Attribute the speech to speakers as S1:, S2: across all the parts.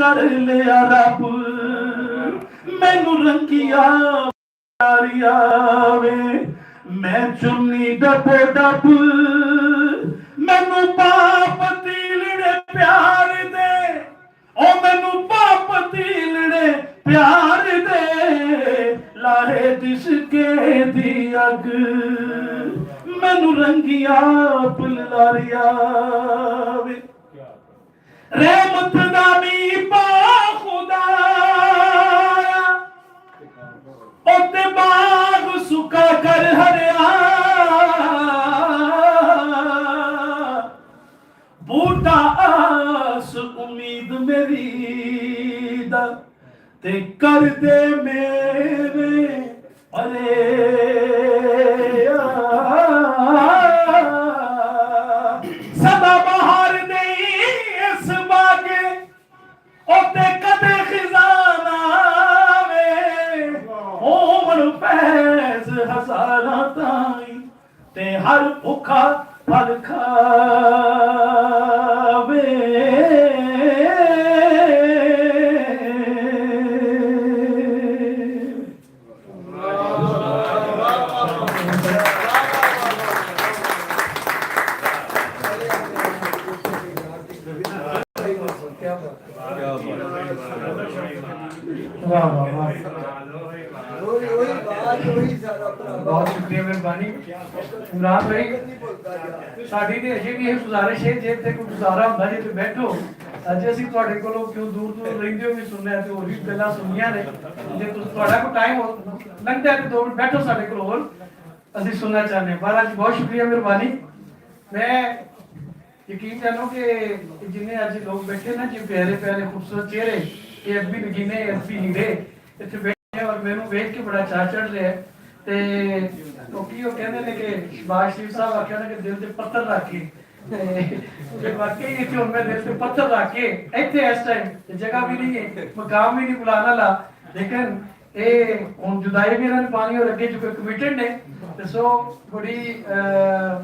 S1: कर लिया रब मैनू रंगिया प्यारिया वे मैं चुन्नी डबो डब मैनू पाप तीलड़े प्यार दे ओ मैनू पाप तीलड़े प्यार दे लाहे जिसके दी अग मैनू रंगिया पुलारिया वे रहमत नामी पा खुदा ओते बाग सुका कर हरिया बूटा आस उम्मीद मेरी दा ते कर दे मेरे अरे सदा बाहर नहीं इस बागे ओते कदे खिजाना वे होमन फैज हजारा ताई ते हर भुखा फल खावे
S2: बहुत शुक्रिया मेहरबानी इमरान भाई साडी ते अजे भी ਇਹ ਗੁਜ਼ਾਰਿਸ਼ ਹੈ ਜੇ ਤੇ ਕੋਈ ਗੁਜ਼ਾਰਾ ਹੁੰਦਾ ਜੇ ਤੇ ਬੈਠੋ ਅੱਜ ਅਸੀਂ ਤੁਹਾਡੇ ਕੋਲੋਂ ਕਿਉਂ ਦੂਰ ਦੂਰ ਰਹਿੰਦੇ ਹੋ ਵੀ ਸੁਣਿਆ ਤੇ ਹੋਰ ਵੀ ਗੱਲਾਂ ਸੁਣੀਆਂ ਨੇ ਜੇ ਤੁਸੀਂ ਤੁਹਾਡਾ ਕੋਈ ਟਾਈਮ ਲੰਘਦਾ ਤੇ 2 ਮਿੰਟ ਬੈਠੋ ਸਾਡੇ ਕੋਲ ਹੋਰ ਅਸੀਂ ਸੁਣਨਾ ਚਾਹੁੰਦੇ ਹਾਂ ਮਹਾਰਾਜ ਬਹੁਤ ਸ਼ੁਕਰੀਆ ਮਿਹਰਬਾਨੀ ਮੈਂ ਯਕੀਨ ਜਾਨੋ ਕਿ ਜਿੰਨੇ ਅੱਜ ਲੋਕ ਬੈਠੇ ਨਾ ਜੀ ਪਿਆਰੇ ਪਿਆਰੇ ਖੂਬਸੂਰਤ ਚਿਹਰੇ ਇਹ ਅੱਬੀ ਨਗੀਨੇ ਅੱਬੀ ਹੀਰੇ ਇੱਥੇ ਬੈਠੇ ਔਰ ਮੈਨੂੰ ਵੇਖ ਕੇ ਬੜਾ ਚਾਅ ਚੜ ਰਿਹਾ ਤੇ ਲੋਕੀ ਉਹ ਕਹਿੰਦੇ ਨੇ ਕਿ ਸ਼ਬਾਸ਼ ਸ਼ਰੀਫ ਸਾਹਿਬ ਆਖਿਆ ਨੇ ਕਿ ਦਿਲ ਤੇ ਪੱਥਰ ਰੱਖ ਕੇ ਤੇ ਵਾਕਈ ਇੱਥੇ ਹੁਣ ਮੈਂ ਦਿਲ ਤੇ ਪੱਥਰ ਰੱਖ ਕੇ ਇੱਥੇ ਇਸ ਟਾਈਮ ਜਗ੍ਹਾ ਵੀ ਨਹੀਂ ਹੈ ਮਕਾਮ ਵੀ ਨਹੀਂ ਬੁਲਾਣਾ ਲਾ ਲੇਕਿਨ ਇਹ ਹੁਣ ਜੁਦਾਈ ਵੀ ਇਹਨਾਂ ਨੇ ਪਾਣੀ ਔਰ ਅੱਗੇ ਜੋ ਕਮਿਟਡ ਨੇ ਤੇ ਸੋ ਬੜੀ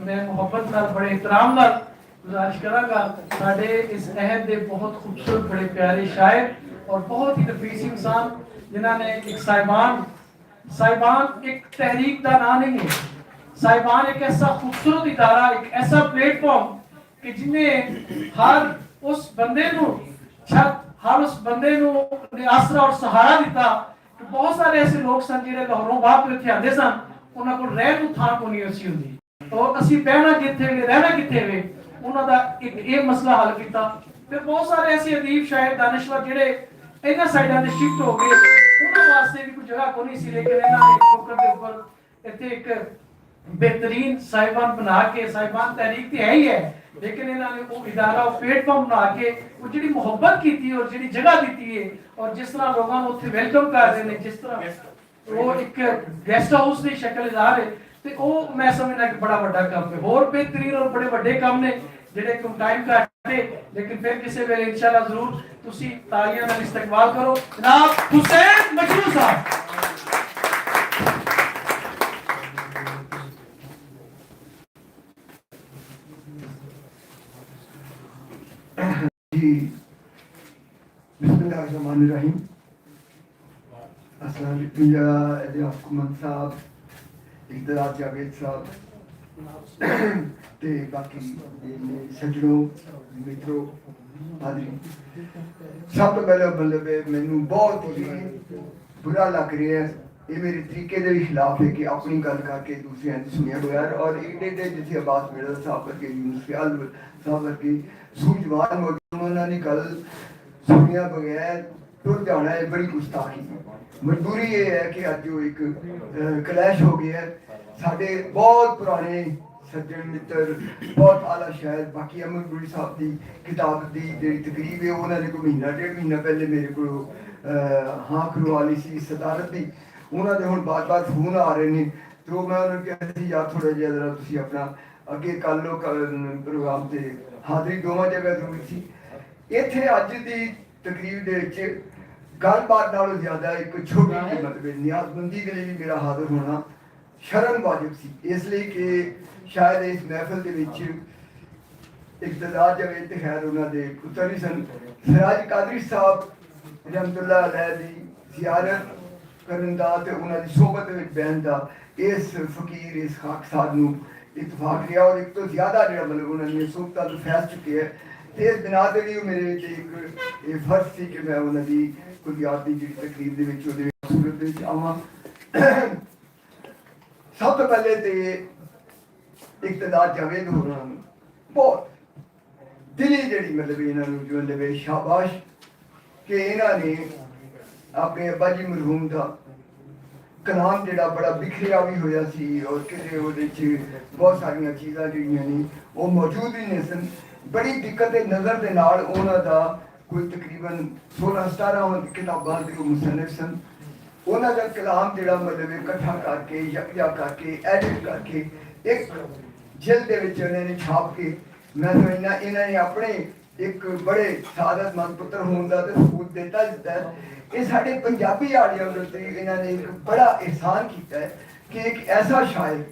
S2: ਮੈਂ ਮੁਹੱਬਤ ਨਾਲ ਬੜੇ ਇਤਰਾਮ ਨਾਲ गुजारिश करांगा साडे इस अहद दे बहुत खूबसूरत बड़े प्यारे शायर और बहुत ही नफीस इंसान जिन्होंने एक साहिबान एक तहरीक का नाम नहीं है साहिबान एक ऐसा खूबसूरत इदारा एक ऐसा प्लेटफॉर्म कि जिन्हें हर उस बंदे नू छत हर उस बंदे नू आसरा और सहारा दिता कि बहुत सारे ऐसे लोग सन जिहड़े लाहौरों बाहर तो इत्थे आंदे सन उन्हां कोल रहण नूं थां कोई नहीं सी हुंदी और असीं बहना कित्थे वे रहना कित्थे वे उन्होंने एक ये मसला हल किया फिर बहुत सारे ऐसे अदीब शायर दानिश्वर जिहड़े इन्हां साइडां ते शिफ्ट हो गए उन्हां वास्ते भी कोई जगह कोई नहीं सी लेकिन इन्हां ने ठोकर दे ऊपर इत्थे एक बेहतरीन साहिबान बना के साहिबान तहरीक ते है ही है लेकिन इन्हां ने वो इदारा वो प्लेटफॉर्म बना के वो जिहड़ी मोहब्बत की और जिहड़ी जगह दी है और जिस तरह लोगों को उत्थे वेलकम कर रहे हैं जिस तरह वो एक गेस्ट हाउस की शक्ल इज़हार है ਤੇ ਉਹ ਮੈਂ ਸਮਝਦਾ ਕਿ ਬੜਾ ਵੱਡਾ ਕੰਮ ਹੈ ਹੋਰ ਬਿਹਤਰੀਨ ਔਰ ਬੜੇ ਵੱਡੇ ਕੰਮ ਨੇ ਜਿਹੜੇ ਕਿ ਟਾਈਮ ਘੱਟੇ ਲੇਕਿਨ ਫਿਰ ਕਿਸੇ ਵੇਲੇ ਇਨਸ਼ਾਅੱਲਾ ਜ਼ਰੂਰ ਤੁਸੀਂ ਤਾਲੀਆਂ ਨਾਲ ਇਸਤਕਬਾਲ ਕਰੋ ਜਨਾਬ ਹੁਸੈਨ ਮਜਰੂ ਸਾਹਿਬ
S3: जी बिस्मिल्लाहिर्रहमानिर्रहीम अस्सलाम वालेकुम हुकूमत साहब इकतदार जावेद साहब ते बाकी सज्जनों मित्रों हाज़रीन सब तो पहले मतलब मैनू बहुत ही बुरा लग रहा है ये मेरे तरीके के खिलाफ है कि अपनी गल करके दूसरे सुनिया बगैर और एडे एडे जिसे अब्बास मिर्जा साहब करके यूनुस ख्याल साहब करके सूझवान मौजूद उन्होंने गल सुनिया बगैर टुर जाना है बड़ी गुस्ताखी मजबूरी ये है कि अज जो एक क्लैश हो गया है साढ़े बहुत पुराने सज्जन मित्र बहुत आला शायर बाकी अहमद गुरी साहब की किताब की जी तकरीब है उन्होंने कोई महीना 1.5 महीना पहले मेरे को हाँ करवा ली सी सदारत की उन्होंने हुण बार बार फोन आ रहे हैं तो मैं उन्होंने कहा सी यार थोड़ा जिहा जरा तुसीं अपना अगे कर लो प्रोग्राम से हाज़री दोवां जगह जरूरी सी इत्थे अज की तकरीब दे विच गलबात नालों ज़्यादा एक छोटी जी मतलब नियाजबंदी के लिए भी मेरा हाज़र होना शर्म वाजिब सी इसलिए कि शायद इस महफिल के विच ਇਕਤਦਾਰ ਜਵੇਦ ਤੇ ਖੈਰ ਉਹਨਾਂ ਦੇ ਪੁੱਤਰ ਹੀ ਸਨ। ਸਿਰਾਜ ਕਾਦਰੀ ਸਾਹਿਬ ਰਹਿਮਤੁल्लाह अलैह ਦੀ ਜ਼ਿਆਰਤ ਕਰਨ ਦਾ ਤੇ ਉਹਨਾਂ ਦੀ ਸੋਹਬਤ ਵਿੱਚ ਬਹਿਣ ਦਾ ਇਸ ਫਕੀਰ ਇਸ ਖਾਕਸਾਦ ਨੂੰ ਇਤਫਾਕ ਰਿਹਾ ਔਰ ਇੱਕ ਤੋਂ ਜ਼ਿਆਦਾ ਜਿਹੜਾ ਮਤਲਬ ਉਹਨਾਂ ਨੇ ਸੋਹਬਤਾਂ ਤੋਂ ਫੈਸ ਚੁੱਕੇ ਹੈ ਤੇ ਇਸ ਬਿਨਾਂ ਤੇ ਵੀ ਮੇਰੇ ਤੇ ਇੱਕ ਇਹ ਫਰਜ਼ ਸੀ ਕਿ ਮੈਂ ਉਹਨਾਂ ਦੀ ਕੁਲਿਆਤ ਦੀ ਜਿਹੜੀ ਤਕਰੀਰ ਦੇ ਵਿੱਚ ਉਹਦੇ ਸੂਰਤ ਵਿੱਚ ਆਵਾਂ। ਸਭ ਤੋਂ ਪਹਿਲੇ ਤੇ ਇਕਤਦਾਰ ਜਾਵੇਦ ਹੋਰਾਂ ਨੂੰ ਬਹੁਤ ਦਿਲੀ ਜਿਹੜੀ ਮਤਲਬ ਇਹਨਾਂ ਨੂੰ ਜੋ ਲਵੇ ਸ਼ਾਬਾਸ਼ ਕਿ ਇਹਨਾਂ ਨੇ ਆਪਣੇ ਅੱਬਾ ਜੀ ਮਰਹੂਮ ਦਾ ਕਲਾਮ ਜਿਹੜਾ ਬੜਾ ਬਿਖਰਿਆ ਵੀ ਹੋਇਆ ਸੀ ਔਰ ਕਿਤੇ ਉਹਦੇ 'ਚ ਬਹੁਤ ਸਾਰੀਆਂ ਚੀਜ਼ਾਂ ਜਿਹੜੀਆਂ ਨੇ ਉਹ ਮੌਜੂਦ ਹੀ ਨਹੀਂ ਸਨ। ਬੜੀ ਦਿੱਕਤ ਦੇ ਨਜ਼ਰ ਦੇ ਨਾਲ ਉਹਨਾਂ ਦਾ ਕੋਈ ਤਕਰੀਬਨ 16-17 ਕਿਤਾਬਾਂ ਦੇ ਉਹ ਮੁਸਨਫ ਸਨ। ਉਹਨਾਂ ਦਾ ਕਲਾਮ ਜਿਹੜਾ ਮਤਲਬ ਇਕੱਠਾ ਕਰਕੇ ਯਕਜਾ ਕਰਕੇ ਐਡਿਟ ਕਰਕੇ ਇੱਕ ਜਿਲਦ ਦੇ ਵਿੱਚ ਉਹਨਾਂ ਨੇ ਛਾਪ ਕੇ ਮੈਂ ਸਮਝਦਾ ਇਹਨਾਂ ਨੇ ਆਪਣੇ ਇੱਕ ਬੜੇ ਸਾਦਤਮੰਦ ਪੁੱਤਰ ਹੋਣ ਦਾ ਤੇ ਸਬੂਤ ਦਿੱਤਾ ਹੈ। ਇਹ ਸਾਡੇ ਪੰਜਾਬੀ ਆੜੀਆਂ ਦੇ ਉੱਤੇ ਇਹਨਾਂ ਨੇ ਇੱਕ ਬੜਾ ਇਹਸਾਨ ਕੀਤਾ ਹੈ ਕਿ ਇੱਕ ਐਸਾ ਸ਼ਾਇਰ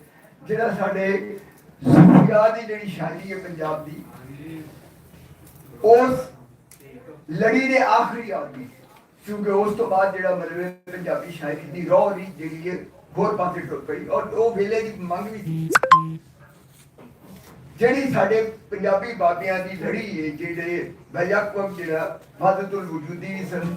S3: ਜਿਹੜਾ ਸਾਡੇ ਸੂਫੀਆ ਦੀ ਜਿਹੜੀ ਸ਼ਾਇਰੀ ਹੈ ਪੰਜਾਬ ਦੀ ਉਸ ਲੜੀ ਦੇ ਆਖਰੀ ਆਦਮੀ ਕਿਉਂਕਿ ਉਸ ਤੋਂ ਬਾਅਦ ਜਿਹੜਾ ਮਤਲਬ ਪੰਜਾਬੀ ਸ਼ਾਇਰੀ ਦੀ ਰੌਹ ਦੀ ਜਿਹੜੀ ਹੈ ਹੋਰ ਪਾਸੇ ਟੁੱਟ ਪਈ ਔਰ ਉਹ ਵੇਲੇ ਦੀ ਮੰਗ ਵੀ ਸੀ ਜਿਹੜੀ ਸਾਡੇ ਪੰਜਾਬੀ ਬਾਬਿਆਂ ਦੀ ਲੜੀ ਹੈ ਜਿਹੜੇ ਬਯਕਵਕ ਜਿਹੜਾ ਵਾਦਤੁਲ ਵਜੂਦੀ ਵੀ ਸਨ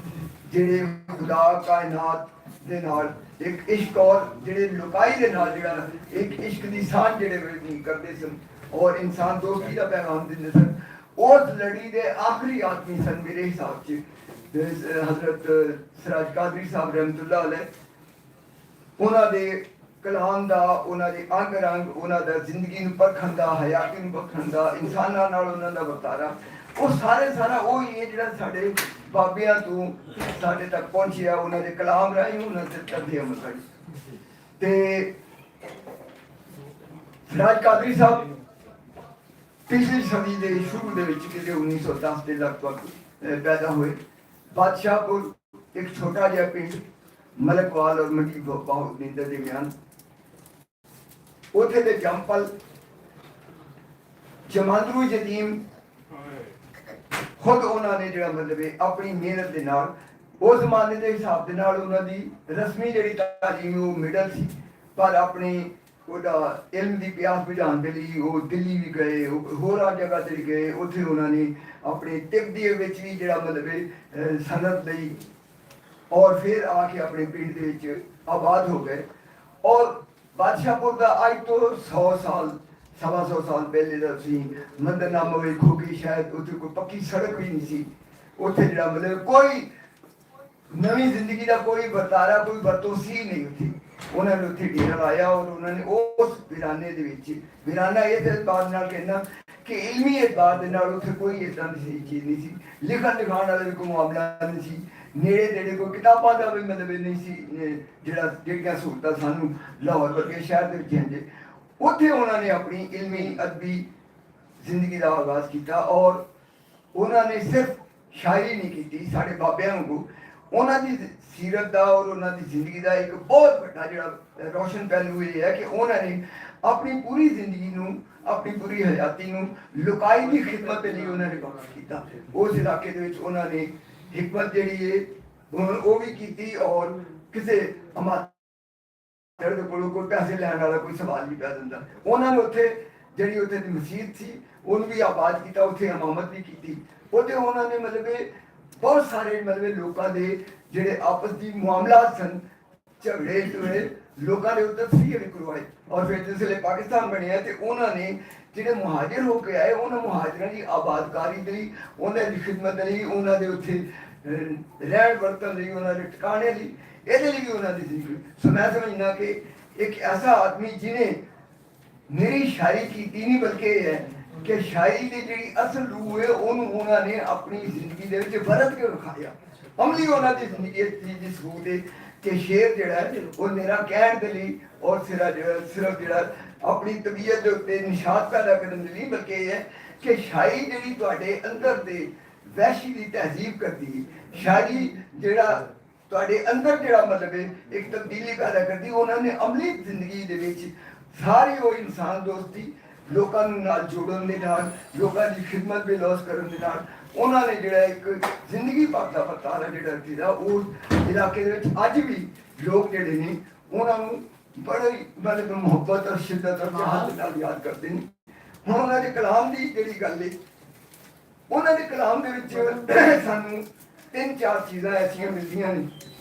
S3: ਜਿਹੜੇ ਖੁਦਾ ਕਾਇਨਾਤ ਦੇ ਨਾਲ ਇੱਕ ਇਸ਼ਕ ਔਰ ਜਿਹੜੇ ਲੁਕਾਈ ਦੇ ਨਾਲ ਜਿਹੜਾ ਇੱਕ ਇਸ਼ਕ ਦੀ ਸਾਂਝ ਜਿਹੜੇ ਕਰਦੇ ਸਨ ਔਰ ਇਨਸਾਨ ਦੋਸਤੀ ਦਾ ਪੈਗਾਮ ਦਿੰਦੇ ਸਨ ਉਸ ਲੜੀ ਦੇ ਆਖਰੀ ਆਦਮੀ ਸਨ ਮੇਰੇ ਹਿਸਾਬ 'ਚ ਹਜ਼ਰਤ ਸਿਰਾਜ ਕਾਦਰੀ ਸਾਹਿਬ ਰਹਿਮਤੁल्लाह अलैह। ਉਹਨਾਂ ਦੇ ਕਲਾਮ ਦਾ ਉਹਨਾਂ ਦੇ ਅੰਗ ਰੰਗ ਉਹਨਾਂ ਦਾ ਜ਼ਿੰਦਗੀ ਨੂੰ ਪਰਖਣ ਦਾ ਹਯਾਤੀ ਨੂੰ ਪਰਖਣ ਦਾ ਇਨਸਾਨਾਂ ਨਾਲ ਉਹਨਾਂ ਦਾ ਵਰਤਾਰਾ ਉਹ ਸਾਰਾ ਉਹ ਹੀ ਹੈ ਜਿਹੜਾ ਸਾਡੇ ਬਾਬਿਆਂ ਤੋਂ ਸਾਡੇ ਤੱਕ ਪਹੁੰਚਿਆ ਉਹਨਾਂ ਦੇ ਕਲਾਮ ਰਾਹੀਂ ਉਹਨਾਂ ਦੇ ਕਰਦੇ ਅਮਲ ਰਾਹੀਂ। ਤੇ ਸਿਰਾਜ ਕਾਦਰੀ ਸਾਹਿਬ ਪਿਛਲੀ ਸਦੀ ਦੇ ਸ਼ੁਰੂ ਦੇ ਵਿੱਚ ਕਿਤੇ 1910 ਦੇ ਲਗਭਗ ਪੈਦਾ ਹੋਏ। ਬਾਦਸ਼ਾਹਪੁਰ ਇੱਕ ਛੋਟਾ ਜਿਹਾ ਪਿੰਡ ਮਲਕਵਾਲ ਔਰ ਮੰਡੀ ਬਾਹੂ ਦੇ ਦਰਮਿਆਨ ਉੱਥੇ ਦੇ ਜੰਪਲ ਜਮਾਂਦਰੂ ਯਤੀਮ ਖੁਦ ਉਹਨਾਂ ਨੇ ਜਿਹੜਾ ਮਤਲਬ ਆਪਣੀ ਮਿਹਨਤ ਦੇ ਨਾਲ ਉਸ ਜ਼ਮਾਨੇ ਦੇ ਹਿਸਾਬ ਦੇ ਨਾਲ ਉਹਨਾਂ ਦੀ ਰਸਮੀ ਜਿਹੜੀ ਤਾਲੀਮ ਉਹ ਮਿਡਲ ਸੀ ਪਰ ਆਪਣੀ ਉਹਦਾ ਇਲਮ ਦੀ ਪਿਆਸ ਬੁਝਾਉਣ ਦੇ ਲਈ ਉਹ ਦਿੱਲੀ ਵੀ ਗਏ ਹੋਰਾਂ ਜਗ੍ਹਾ ਤੇ ਗਏ ਉੱਥੇ ਉਹਨਾਂ ਨੇ ਆਪਣੇ ਤਿਬ ਦੇ ਵਿੱਚ ਵੀ ਜਿਹੜਾ ਮਤਲਬ ਸਨਅਤ ਲਈ ਔਰ ਫਿਰ ਆ ਕੇ ਆਪਣੇ ਪਿੰਡ ਦੇ ਵਿੱਚ ਆਬਾਦ ਹੋ ਗਏ ਔਰ ਬਾਦਸ਼ਾਹਪੁਰ ਦਾ ਅੱਜ ਤੋਂ 100 ਸਾਲ 125 ਸਾਲ ਪਹਿਲੇ ਦਾ ਸੀ ਮੰਦਰਨਾਮਾ ਵੇਖੋ ਕਿ ਸ਼ਾਇਦ ਉੱਥੇ ਕੋਈ ਪੱਕੀ ਸੜਕ ਵੀ ਨਹੀਂ ਸੀ ਉੱਥੇ ਜਿਹੜਾ ਮਤਲਬ ਕੋਈ ਨਵੀਂ ਜ਼ਿੰਦਗੀ ਦਾ ਕੋਈ ਵਰਤਾਰਾ ਕੋਈ ਵਰਤੋਂ ਸੀ ਨਹੀਂ ਉੱਥੇ ਉਹਨਾਂ ਨੇ ਉੱਥੇ ਡੇਰਾ ਲਾਇਆ ਔਰ ਉਹਨਾਂ ਨੇ ਉਸ ਵਿਰਾਨੇ ਦੇ ਵਿੱਚ ਵਿਰਾਨਾ ਇਹ ਬਾਤ ਨਾਲ ਕਹਿਣਾ ਕਿ ਇਲਮੀ ਇਤਬਾਰ ਦੇ ਨਾਲ ਉੱਥੇ ਕੋਈ ਇਦਾਂ ਦੀ ਚੀਜ਼ ਨਹੀਂ ਸੀ ਲਿਖਣ ਲਿਖਾਉਣ ਵਾਲਾ ਵੀ ਕੋਈ ਮਾਮਲਾ ਨਹੀਂ ਸੀ ਨੇੜੇ ਨੇੜੇ ਕੋਈ ਕਿਤਾਬਾਂ ਦਾ ਵੀ ਮਤਲਬ ਨਹੀਂ ਸੀ ਜਿਹੜੀਆਂ ਸਹੂਲਤਾਂ ਸਾਨੂੰ ਲਾਹੌਰ ਵਰਗੇ ਸ਼ਹਿਰ ਦੇ ਵਿੱਚ ਹਨ ਉੱਥੇ ਉਹਨਾਂ ਨੇ ਆਪਣੀ ਇਲਮੀ ਅਦਬੀ ਜ਼ਿੰਦਗੀ ਦਾ ਆਗਾਜ਼ ਕੀਤਾ ਔਰ ਉਹਨਾਂ ਨੇ ਸਿਰਫ ਸ਼ਾਇਰੀ ਨਹੀਂ ਕੀਤੀ ਸਾਡੇ ਬਾਬਿਆਂ ਨੂੰ ਉਹਨਾਂ ਦੀ ਸੀਰਤ ਦਾ ਔਰ ਉਹਨਾਂ ਦੀ ਜ਼ਿੰਦਗੀ ਦਾ ਇੱਕ ਬਹੁਤ ਵੱਡਾ ਜਿਹੜਾ ਰੋਸ਼ਨ ਪਹਿਲੂ ਇਹ ਹੈ ਕਿ ਉਹਨਾਂ ਨੇ ਆਪਣੀ ਪੂਰੀ ਜ਼ਿੰਦਗੀ ਨੂੰ ਆਪਣੀ ਪੂਰੀ ਹਯਾਤੀ ਨੂੰ ਲੁਕਾਈ ਦੀ ਖਿਦਮਤ ਦੇ ਲਈ ਉਹਨਾਂ ਨੇ ਵਕਫ ਕੀਤਾ। ਉਸ ਇਲਾਕੇ ਦੇ ਵਿੱਚ ਉਹਨਾਂ ਨੇ ਹਿਕਮਤ ਜਿਹੜੀ ਹੈ ਉਹ ਵੀ ਕੀਤੀ ਔਰ ਕਿਸੇ ਦੇ ਕੋਲੋਂ ਕੋਈ ਪੈਸੇ ਲੈਣ ਵਾਲਾ ਕੋਈ ਸਵਾਲ ਨਹੀਂ ਪਿਆ ਦਿੰਦਾ ਉਹਨਾਂ ਨੇ ਉੱਥੇ ਜਿਹੜੀ ਉੱਥੇ ਦੀ ਮਸਜਿਦ ਸੀ ਉਹਨੂੰ ਵੀ ਆਬਾਦ ਕੀਤਾ ਉੱਥੇ ਇਮਾਮਤ ਵੀ ਕੀਤੀ ਉਹਦੇ ਉਹਨਾਂ ਨੇ ਮਤਲਬ ਬਹੁਤ ਸਾਰੇ ਮਤਲਬ ਲੋਕਾਂ ਦੇ ਜਿਹੜੇ ਆਪਸ ਦੀ ਮਾਮਲਾਤ ਸਨ ਝਗੜੇ ਝਗੜੇ ਲੋਕਾਂ ਦੇ ਉੱਤੇ ਤਸਵੀਰ ਵੀ ਕਰਵਾਈ ਔਰ ਫਿਰ ਜਿਸ ਵੇਲੇ ਪਾਕਿਸਤਾਨ ਬਣਿਆ ਤੇ ਉਹਨਾਂ ਨੇ ਜਿਹੜੇ ਮੁਹਾਜਿਰ ਹੋ ਕੇ ਆਏ ਉਹਨਾਂ ਮੁਹਾਜਿਰਾਂ ਦੀ ਆਬਾਦਕਾਰੀ ਦੇ ਲਈ ਉਹਨਾਂ ਦੀ ਖਿਦਮਤ ਲਈ ਉਹਨਾਂ ਦੇ ਉੱਥੇ ਰਹਿਣ ਵਰਤਣ ਲਈ ਉਹਨਾਂ ਦੇ ਟਿਕਾਣੇ ਲਈ ਇਹਦੇ ਲਈ ਵੀ ਉਹਨਾਂ ਦੀ ਜ਼ਿੰਦਗੀ ਸੋ ਮੈਂ ਸਮਝਦਾ ਕਿ ਇੱਕ ਐਸਾ ਆਦਮੀ ਜਿਹਨੇ ਮੇਰੀ ਸ਼ਾਇਰੀ ਕੀਤੀ ਨਹੀਂ ਬਲਕਿ ਇਹ ਹੈ ਕਿ ਸ਼ਾਇਰੀ ਦੀ ਜਿਹੜੀ ਅਸਲ ਰੂਹ ਹੈ ਉਹਨੂੰ ਉਹਨਾਂ ਨੇ ਆਪਣੀ ਜ਼ਿੰਦਗੀ ਦੇ ਵਿੱਚ ਵਰਤ ਕੇ ਵਿਖਾਇਆ ਅਮਲੀ ਉਹਨਾਂ ਦੀ ਜ਼ਿੰਦਗੀ ਦੀ ਸਬੂਤ ਹੈ ਕਿ ਸ਼ੇਰ ਜਿਹੜਾ ਹੈ ਉਹ ਮੇਰਾ ਕਹਿਣ ਦੇ ਲਈ ਔਰ ਸਿਰਫ ਜਿਹੜਾ ਆਪਣੀ ਤਬੀਅਤ ਦੇ ਉੱਤੇ ਨਿਸ਼ਾਨ ਪੈਦਾ ਕਰਨ ਦੇ ਲਈ ਬਲਕਿ ਇਹ ਹੈ ਕਿ ਸ਼ਾਇਰੀ ਜਿਹੜੀ ਤੁਹਾਡੇ ਅੰਦਰ ਦੇ ਵਹਿਸ਼ੀ ਦੀ ਤਹਿਜ਼ੀਬ ਕਰਦੀ ਹੈ ਸ਼ਾਇਰੀ ਜਿਹੜਾ ਤੁਹਾਡੇ ਅੰਦਰ ਜਿਹੜਾ ਮਤਲਬ ਹੈ ਇੱਕ ਤਬਦੀਲੀ ਪੈਦਾ ਕਰਦੀ ਉਹਨਾਂ ਨੇ ਅਮਲੀ ਜ਼ਿੰਦਗੀ ਦੇ ਵਿੱਚ ਸਾਰੀ ਉਹ ਇਨਸਾਨ ਦੋਸਤੀ ਲੋਕਾਂ ਨੂੰ ਨਾਲ ਜੋੜਨ ਦੇ ਨਾਲ, ਲੋਕਾਂ ਦੀ ਖਿਦਮਤ ਬੇਲੋਸ ਕਰਨ ਦੇ ਨਾਲ ਉਹਨਾਂ ਨੇ ਜਿਹੜਾ ਇੱਕ ਜ਼ਿੰਦਗੀ ਦਾ ਵਰਤਾਰਾ ਜਿਹੜਾ ਸੀਗਾ ਉਸ ਇਲਾਕੇ ਦੇ ਵਿੱਚ ਅੱਜ ਵੀ ਲੋਕ ਜਿਹੜੇ ਨੇ ਉਹਨਾਂ ਨੂੰ ਬੜੀ ਮਤਲਬ ਮੁਹੱਬਤ ਔਰ ਸ਼ਿੱਦਤ ਔਰ ਚਾਹਤ ਨਾਲ ਯਾਦ ਕਰਦੇ ਨੇ। ਹੁਣ ਉਹਨਾਂ ਦੇ ਕਲਾਮ ਦੀ ਜਿਹੜੀ ਗੱਲ ਹੈ, ਉਹਨਾਂ ਦੇ ਕਲਾਮ ਦੇ ਵਿੱਚ ਸਾਨੂੰ 3-4 ਚੀਜ਼ਾਂ ਐਸੀਆਂ ਮਿਲਦੀਆਂ ਨੇ।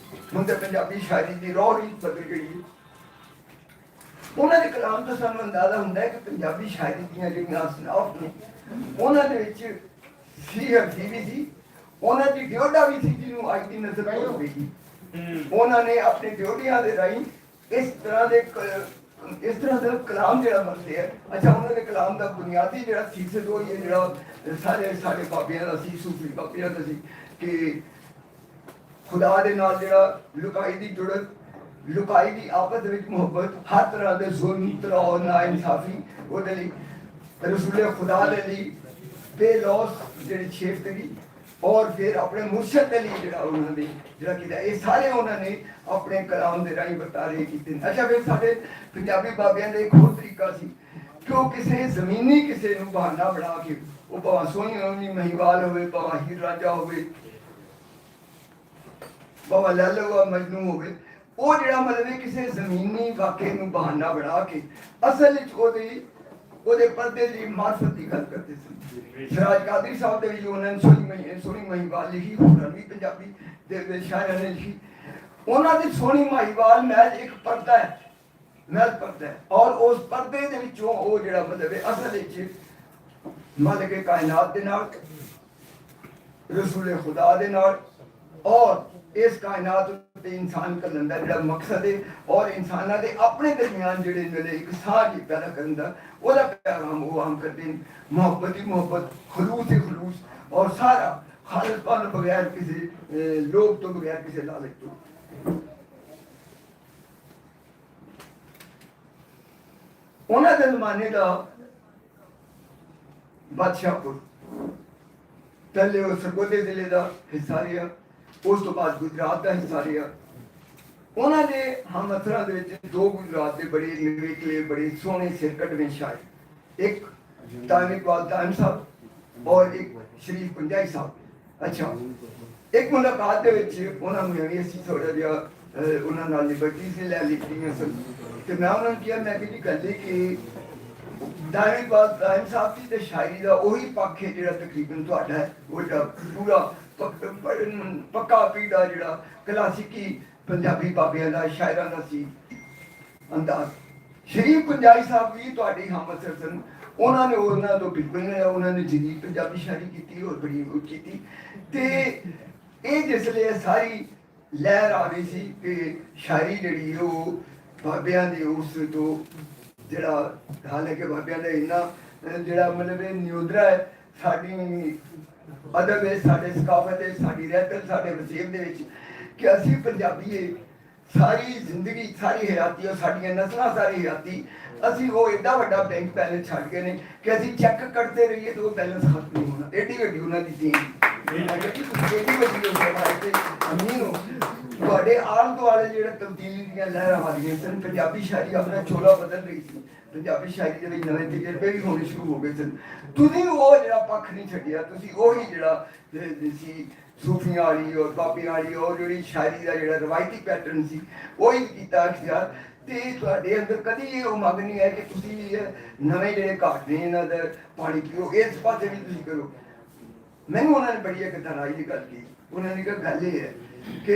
S3: ਹੁਣ ਤਾਂ ਪੰਜਾਬੀ ਸ਼ਾਇਰੀ ਦੀ ਰੌਹ ਹੀ ਬਦਲ ਗਈ ਹੈ। ਉਹਨਾਂ ਦੇ ਕਲਾਮ ਤੋਂ ਸਾਨੂੰ ਅੰਦਾਜ਼ਾ ਹੁੰਦਾ ਹੈ ਕਿ ਪੰਜਾਬੀ ਸ਼ਾਇਰੀ ਦੀਆਂ ਜਿਹੜੀਆਂ ਅਸਨਾਫ ਨੇ ਉਹਨਾਂ ਦੇ ਵਿੱਚ ਸ਼ੀਹਰ ਦੀ ਵੀ ਸੀ, ਉਹਨਾਂ ਦੀ ਡਿਓਡਾ ਵੀ ਸੀ ਜਿਹਨੂੰ ਅੱਜ ਦੀ ਨਜ਼ਰ ਹੋਵੇਗੀ। ਉਹਨਾਂ ਨੇ ਆਪਣੇ ਡਿਓਡੀਆਂ ਦੇ ਰਾਹੀਂ ਇਸ ਤਰ੍ਹਾਂ ਦਾ ਕਲਾਮ ਜਿਹੜਾ ਬਣਦੇ ਹੈ। ਅੱਛਾ, ਉਹਨਾਂ ਦੇ ਕਲਾਮ ਦਾ ਬੁਨਿਆਦੀ ਜਿਹੜਾ ਸੀਸਤ ਉਹ ਇਹ ਜਿਹੜਾ ਸਾਡੇ ਬਾਬਿਆਂ ਦਾ ਸੀ, ਸੂਫੀ ਬਾਬਿਆਂ ਦਾ ਸੀ ਕਿ ਖੁਦਾ ਦੇ ਨਾਲ ਜਿਹੜਾ ਲੁਕਾਈ ਦੀ ਜੁੜਤ, ਲੁਕਾਈ ਦੀ ਆਪਸ ਦੇ ਵਿੱਚ ਮੁਹੱਬਤ, ਹਰ ਤਰ੍ਹਾਂ ਦੇ ਜ਼ੁਲਮ, ਤਰਾਓ, ਨਾ ਇਨਸਾਫੀ ਉਹਦੇ ਲਈ, ਰਸੂਲੇ ਖੁਦਾ ਦੇ ਲਈ ਬੇਲੌਸ ਜਿਹੜੀ ਸ਼ੇਫਤਗੀ, ਔਰ ਫਿਰ ਆਪਣੇ ਮੁਰਸ਼ਦ ਦੇ ਲਈ ਜਿਹੜਾ ਉਹਨਾਂ ਦੇ ਜਿਹੜਾ ਕੀਤਾ, ਇਹ ਸਾਰੇ ਉਹਨਾਂ ਨੇ ਆਪਣੇ ਕਲਾਮ ਦੇ ਰਾਹੀਂ ਵਰਤਾਰੇ ਕੀਤੇ ਨੇ। ਅੱਛਾ, ਫਿਰ ਸਾਡੇ ਪੰਜਾਬੀ ਬਾਬਿਆਂ ਦਾ ਇੱਕ ਹੋਰ ਤਰੀਕਾ ਸੀ ਕਿ ਉਹ ਕਿਸੇ ਜ਼ਮੀਨੀ ਕਿਸੇ ਨੂੰ ਬਹਾਨਾ ਬਣਾ ਕੇ, ਉਹ ਭਾਵੇਂ ਸੋਹਣੀ ਹੋਣੀ ਮਹੀਵਾਲ ਹੋਵੇ, ਭਾਵੇਂ ਹੀਰ ਰਾਂਝਾ ਹੋਵੇ, ਭਾਵੇਂ ਲੈਲਾ ਮਜਨੂ ਹੋਵੇ, ਉਹ ਜਿਹੜਾ ਮਤਲਬ ਕਿਸੇ ਜ਼ਮੀਨੀ ਵਾਕਿਏ ਨੂੰ ਬਹਾਨਾ ਬਣਾ ਕੇ ਅਸਲ ਵਿੱਚ ਉਹਦੇ ਪਰਦੇ ਦੀ ਮਾਰਫਤ ਦੀ ਗੱਲ ਕਰਦੇ ਸਨ। ਸਿਰਾਜ ਕਾਦਰੀ ਸਾਹਿਬ ਦੇ ਵੀ ਉਹਨਾਂ ਨੇ ਸੋਹਣੀ ਮਹੀਵਾਲ ਲਿਖੀ, ਹੋਰਾਂ ਵੀ ਪੰਜਾਬੀ ਦੇ ਸ਼ਾਇਰਾਂ ਨੇ ਲਿਖੀ। ਉਹਨਾਂ ਦੀ ਸੋਹਣੀ ਮਹੀਵਾਲ ਮਹਿਜ਼ ਇੱਕ ਪਰਦਾ ਹੈ, ਮਹਿਜ਼ ਪਰਦਾ ਹੈ, ਔਰ ਉਸ ਪਰਦੇ ਦੇ ਵਿੱਚੋਂ ਉਹ ਜਿਹੜਾ ਮਤਲਬ ਹੈ ਅਸਲ ਵਿੱਚ ਮਾਲਿਕ ਕਾਇਨਾਤ ਦੇ ਨਾਲ, ਰਸੂਲੇ ਖੁਦਾ ਦੇ ਨਾਲ, ਔਰ ਇਸ ਕਾਇਨਾਤ ਉੱਤੇ ਇਨਸਾਨ ਕਰਨ ਦਾ ਜਿਹੜਾ ਮਕਸਦ ਹੈ, ਔਰ ਇਨਸਾਨਾਂ ਦੇ ਆਪਣੇ ਦਰਮਿਆਨ ਜਿਹੜੇ ਨੇ ਇੱਕ ਸਾਂਝ ਪੈਦਾ ਕਰਨ ਦਾ ਉਹਦਾ ਪੈਗਾਮ ਉਹ ਆਮ ਕਰਦੇ ਨੇ। ਮੁਹੱਬਤ ਹੀ ਮੁਹੱਬਤ, ਖਲੂਸ ਹੀ ਖਲੂਸ, ਔਰ ਸਾਰਾ ਖਾਲਸਪਨ ਬਗੈਰ ਕਿਸੇ ਲੋਭ ਤੋਂ, ਬਗੈਰ ਕਿਸੇ ਲਾਲਚ ਤੋਂ। ਉਹਨਾਂ ਦੇ ਜ਼ਮਾਨੇ ਦਾ ਬਾਦਸ਼ਾਹਪੁਰ ਪਹਿਲੇ ਉਹ ਸਰਗੋਧੇ ਜ਼ਿਲ੍ਹੇ ਦਾ ਹਿੱਸਾ ਰਿਹਾ, ਉਸ ਤੋਂ ਬਾਅਦ ਗੁਜਰਾਤ ਦਾ ਹਿੱਸਾ ਰਿਹਾ। ਉਹਨਾਂ ਦੇ ਹਮਅਤਰਾਂ ਦੇ ਵਿੱਚ ਦੋ ਗੁਜਰਾਤ ਦੇ ਬੜੇ ਨਿਵੇਕਲੇ, ਬੜੇ ਸੋਹਣੇ ਸਿਰਕਟਵੇਂ ਸ਼ਾਇਰ, ਇੱਕ ਤਾਇਮ ਇਕਬਾਲ ਤਾਇਮ ਸਾਹਿਬ ਔਰ ਇੱਕ ਸ਼ਰੀਫ ਪੰਜਾਈ ਸਾਹਿਬ। ਅੱਛਾ, ਇੱਕ ਮੁਲਾਕਾਤ ਦੇ ਵਿੱਚ ਉਹਨਾਂ ਨੂੰ ਐਵੇਂ ਅਸੀਂ ਥੋੜਾ ਜਿਹਾ ਉਹਨਾਂ ਨਾਲ ਲਿਬਰਟੀਜ਼ ਲੈ ਲਿੱਤੀਆਂ ਸਨ ਤੇ ਮੈਂ ਉਹਨਾਂ ਨੂੰ ਕਿਹਾ, ਮੈਂ ਕਿ ਗੱਲ ਕਿ ਤਾਇਮ ਇਕਬਾਲ ਤਾਇਮ ਸਾਹਿਬ ਦੀ ਤੇ ਸ਼ਾਇਰੀ ਦਾ ਉਹੀ ਪੱਖ ਹੈ ਜਿਹੜਾ ਤਕਰੀਬਨ ਤੁਹਾਡਾ ਹੈ, ਉਹ ਜਿਹੜਾ ਪੂਰਾ ਪੱਕਾ ਪੀੜਾ ਜਿਹੜਾ ਕਲਾਸਿਕੀ ਪੰਜਾਬੀ ਬਾਬਿਆਂ ਦਾ ਸ਼ਾਇਰਾਂ ਦਾ ਸੀ ਅੰਦਾਜ਼। ਸ਼ਰੀਫ ਪੰਜਾਈ ਸਾਹਿਬ ਵੀ ਤੁਹਾਡੀ ਹਮਅਤਰ ਸਨ। ਉਹਨਾਂ ਨੇ ਉਹਨਾਂ ਤੋਂ ਬਿਲਕੁਲ ਨਹੀਂ, ਉਹਨਾਂ ਨੇ ਜਦੀਦ ਪੰਜਾਬੀ ਸ਼ਾਇਰੀ ਕੀਤੀ ਔਰ ਬੜੀ ਕੀਤੀ। ਤੇ ਇਹ ਜਿਸਲੇ ਸਾਰੀ ਲਹਿਰ ਆ ਰਹੀ ਸੀ ਕਿ ਸ਼ਾਇਰੀ ਜਿਹੜੀ ਉਹ ਬਾਬਿਆਂ ਦੇ ਉਸ ਤੋਂ ਜਿਹੜਾ, ਹਾਲਾਂਕਿ ਬਾਬਿਆਂ ਦਾ ਇੰਨਾ ਜਿਹੜਾ ਮਤਲਬ ਇਹ ਨਿਉਦਰਾ ਹੈ ਸਾਡੀ ਅਦਬ ਹੈ, ਸਾਡੇ ਸਕਾਫਤ ਹੈ, ਸਾਡੀ ਰਹਿਤਲ, ਸਾਡੇ ਵਸੀਬ ਦੇ ਵਿੱਚ ਕਿ ਅਸੀਂ ਪੰਜਾਬੀ ਸਾਰੀ ਜ਼ਿੰਦਗੀ, ਸਾਰੀ ਹਯਾਤੀ ਔਰ ਸਾਡੀਆਂ ਨਸਲਾਂ, ਸਾਰੀ ਹਯਾਤੀ ਅਸੀਂ ਉਹ ਐਡਾ ਵੱਡਾ ਬੈਂਕ ਬੈਲੈਂਸ ਛੱਡ ਗਏ ਨੇ ਕਿ ਅਸੀਂ ਚੈੱਕ ਕਰਦੇ ਰਹੀਏ ਤਾਂ ਉਹ ਬੈਲੈਂਸ ਖਤਮ ਨਹੀਂ ਹੋਣਾ। ਐਡੀ ਵੱਡੀ ਉਹਨਾਂ ਦੀ ਦੇਣ, ਐਡੀ ਵੱਡੀ ਅਮੀਨ ਹੋ। ਤੁਹਾਡੇ ਆਲੇ ਦੁਆਲੇ ਜਿਹੜਾ ਤਬਦੀਲੀ ਦੀਆਂ ਲਹਿਰਾਂ ਆ ਰਹੀਆਂ ਸਨ, ਪੰਜਾਬੀ ਸ਼ਾਇਰੀ ਆਪਣਾ ਚੋਲਾ ਬਦਲ ਰਹੀ ਸੀ, ਪੰਜਾਬੀ ਸ਼ਾਇਰੀ ਦੇ ਵਿੱਚ ਨਵੇਂ ਤਜਰਬੇ ਵੀ ਹੋਣੇ ਸ਼ੁਰੂ ਹੋ ਗਏ ਸਨ। ਤੁਸੀਂ ਉਹ ਜਿਹੜਾ ਪੱਖ ਨਹੀਂ ਛੱਡਿਆ, ਤੁਸੀਂ ਉਹੀ ਜਿਹੜਾ ਸੀ ਸੂਫੀਆਂ ਵਾਲੀ ਔਰ ਬਾਬਿਆਂ ਵਾਲੀ ਔਰ ਜਿਹੜੀ ਸ਼ਾਇਰੀ ਦਾ ਜਿਹੜਾ ਰਵਾਇਤੀ ਪੈਟਰਨ ਸੀ ਉਹੀ ਕੀਤਾ ਅਖਤਿਆਰ। ਤੇ ਤੁਹਾਡੇ ਅੰਦਰ ਕਦੀ ਇਹ ਉਮੰਗ ਨਹੀਂ ਹੈ ਕਿ ਤੁਸੀਂ ਨਵੇਂ ਜਿਹੜੇ ਘਾਟ ਨੇ ਇਹਨਾਂ ਦਾ ਪਾਣੀ ਪੀਓ, ਇਸ ਪਾਸੇ ਵੀ ਤੁਸੀਂ ਕਰੋ। ਮੈਨੂੰ ਉਹਨਾਂ ਨੇ ਬੜੀ ਇੱਕ ਧਰਾਈ ਦੀ ਗੱਲ ਕੀਤੀ। ਉਹਨਾਂ ਨੇ ਕਿਹਾ ਗੱਲ ਇਹ ਹੈ ਕਿ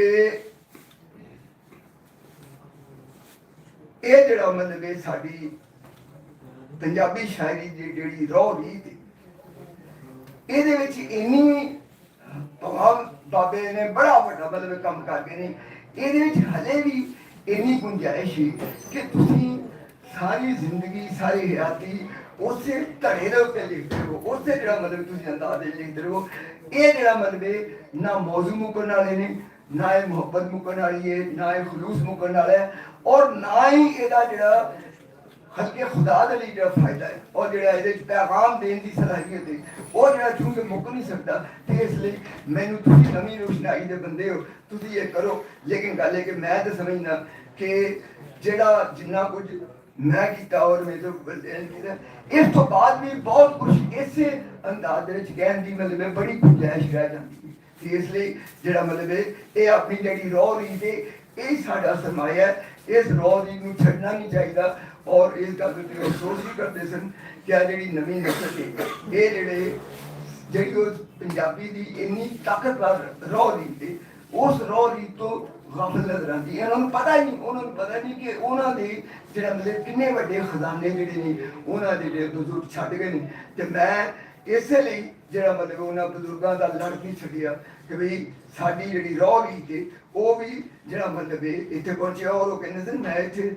S3: ਇਹ ਜਿਹੜਾ ਮਤਲਬ ਹੈ ਸਾਡੀ ਪੰਜਾਬੀ ਸ਼ਾਇਰੀ ਦੀ ਜਿਹੜੀ ਰੌਹ ਰੀਤ ਇਹਦੇ ਵਿੱਚ ਇੰਨੀ ਬਾਬੇ ਨੇ ਬੜਾ ਵੱਡਾ ਮਤਲਬ ਕੰਮ ਕਰ ਗਏ ਨੇ। ਇਹਦੇ ਵਿੱਚ ਹਲੇ ਵੀ ਇੰਨੀ ਗੁੰਜਾਇਸ਼ ਹੈ ਕਿ ਤੁਸੀਂ ਸਾਰੀ ਜ਼ਿੰਦਗੀ, ਸਾਰੀ ਹਯਾਤੀ ਉਸੇ ਧੜੇ ਦੇ ਉੱਤੇ ਲਿਖਦੇ ਹੋ, ਉਸੇ ਜਿਹੜਾ ਮਤਲਬ ਤੁਸੀਂ ਅੰਦਾਜ਼ੇ ਲਿਖਦੇ ਹੋ। ਇਹ ਜਿਹੜਾ ਮਤਲਬ ਹੈ ਨਾ ਮੌਜ਼ੂ ਮੁੱਕਣ ਵਾਲੇ ਨੇ, ਨਾ ਇਹ ਮੁਹੱਬਤ ਮੁੱਕਣ ਵਾਲੀ ਹੈ, ਨਾ ਇਹ ਖਲੂਸ ਮੁੱਕਣ ਵਾਲਾ ਹੈ, ਔਰ ਨਾ ਹੀ ਇਹਦਾ ਜਿਹੜਾ ਹਲਕੇ ਖੁਦਾ ਦੇ ਲਈ ਜਿਹੜਾ ਫਾਇਦਾ ਹੈ ਔਰ ਜਿਹੜਾ ਇਹਦੇ ਵਿੱਚ ਪੈਗਾਮ ਦੇਣ ਦੀ ਸਲਾਹੀਅਤ ਹੈ ਉਹ ਜਿਹੜਾ ਚੂੰਕਿ ਮੁੱਕ ਨਹੀਂ ਸਕਦਾ। ਤੇ ਇਸ ਲਈ ਮੈਨੂੰ ਤੁਸੀਂ ਨਵੀਂ ਰੋਸ਼ਨਾਈ ਦੇ ਬੰਦੇ ਹੋ, ਤੁਸੀਂ ਇਹ ਕਰੋ। ਲੇਕਿਨ ਗੱਲ ਹੈ ਕਿ ਮੈਂ ਤਾਂ ਸਮਝਦਾ ਕਿ ਜਿਹੜਾ ਜਿੰਨਾ ਕੁਝ मैं किया और मेरे तो बलिदान किया। इस तो बाद भी बहुत कुछ इस अंदाज दे विच कहण दी मतलब बड़ी गुंजाइश रह जाती है। इसलिए जिहड़ा मतलब ये अपनी जिहड़ी रौह री ते ये साडा सरमाया है, इस रौह री नूं छड्डना नहीं चाहिए। और इस गल ते अफसोस भी करते सन कि आ जिहड़ी नवीं नस्ल है ये जिहड़े ਜਿਹੜੀ ਉਹ ਪੰਜਾਬੀ ਦੀ ਇੰਨੀ ਤਾਕਤਵਰ ਰੌਹ ਰੀਤ ਤੇ ਉਸ ਰੌਹ ਰੀਤ ਤੋਂ ਗਾਫਲ ਨਜ਼ਰ ਆਉਂਦੀ ਹੈ। ਉਹਨਾਂ ਨੂੰ ਪਤਾ ਹੀ ਨਹੀਂ, ਉਹਨਾਂ ਨੂੰ ਪਤਾ ਨਹੀਂ ਕਿ ਉਹਨਾਂ ਦੇ ਜਿਹੜਾ ਮਤਲਬ ਕਿੰਨੇ ਵੱਡੇ ਖਜ਼ਾਨੇ ਜਿਹੜੇ ਨੇ ਉਹਨਾਂ ਦੇ ਜਿਹੜੇ ਬਜ਼ੁਰਗ ਛੱਡ ਗਏ ਨੇ। ਤੇ ਮੈਂ ਇਸੇ ਲਈ ਜਿਹੜਾ ਮਤਲਬ ਉਹਨਾਂ ਬਜ਼ੁਰਗਾਂ ਦਾ ਲੜ ਨਹੀਂ ਛੱਡਿਆ ਕਿ ਵੀ ਸਾਡੀ ਜਿਹੜੀ ਰੌਹ ਰੀਤ ਹੈ ਉਹ ਵੀ ਜਿਹੜਾ ਮਤਲਬ ਇੱਥੇ ਪਹੁੰਚਿਆ। ਔਰ ਉਹ ਕਹਿੰਦੇ ਸਨ ਮੈਂ ਇੱਥੇ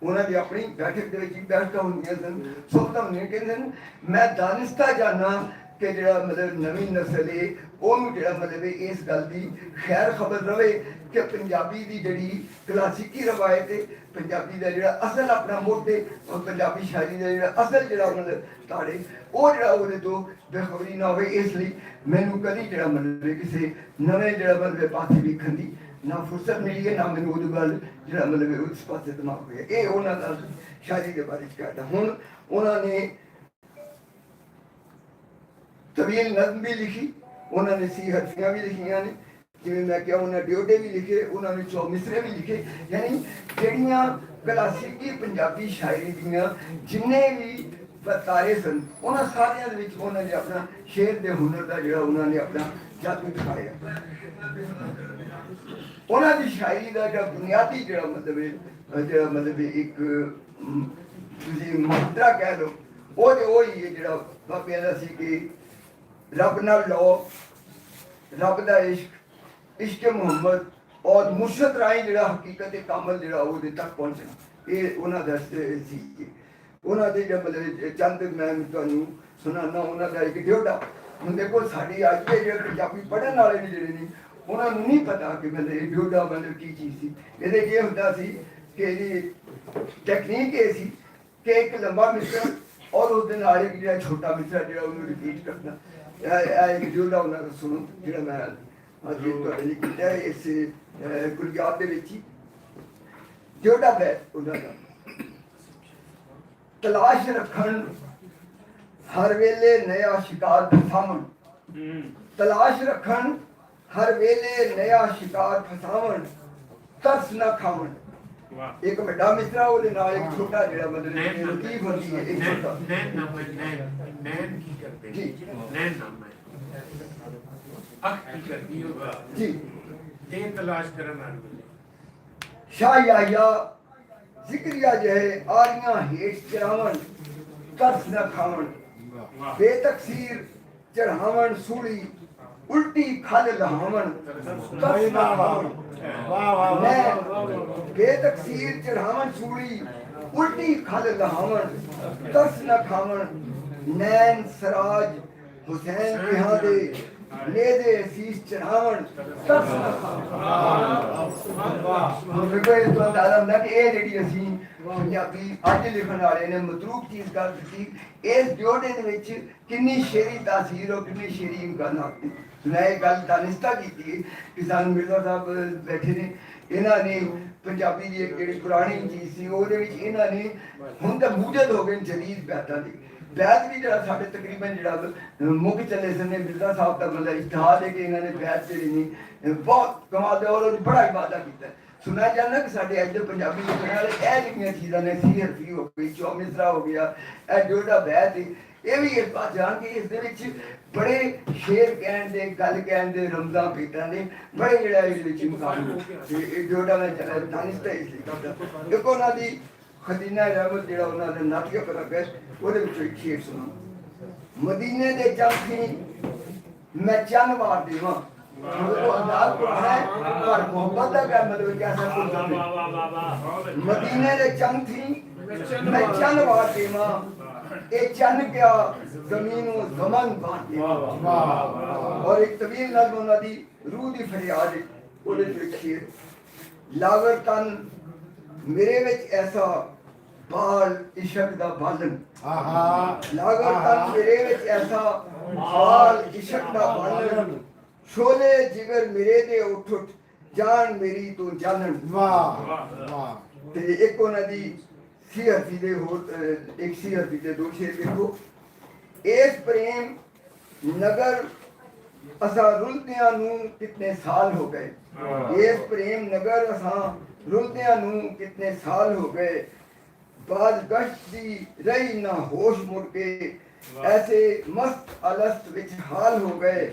S3: ਉਹਨਾਂ ਦੀ ਆਪਣੀ ਬੈਠਕ ਦੇ ਵਿੱਚ ਬੈਠਕਾਂ ਹੁੰਦੀਆਂ ਸਨ, ਸੁਣਦਾ ਹੁੰਦੀਆਂ, ਕਹਿੰਦੇ ਸਨ ਮੈਂ ਦਾਨਿਸਤਾ ਜਾਣਾ ਕਿ ਜਿਹੜਾ ਮਤਲਬ ਨਵੀਂ ਨਸਲ ਹੈ ਉਹਨੂੰ ਜਿਹੜਾ ਮਤਲਬ ਇਸ ਗੱਲ ਦੀ ਖੈਰ ਖਬਰ ਰਵੇ ਕਿ ਪੰਜਾਬੀ ਦੀ ਜਿਹੜੀ ਕਲਾਸਿਕੀ ਰਵਾਇਤ ਹੈ, ਪੰਜਾਬੀ ਦਾ ਜਿਹੜਾ ਅਸਲ ਆਪਣਾ ਮੁੱਢ ਹੈ, ਔਰ ਪੰਜਾਬੀ ਸ਼ਾਇਰੀ ਦਾ ਜਿਹੜਾ ਅਸਲ ਜਿਹੜਾ ਮਤਲਬ ਤਾੜੇ ਉਹ ਜਿਹੜਾ ਉਹਦੇ ਤੋਂ ਬੇਖਬਰੀ ਨਾ ਹੋਵੇ। ਇਸ ਲਈ ਮੈਨੂੰ ਕਦੀ ਜਿਹੜਾ ਮਤਲਬ ਕਿਸੇ ਨਵੇਂ ਜਿਹੜਾ ਮਤਲਬ ਪਾਸੇ ਵੇਖਣ ਦੀ ਨਾ ਫੁਰਸਤ ਮਿਲੀ ਹੈ, ਨਾ ਮੈਨੂੰ ਉਹਦੇ ਵੱਲ ਜਿਹੜਾ ਮਤਲਬ ਉਸ ਪਾਸੇ ਦਿਮਾਗ ਹੋਇਆ। ਇਹ ਉਹਨਾਂ ਦਾ ਸ਼ਾਇਰੀ ਦੇ ਬਾਰੇ ਕਹਿਦਾ। ਹੁਣ ਉਹਨਾਂ ਨੇ तवील नज़म भी लिखी, उन्होंने सी हरफियाँ भी लिखियां ने, जिवें मैं क्या उन्होंने ड्योडे भी लिखे, उन्होंने चौमिसरे भी लिखे। यानी ਜਿਹੜੀਆਂ ਕਲਾਸਿਕੀ ਪੰਜਾਬੀ ਸ਼ਾਇਰੀ ਦੀਆਂ ਜਿੰਨੇ ਵੀ ਵਰਤਾਰੇ ਸਨ ਉਹਨਾਂ ਸਾਰਿਆਂ ਦੇ ਵਿੱਚ ਉਹਨਾਂ ਨੇ ਆਪਣਾ ਸ਼ੇਰ ਦੇ ਹੁਨਰ ਦਾ ਜਿਹੜਾ ਉਹਨਾਂ ਨੇ ਆਪਣਾ ਜਾਦੂ ਦਿਖਾਇਆ। ਉਹਨਾਂ ਦੀ ਸ਼ਾਇਰੀ ਦਾ ਜਿਹੜਾ ਬੁਨਿਆਦੀ ਜਿਹੜਾ ਮਤਲਬ ਇੱਕ ਤੁਸੀਂ ਮੁਦਰਾ ਕਹਿ ਲਓ ਉਹ ਹੀ ਹੈ ਜਿਹੜਾ ਬਾਬਿਆਂ ਦਾ ਸੀ ਕਿ रब नाल लो, रब दा इश्क, इश्क मुहम्मद और मुर्शद राही जिहड़ा हकीकत कामल जिहड़ा ओहदे तक पहुंचना, ये उन्हां दा सी। उन्हां दे मतलब चंद मैं तुहानूं सुनाना उन्हां दा इक ड्योढा। हुण देखो साडी अज दे जिहड़े पंजाबी पढ़न वाले ने जिहड़े ने उन्हां नूं नहीं पता कि मतलब ये ड्योढा मतलब की चीज़ सी। इहदे ये हुंदा सी कि इहदी टैक्नीक ये सी कि एक लंबा मिसरा और उसदे नाल एक जिहड़ा छोटा मिसरा जिहड़ा उहनूं रिपीट करना। एक ड्योढा उन्हां दा सुनो जिहड़ा मैं अज तुहाडे लई कीता इस गुलजात दे विच ही ड्योढा बैठ उन्हां दा। तलाश रखण हर वेले नया शिकार फसावण, तलाश रखण हर वेले नया शिकार फसावण, तरस ना खावण। एक बड़ा मिसरा ਉਹਦੇ ਨਾਲ ਇੱਕ ਛੋਟਾ ਜਿਹੜਾ ਮਤਲਬ ਕੀ ਹੁੰਦੀ ਹੈ ਇੱਕ ਛੋਟਾ
S4: नैन की करते जी नैन नाम है अख की करती होगा
S3: जी
S4: दे तलाश करना वाले
S3: शाह याया जिक्रिया जहे आरियां हेठ चरावण, तरस न खावण, बेतकसीर चढ़ावण सूड़ी, उल्टी खल लहावण, तरस न खावण। बेतकसीर चढ़ावण सूड़ी, उल्टी खल लहावण, तरस न खावण। नैन सराज हुसैन बिहां दे लेदे शीश चढ़ावण, तरस न खावण। देखो इस तो अंदाजा ਹੁੰਦਾ ਕਿ ਇਹ ਜਿਹੜੀ ਅਸੀਂ ਪੰਜਾਬੀ ਅੱਜ ਲਿਖਣ ਵਾਲੇ ਨੇ ਮਤਰੂਕ ਚੀਜ਼ ਕਰ ਦਿੱਤੀ। ਇਸ ਜੋੜੇ ਦੇ ਵਿੱਚ ਕਿੰਨੀ ਸ਼ੇਰੀ ਤਾਸੀਰ ਔਰ ਕਿੰਨੀ ਸ਼ੇਰੀ ਇਮਕਾਨਾਤ ਨੇ। ਮੈਂ ਇਹ ਗੱਲ ਦਾਨਿਸਤਾ ਕੀਤੀ ਕਿ ਸਾਨੂੰ ਮਿਰਜ਼ਾ ਸਾਹਿਬ ਬੈਠੇ ਨੇ, ਇਹਨਾਂ ਨੇ ਪੰਜਾਬੀ ਦੀ ਇੱਕ ਜਿਹੜੀ ਪੁਰਾਣੀ ਚੀਜ਼ ਸੀ ਉਹਦੇ ਵਿੱਚ ਇਹਨਾਂ ਨੇ ਹੁਣ ਤਾਂ ਮੂਜਦ ਹੋ ਗਏ ਜਦੀਦ ਬੈਤਾਂ ਦੀ। बैत भी जरा साढ़े तकरीबन जरा मुख चले सने मिर्जा साहब का मतलब इश्तहार है कि इन्होंने बैत जी बहुत कमाल और बड़ा ही वादा किया। सुना जाना कि साढ़े अज पंजाबी लिखने वाले यह जिहड़ियां चीज़ां ने सी हरफी हो गई, चौमिसरा हो गया, यह ड्योढा बैत है, ये भी इस बात जान के इस दे विच बड़े शेर कहण दे गल कहण दे रमज़ां पीटां दे बड़े जिहड़ा इस विच इम्कान है। ड्योढा मैं चला दानिस्ता इसलिए करदा देखो उन्हां दी खदीना रहमत जिहड़ा उन्हां दे नातिया पर लगा ਉਹਦੇ ਵਿੱਚੋਂ ਇੱਕ ਸ਼ੇਰ ਸੁਣਾ। ਮਦੀਨੇ ਦੇ ਚੰਖੀ ਮੈਂ ਚੰਨ ਵਾਰ ਦੇਵਾਂ, ਉਹ ਅੰਦਾਜ਼ ਪੁਰਾਣਾ ਹੈ ਪਰ ਮੁਹੱਬਤ ਦਾ ਕਿਆ ਮਤਲਬ ਕਿਆ ਸਰ ਕੁਝ ਮਦੀਨੇ ਦੇ ਚੰਖੀ ਮੈਂ ਚੰਨ ਵਾਰ ਦੇਵਾਂ, ਇਹ ਚੰਨ ਕਿਆ ਜ਼ਮੀਨ ਨੂੰ ਜ਼ਮਨ ਬਾਂਟ ਦੇਵਾਂ। ਔਰ ਇੱਕ ਤਵੀਲ ਨਜ਼ਮ ਉਹਨਾਂ ਦੀ ਰੂਹ ਦੀ ਫਰਿਆਦ ਹੈ, ਉਹਦੇ ਵਿੱਚੋਂ ਇੱਕ ਸ਼ੇਰ। ਲਾਗਰ ਤਨ ਮੇਰੇ ਵਿੱਚ ਐਸਾ बाल इश्क दा बालन, लागर तन मेरे विच ऐसा बाल इश्क दा बालन, शोले जिगर मेरे दे उठ उठ जान मेरी तू जानन। वाह वाह। ते एक उन्हां दी सीआरपी दे होर एक सीआरपी दे 2 शेर देखो। इस प्रेम नगर असा रुलदियां नू कितने साल हो गए, इस प्रेम नगर असा रुलदियां नू कितने साल हो गए, बाद गश्त दी रही ना होश मुड़ के, ऐसे मस्त अलस्त विच हाल हो गए,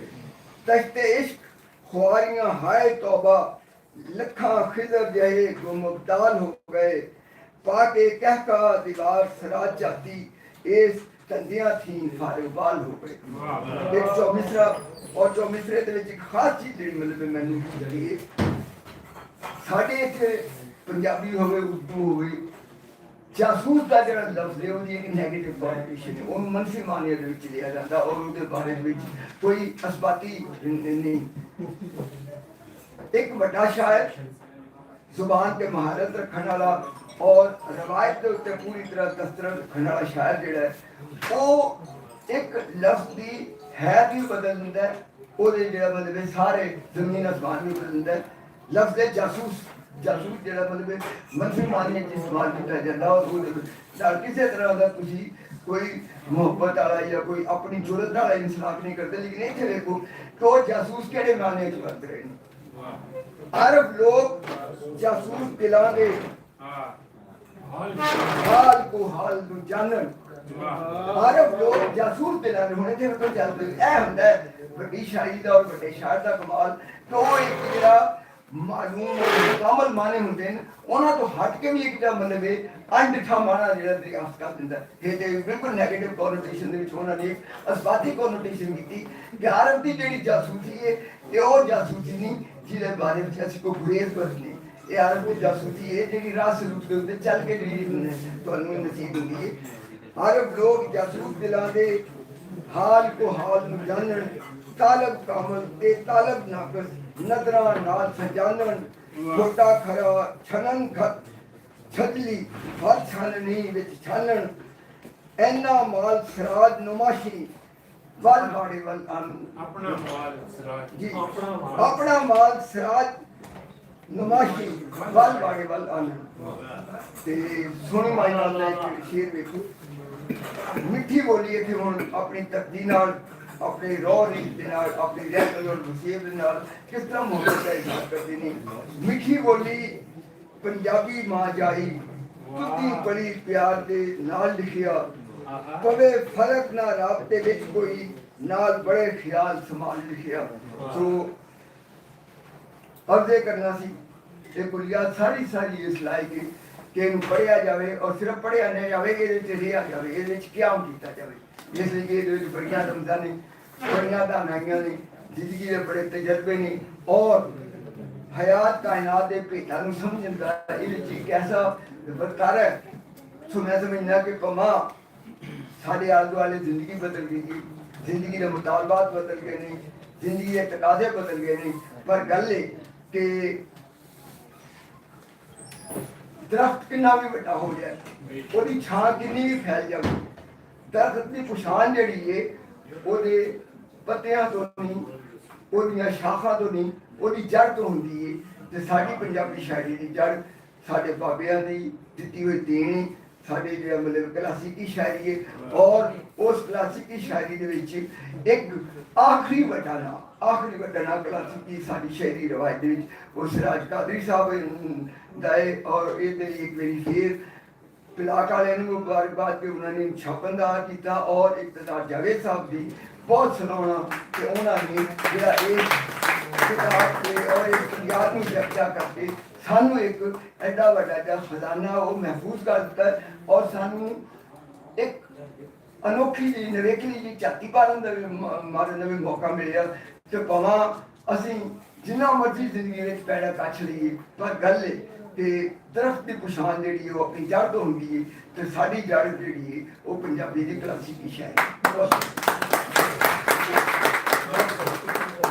S3: तश्ते इश्क ख्वारियां हाय तौबा, लखा खिजर जहे गुमबदाल हो गए, पाके कहका दीवार सराज जाती, इस तंदियां थी फारोबाल हो गए। एक चौमिसरा और चौमिसरे ਦੇ ਵਿੱਚ ਇੱਕ ਖਾਸ ਚੀਜ਼ ਜਿਹੜੀ ਮਤਲਬ ਮੈਨੂੰ ਜਿਹੜੀ ਹੈ, ਸਾਡੇ ਇੱਥੇ ਪੰਜਾਬੀ ਹੋਵੇ ਉਰਦੂ ਹੋਵੇ, ਜਾਸੂਸ ਦਾ ਜਿਹੜਾ ਲਫ਼ਜ਼ ਹੈ ਉਹਦੀ ਇੱਕ ਨੈਗੇਟਿਵ ਕੋਨੋਟੇਸ਼ਨ ਹੈ, ਉਹਨੂੰ ਮਨਫੀ ਮਾਨੇ ਦੇ ਵਿੱਚ ਲਿਆ ਜਾਂਦਾ ਔਰ ਉਹਦੇ ਬਾਰੇ ਵਿੱਚ ਕੋਈ ਅਸਬਾਤੀ ਨਹੀਂ। ਇੱਕ ਵੱਡਾ ਸ਼ਾਇਰ, ਜ਼ੁਬਾਨ ਤੇ ਮਹਾਰਤ ਰੱਖਣ ਵਾਲਾ ਔਰ ਰਵਾਇਤ ਦੇ ਉੱਤੇ ਪੂਰੀ ਤਰ੍ਹਾਂ ਦਸਤਰ ਰੱਖਣ ਵਾਲਾ ਸ਼ਾਇਰ ਜਿਹੜਾ ਹੈ, ਉਹ ਇੱਕ ਲਫ਼ਜ਼ ਦੀ ਹੈ ਵੀ ਬਦਲ ਦਿੰਦਾ ਹੈ, ਉਹਦੇ ਜਿਹੜਾ ਮਤਲਬ ਹੈ ਸਾਰੇ ਜ਼ਮੀਨ ਅਸਮਾਨ ਵੀ ਬਦਲ ਦਿੰਦਾ ਹੈ। ਲਫ਼ਜ਼ ਹੈ ਜਾਸੂਸ, ਜਾਸੂਸ ਜਿਹੜਾ ਮਤਲਬ ਹੈ ਮਨਫੀ ਮਾਨੇ ਚ ਇਸਤੇਮਾਲ ਕੀਤਾ ਜਾਂਦਾ ਔਰ ਉਹਦੇ ਨਾਲ ਕਿਸੇ ਤਰ੍ਹਾਂ ਦਾ ਤੁਸੀਂ ਕੋਈ ਮੁਹੱਬਤ ਵਾਲਾ ਜਾਂ ਕੋਈ ਆਪਣੀ ਜ਼ਰੂਰਤ ਵਾਲਾ ਇਨਸਾਫ ਨਹੀਂ ਕਰਦੇ। ਲੇਕਿਨ ਇੱਥੇ ਦੇਖੋ ਕਿ ਉਹ ਜਾਸੂਸ ਕਿਹੜੇ ਮਾਨੇ ਚ ਵਰਤ ਰਹੇ ਨੇ। अरब लोग जासूस दिलांगे हाल को हाल दू जानन, अरब लोग जासूस दिलांगे होने थे तो जासूस ऐ हुंदा है बड़ी शायरी दा और बड़े शायर दा कमाल तो एक जेड़ा मालूम मुकम्मल माने हुंदे ने ਉਹਨਾਂ ਤੋਂ ਹਟ ਕੇ ਵੀ ਇੱਕ ਜਿਹੜਾ ਮਤਲਬ ਹੈ ਅਣਡਿੱਠਾ ਮਾਣਾ ਜਿਹੜਾ ਦਰਿਆਫਤ ਕਰ ਦਿੰਦਾ ਇਹ ਤੇ ਬਿਲਕੁਲ ਨੈਗੇਟਿਵ ਕੋਨੋਟੇਸ਼ਨ ਦੇ ਵਿੱਚ ਉਹਨਾਂ ਨੇ ਅਸਬਾਤੀ ਕੋਨੋਟੇਸ਼ਨ ਕੀਤੀ ਕਿ ਅਰਬ ਦੀ ਜਿਹੜੀ ਜਾਸੂਸੀ ਹੈ ਇਹ ਉਹ ਜਾਸੂਸੀ ਨਹੀਂ ਜਿਹਦੇ ਬਾਰੇ ਵਿੱਚ ਅਸੀਂ ਕੋਈ ਗੁਰੇਜ਼ ਕਰਦੇ। ਇਹ ਅਰਬ ਦੀ ਜਾਸੂਸੀ ਹੈ ਜਿਹੜੀ ਰਾਹ ਸਲੂਕ ਦੇ ਉੱਤੇ ਚੱਲ ਕੇ ਜਿਹੜੀ ਤੁਹਾਨੂੰ ਨਸੀਬ ਹੁੰਦੀ ਹੈ। ਅਰਬ ਲੋਕ ਜਾਸੂਸ ਦਿਲਾਂਦੇ ਹਾਲ ਕੋ ਹਾਲ ਨੂੰ ਜਾਣਨ, ਤਾਲਬ ਕਾਮਲ ਤੇ ਤਾਲਬ ਨਾਕਸ ਨਜ਼ਰਾਂ ਨਾਲ ਸਜਾਨਣ, ਛੋਟਾ ਖਰਾ ਛਨਨ ਖਤ ਛਜਲੀ ਹਰ ਛਾਨਣੀ ਵਿੱਚ ਛਾਨਣ, ਐਨਾ ਮਾਲ ਸਰਾਜ ਨੁਮਾਸ਼ੀ ਵੱਲ ਬਾੜੇ ਵੱਲ ਆਨ
S4: अपना माल सराज
S3: ਜੀ ਆਪਣਾ ਮਾਲ ਸਰਾਜ ਨੁਮਾਸ਼ੀ ਵੱਲ ਬਾੜੇ ਵੱਲ ਆਨ। ਤੇ ਸੋਹਣੀ ਮਾਈ ਨਾਲ ਦਾ ਇੱਕ ਸ਼ੇਰ ਵੇਖੋ, ਮਿੱਠੀ ਬੋਲੀ ਇੱਥੇ ਹੁਣ ਆਪਣੀ ਤਕਦੀ ਨਾਲ ਆਪਣੇ ਰੋਹ ਰੀਤ ਦੇ ਨਾਲ ਆਪਣੀ ਰਹਿਤ ਔਰ ਵਸੀਬ ਦੇ ਨਾਲ ਕਿਸ ਤਰ੍ਹਾਂ ਮੁਹੱਬਤ ਦਾ ਇਜ਼ਹਾਰ ਕਰਦੇ ਨੇ। ਮਿੱਠੀ ਬੋਲੀ ਪੰਜਾਬੀ ਮਾਂ ਜਾਈ ਤੁੱਤੀ ਬੜੀ ਪਿਆਰ ਦੇ ਨਾਲ ਲਿਖਿਆ, ਪਵੇ ਫਰਕ ਨਾ ਰਾਬਤੇ ਵਿੱਚ ਕੋਈ ਨਾਲ ਬੜੇ ਖਿਆਲ ਸਮਾਲ ਲਿਖਿਆ। ਸੋ ਅਰਜ਼ੇ ਕਰਨਾ ਸੀ ਇਹ ਬੁਨਿਆਦ ਸਾਰੀ ਇਸ ਲਾਇਕ ਹੈ ਕਿ ਇਹਨੂੰ ਪੜ੍ਹਿਆ ਜਾਵੇ ਔਰ ਸਿਰਫ ਪੜ੍ਹਿਆ ਨਹੀਂ ਜਾਵੇ, ਇਹਦੇ ਵਿੱਚ ਰਿਹਾ ਜਾਵੇ, ਇਹਦੇ ਵਿੱਚ ਕਿਆਮ ਕੀਤਾ ਜਾਵੇ। ਇਸ ਲਈ ਇਹਦੇ ਵਿੱਚ ਬੜੀਆਂ ਰਮਜ਼ਾਂ ਨੇ, ਬੜੀਆਂ ਧਾਨਾਈਆਂ ਨੇ, ਜ਼ਿੰਦਗੀ ਦੇ ਬੜੇ ਤਜਰਬੇ ਨੇ ਔਰ ਹਯਾਤ ਕਾਇਨਾਤ ਦੇ ਭੇਟਾਂ ਨੂੰ ਸਮਝਣ ਦਾ ਇਹਦੇ ਵਿੱਚ ਇੱਕ ਐਸਾ ਵਰਤਾਰਾ ਹੈ। ਸੋ ਮੈਂ ਸਮਝਦਾ ਕਿ ਕਮਾ ਸਾਡੇ ਆਲੇ ਦੁਆਲੇ ਜ਼ਿੰਦਗੀ ਬਦਲ ਗਈ, ਜ਼ਿੰਦਗੀ ਦੇ ਮੁਤਾਲਬਾਤ ਬਦਲ ਗਏ ਨੇ, ਜ਼ਿੰਦਗੀ ਦੇ ਤਕਾਜ਼ੇ ਬਦਲ ਗਏ ਨੇ, ਪਰ ਗੱਲ ਇਹ ਕਿ ਦਰਖਤ ਕਿੰਨਾ ਵੀ ਵੱਡਾ ਹੋ ਜਾਏ ਉਹਦੀ ਛਾਂ ਕਿੰਨੀ ਵੀ ਫੈਲ ਜਾਵੇ, ਦਰਖਤ ਦੀ ਪਛਾਣ ਜਿਹੜੀ ਹੈ ਉਹਦੇ ਪੱਤਿਆਂ ਤੋਂ ਨਹੀਂ, ਉਹਦੀਆਂ ਸ਼ਾਖਾਂ ਤੋਂ ਨਹੀਂ, ਉਹਦੀ ਜੜ ਤੋਂ ਹੁੰਦੀ ਹੈ। ਤੇ ਸਾਡੀ ਪੰਜਾਬੀ ਸ਼ਾਇਰੀ ਦੀ ਜੜ ਸਾਡੇ ਬਾਬਿਆਂ ਦੀ ਦਿੱਤੀ ਹੋਈ ਦੇਣ ਸਾਡੇ ਜਿਹੜਾ ਮਤਲਬ ਕਲਾਸਿਕੀ ਸ਼ਾਇਰੀ ਹੈ ਔਰ ਉਸ ਕਲਾਸਿਕੀ ਸ਼ਾਇਰੀ ਦੇ ਵਿੱਚ ਇੱਕ ਆਖਰੀ ਵੱਡਾ ਨਾਂ ਕਲਾਸਿਕੀ ਸਾਡੀ ਸ਼ਾਇਰੀ ਰਵਾਇਤ ਦੇ ਵਿੱਚ ਉਹ ਸਿਰਾਜ ਕਾਦਰੀ ਸਾਹਿਬ ਦਾ ਹੈ। ਔਰ ਇਹਦੇ ਲਈ ਇੱਕ ਵਾਰੀ ਫੇਰ ਪਿਲਾਟ ਵਾਲਿਆਂ ਨੂੰ ਮੁਬਾਰਕਬਾਦ ਕਿ ਉਹਨਾਂ ਨੇ ਛਾਪਣ ਦਾ ਕੀਤਾ ਔਰ ਇਕਤਦਾਰ ਜਾਵੇਦ ਸਾਹਿਬ ਦੀ ਬਹੁਤ ਸਲਾਹੁਣਾ ਕਿ ਉਹਨਾਂ ਨੇ ਜਿਹੜਾ ਇਹ ਕਿਤਾਬ ਤੇ ਔਰ ਇਸ ਯਾਦ ਨੂੰ ਚਰਚਾ ਕਰਕੇ ਸਾਨੂੰ ਇੱਕ ਐਡਾ ਵੱਡਾ ਜਿਹਾ ਖਜ਼ਾਨਾ ਉਹ ਮਹਿਫੂਜ਼ ਕਰ ਦਿੱਤਾ ਔਰ ਸਾਨੂੰ ਇੱਕ ਅਨੋਖੀ ਜਿਹੀ ਨਵੇਕਲੀ ਜਿਹੀ ਝਾਤੀ ਮਾਰਨ ਦਾ ਵੀ ਮੌਕਾ ਮਿਲਿਆ। ਤੇ ਭਾਵੇਂ ਅਸੀਂ ਜਿੰਨਾ ਮਰਜ਼ੀ ਜ਼ਿੰਦਗੀ ਵਿੱਚ ਪੈੜਾ ਕੱਛ ਲਈਏ ਪਰ ਗੱਲ ਹੈ ਕਿ ਦਰਖਤ ਦੀ ਪਛਾਣ ਜਿਹੜੀ ਉਹ ਆਪਣੀ ਜੜ ਤੋਂ ਹੁੰਦੀ ਹੈ ਤੇ ਸਾਡੀ ਜੜ ਜਿਹੜੀ ਹੈ ਉਹ ਪੰਜਾਬੀ ਦੀ ਕਲਾਸਿਕੀ ਸ਼ਾਇਰੀ।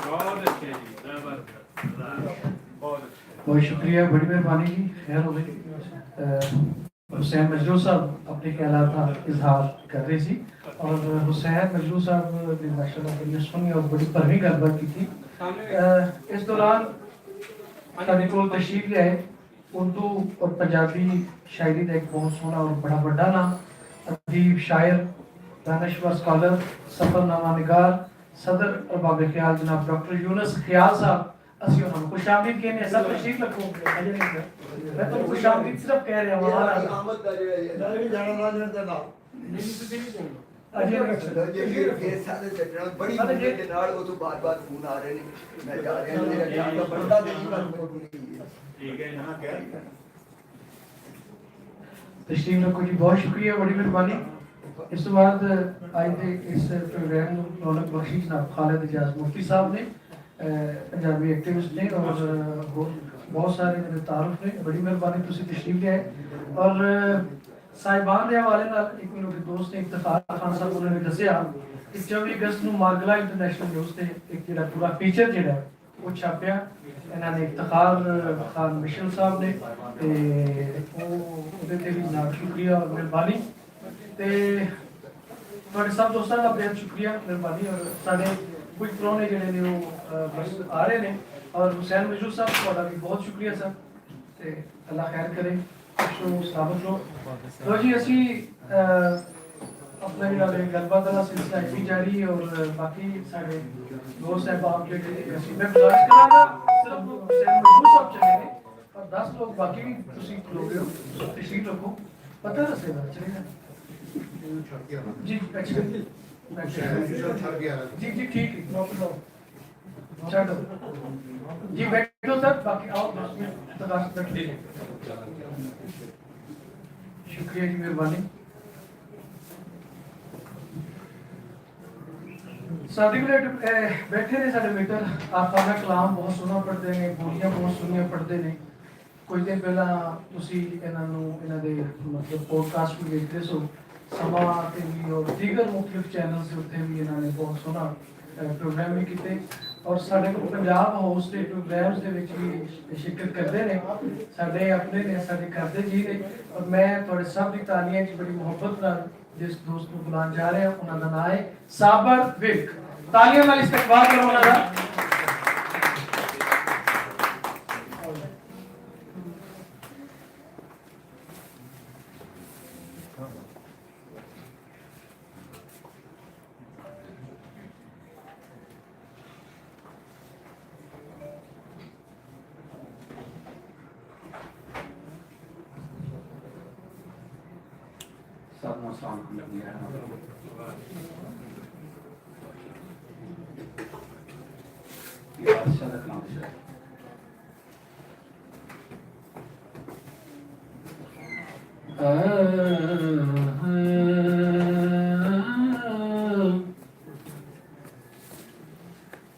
S4: बहुत अच्छे जी,
S2: बहुत शुक्रिया, बड़ी मेहरबानी जी। खैर हो गई। हुसैन मजरू साहब अपने ख्यालात का इजहार कर रहे थे और हुसैन मजरू साहब ने माशाल्लाह बड़ी सुनी और बड़ी भरवी गलबात की थी। इस दौरान साढ़े कोल तशरीफ लियाए उर्दू और पंजाबी शायरी का एक बहुत सोहना और बड़ा बड़ा नाम, अदीब शायर दानश्वर स्कॉलर सफरनामा निगार सदर अरबाब ख्याल जनाब डॉक्टर यूनुस ख्याल साहब, ਅਸੀਂ ਉਹਨਾਂ ਨੂੰ ਖੁਸ਼ਾਮਦੀਦ ਕਹਿੰਦੇ ਹਾਂ। ਸਭ ਤਸ਼ਰੀਫ ਰੱਖੋ। ਅਜੇ ਨਹੀਂ ਸਰ, ਮੈਂ ਤੁਹਾਨੂੰ ਖੁਸ਼ਾਮਦੀਦ ਸਿਰਫ ਕਹਿ ਰਿਹਾ ਹਾਂ।
S3: ਆਮਦ ਦਾ ਜਿਹੜਾ ਵੀ ਜਾਣਾ ਨਾ ਜਾਂਦਾ
S2: ਅਜੇ
S3: ਜੇ ਫਿਰ ਸਾਰੇ ਚੱਕਰਾਂ ਬੜੀ ਮੁਸ਼ਕਲ ਦੇ ਨਾਲ ਉਹ ਤੋਂ ਬਾਰ-ਬਾਰ ਫੋਨ ਆ ਰਹੇ ਨੇ, ਮੈਂ ਜਾ ਰਿਹਾ ਮੇਰਾ ਕੰਮ ਦਾ ਬੰਦਾ ਦੇ ਜੀ ਗੱਲ
S4: ठीक है यहाँ क्या
S2: ਤਸ਼ਰੀਫ ਰੱਖੋ ਜੀ, ਬਹੁਤ ਸ਼ੁਕਰੀਆ, ਬੜੀ ਮਿਹਰਬਾਨੀ। ਇਸ ਤੋਂ ਬਾਅਦ ਅੱਜ ਦੇ ਇਸ ਪ੍ਰੋਗਰਾਮ ਨੂੰ ਰੌਣਕ ਬਖਸ਼ੀ ਜਨਾਬ ਖਾਲਿਦ ਇਜਾਜ਼ ਮੁਫਤੀ ਸਾਹਿਬ ਨੇ, ਪੰਜਾਬੀ ਐਕਟਿਵਿਸਟ ਨੇ ਔਰ ਹੋਰ ਬਹੁਤ ਸਾਰੇ ਮੇਰੇ ਤਾਰਫ ਨੇ, ਬੜੀ ਮਿਹਰਬਾਨੀ ਤੁਸੀਂ ਤਸ਼ਰੀਫ ਲਿਆਏ। ਔਰ ਸਾਹਿਬਾਨ ਦੇ ਹਵਾਲੇ ਨਾਲ ਇੱਕ ਮੇਰੇ ਦੋਸਤ ਨੇ ਇਫਤਖਾਰ ਖਾਨ ਸਾਹਿਬ ਉਹਨਾਂ ਨੇ ਦੱਸਿਆ ਕਿ 24 ਅਗਸਤ ਨੂੰ ਮਾਰਗਲਾ ਇੰਟਰਨੈਸ਼ਨਲ ਨਿਊਜ਼ ਤੇ ਇੱਕ ਜਿਹੜਾ ਪੂਰਾ ਫੀਚਰ ਜਿਹੜਾ ਉਹ ਛਾਪਿਆ। ਇਹਨਾਂ ਨੇ ਇਫਤਖਾਰ ਖਾਨ ਮਿਸ਼ਲ ਸਾਹਿਬ ਨੇ ਤੇ ਉਹਦੇ ਤੇ ਵੀ ਨਾਲ ਸ਼ੁਕਰੀਆ ਔਰ ਮਿਹਰਬਾਨੀ। ਤੇ ਤੁਹਾਡੇ ਸਭ ਦੋਸਤਾਂ ਦਾ ਬੇਹੱਦ ਸ਼ੁਕਰੀਆ, ਮਿਹਰਬਾਨੀ। ਔਰ ਸਾਡੇ ਕੁਝ ਪ੍ਰਾਹੁਣੇ ਜਿਹੜੇ ਨੇ ਉਹ ਬਸ ਆ ਰਹੇ ਨੇ। ਔਰ ਹੁਸੈਨ ਮਜੂਦ ਸਾਹਿਬ ਤੁਹਾਡਾ ਵੀ ਬਹੁਤ ਸ਼ੁਕਰੀਆ ਸਰ, ਤੇ ਅੱਲਾ ਖੈਰ ਕਰੇ, ਖੁਸ਼ ਸਲਾਮਤ ਰਹੋ। ਲੋ ਜੀ ਅਸੀਂ अपना ਜਿਹੜਾ ਗੱਲਬਾਤ ਦਾ ਸਿਲਸਿਲਾ ਵੀ ਜਾਰੀ ਔਰ ਬਾਕੀ ਸਾਡੇ ਦੋਸਤ ਸਾਹਿਬਾਨ ਜਿਹੜੇ ਅਸੀਂ ਮੈਂ ਗੁਜ਼ਾਰਿਸ਼ ਕਰਾਂਗਾ ਸਿਰਫ ਹੁਸੈਨ ਮਜੂਦ ਸਾਹਿਬ ਚਲੇ ਨੇ ਔਰ 10 ਲੋਕ ਬਾਕੀ ਵੀ ਤੁਸੀਂ ਖਲੋਗੇ ਹੋ, ਤਸ਼ਰੀਫ ਰੱਖੋ, ਪਤਾ ਦੱਸੇਗਾ ਚਲੇਗਾ ਜੀ। जी जी ठीक है, नो प्रॉब्लम, चलो जी बैठो सर, बाकी आओ 10 मिनट तक बैठ लीजिए। शुक्रिया जी, मेहरबानी। सादिक बैठे ने साडे मित्र आफाना कलाम बहुत सोहना पढ़ते हैं, बोलियां बहुत सोहनियां पढ़ते हैं। कुछ दिन पहला तुसी इन्हां नूं इन्हां दे मतलब पॉडकास्ट भी देखते सो समा ते भी और दीगर मुख्तलिफ चैनल से उत्ते भी इन्होंने बहुत सोहना प्रोग्राम भी किए और साढ़े को पंजाब हाउस के प्रोग्राम्स के विच भी शिरकत करते हैं, साढ़े अपने ने साढ़े घर के जी ने। और मैं थोड़े सब की तालियां च बड़ी मुहब्बत नाल जिस दोस्त को बुलाने जा रहे हैं उन्हों का नाम है साबर विक, तालियां नाल इस्तकबाल करो उन्हों का।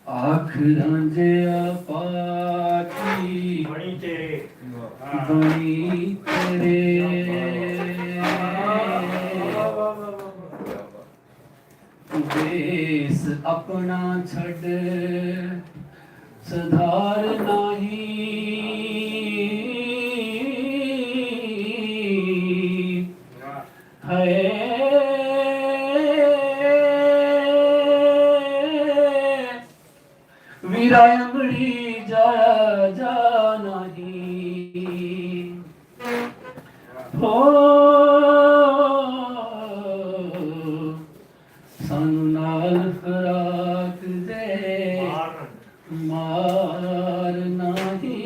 S2: आखिरां जे पाकी बणी तेरे देश अपना छड़ सुधार नहीं है, वीरायमड़ी जाया जा नहीं हो, सानू नाल खराक दे मार नहीं।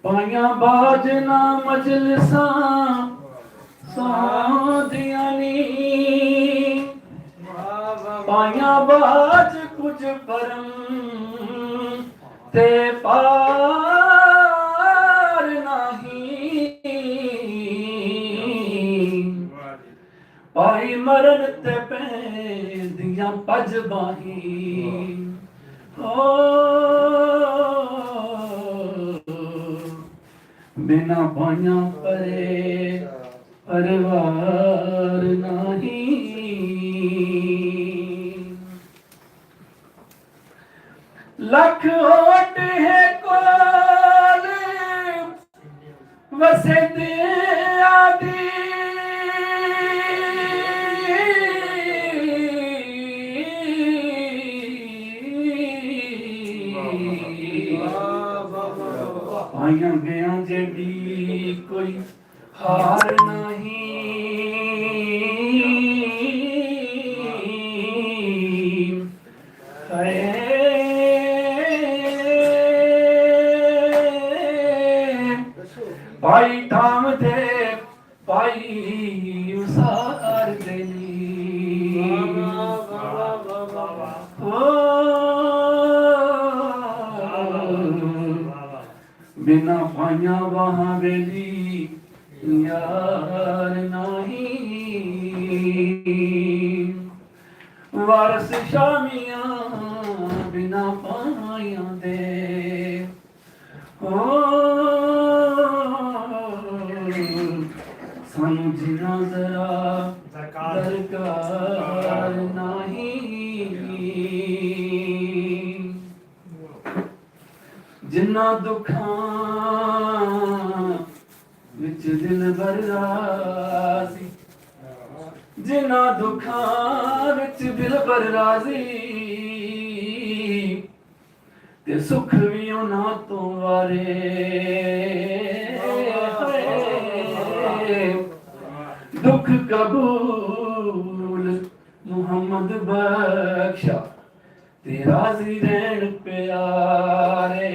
S2: पाया बाजना मजलसा सादियां नी, पाया बाज कुछ परम ते पार नहीं, पाई मरण ते पैंदियां पज बाही हो, बिना पाया परे परवार नहीं। लख ओट है कोल वसत आदि, हार नहीं भाई थाम दे भाई उसार देनी बिना पाइया वहाँ बेली यार नहीं वारस शामिया बिना पाइया दे सानू जिना जरा दरकार नहीं जिन्ना दुखां विच दिल बरराजी जिन्ना दुखां विच दिल बरराजी ते सुख भी उन्हां तो वारे दुख कबूल मुहम्मद बख्शा ते राजी रहन प्यारे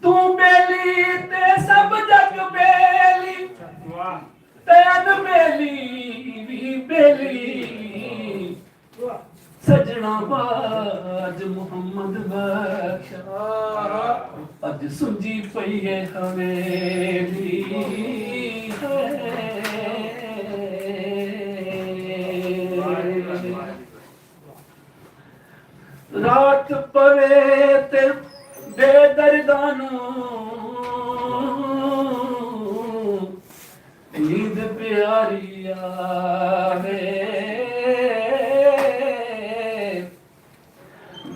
S2: तू बेली ते सब जग बेली ते अन बेली भी बेली सजना बाज मुहम्मद बख्शा अज सुंजी पई है हवेली रात पवे ते बेदर्दानो नींद प्यारी आवे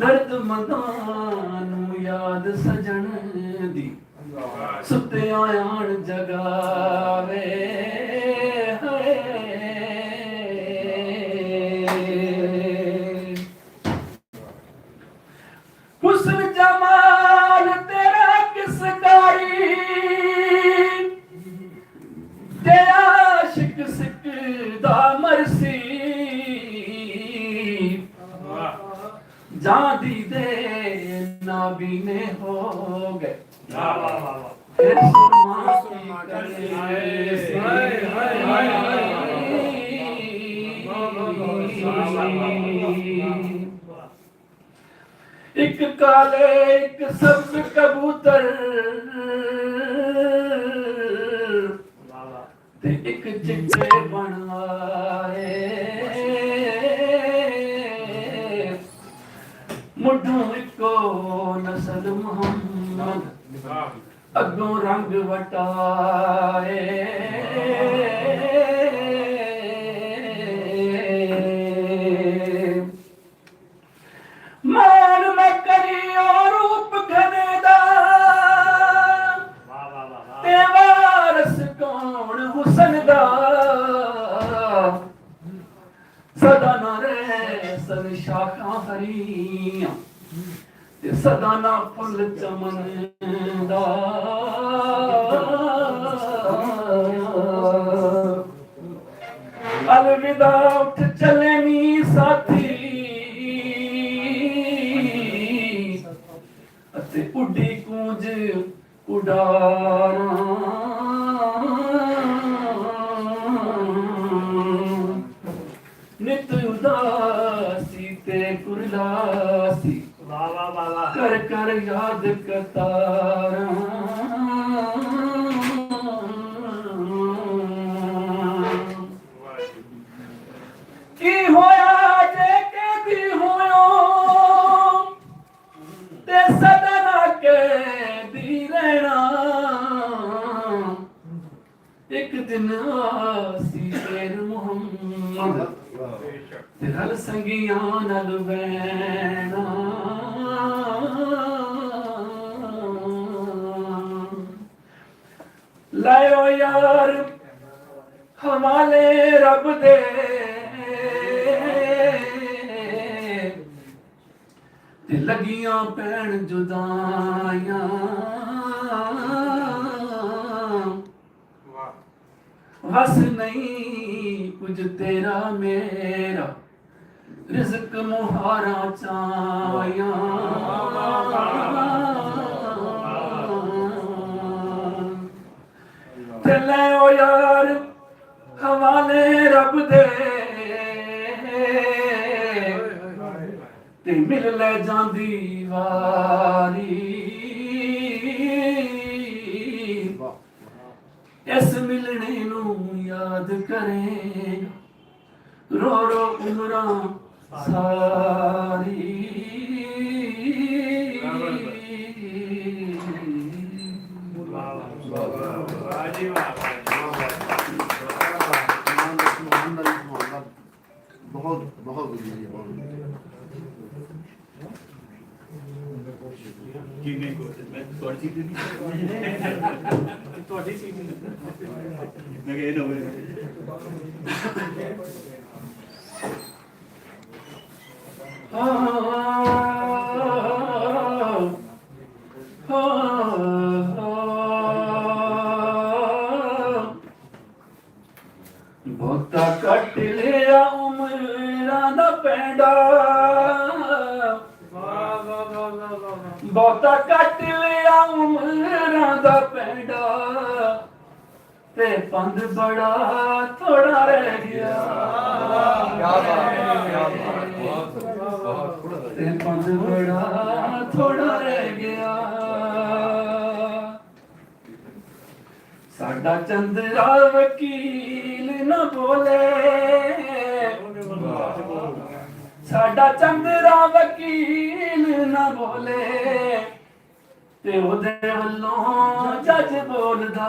S2: दर्द मदानू याद सजन दी सुते आयान जगावे हुस्न जमाल तेरा किस कारी ते आशिक सिकदा मरसी जादी दे नाबीने हो गए फिर सुरमा की एक काले एक सब्ज कबूतर ते एक चिट्टे बनवाए मुढों इको नस्ल मुहम्मद अगों रंग वटाए मान में करी और रूप घनेदा ते वारस कौन हुसन दा सदा ना रे सन शाखा हरियां ते सदा ना फुल चमन दा अलविदा उठ चले नी साथी अते उड़ी कूंज उड़ाना नित उदासी ते कुरलासी कर कर याद कतारा की होया जे के दी होयो ते सदना के दी रहना एक दिन आसी तेर मुहम्मद ते हल संगियां नल बैना लायो यार हवाले रब दे
S1: ਤੇ ਲੱਗੀਆਂ ਪੈਣ ਜੁਦਾਈਆਂ ਵਸ ਨਹੀਂ ਕੁਝ ਤੇਰਾ ਮੇਰਾ ਰਿਜ਼ਕ ਮੁਹਾਰਾ ਚਾਇਆ ਤੇ ਲੈ ਓ ਯਾਰ ਹਵਾਲੇ ਰੱਬ ਦੇ ਤੇ ਮਿਲ ਲੈ ਜਾਂਦੀ ਵਾਰੀ ਇਸ ਮਿਲਣੇ ਨੂੰ ਯਾਦ ਕਰੇਗਾ ਰੋ ਰੋ ਉਮਰਾਂ ਸਾਰੀ
S3: बहुत बहुत
S1: ਤੁਹਾਡੀ ਸੀ ਮੈਂ ਕਿਹਾ ਇਹ ਨਾ ਹੋਵੇ ਬਹੁਤਾ ਕੱਟ ਲਿਆ ਉਮਰਾਂ ਦਾ ਪੈਂਡਾ ਬਹੁਤਾ ਕੱਟ ਲਿਆ ਉਮਰਾਂ ਦਾ ਪੈਂਡਾ ਤੇ ਪੰਧ ਬੜਾ ਥੋੜਾ ਰਹਿ ਗਿਆ ਤੇ ਪੰਧ ਬੜਾ ਥੋੜਾ ਰਹਿ ਗਿਆ ਸਾਡਾ ਚੰਦਰਾ ਵਕੀਲ ਨਾ ਬੋਲੇ ਸਾਡਾ ਚੰਦਰਾ ਵਕੀਲ ਨਾ ਬੋਲੇ ਤੇ ਉਹਦੇ ਵੱਲੋਂ ਜੱਜ ਬੋਲਦਾ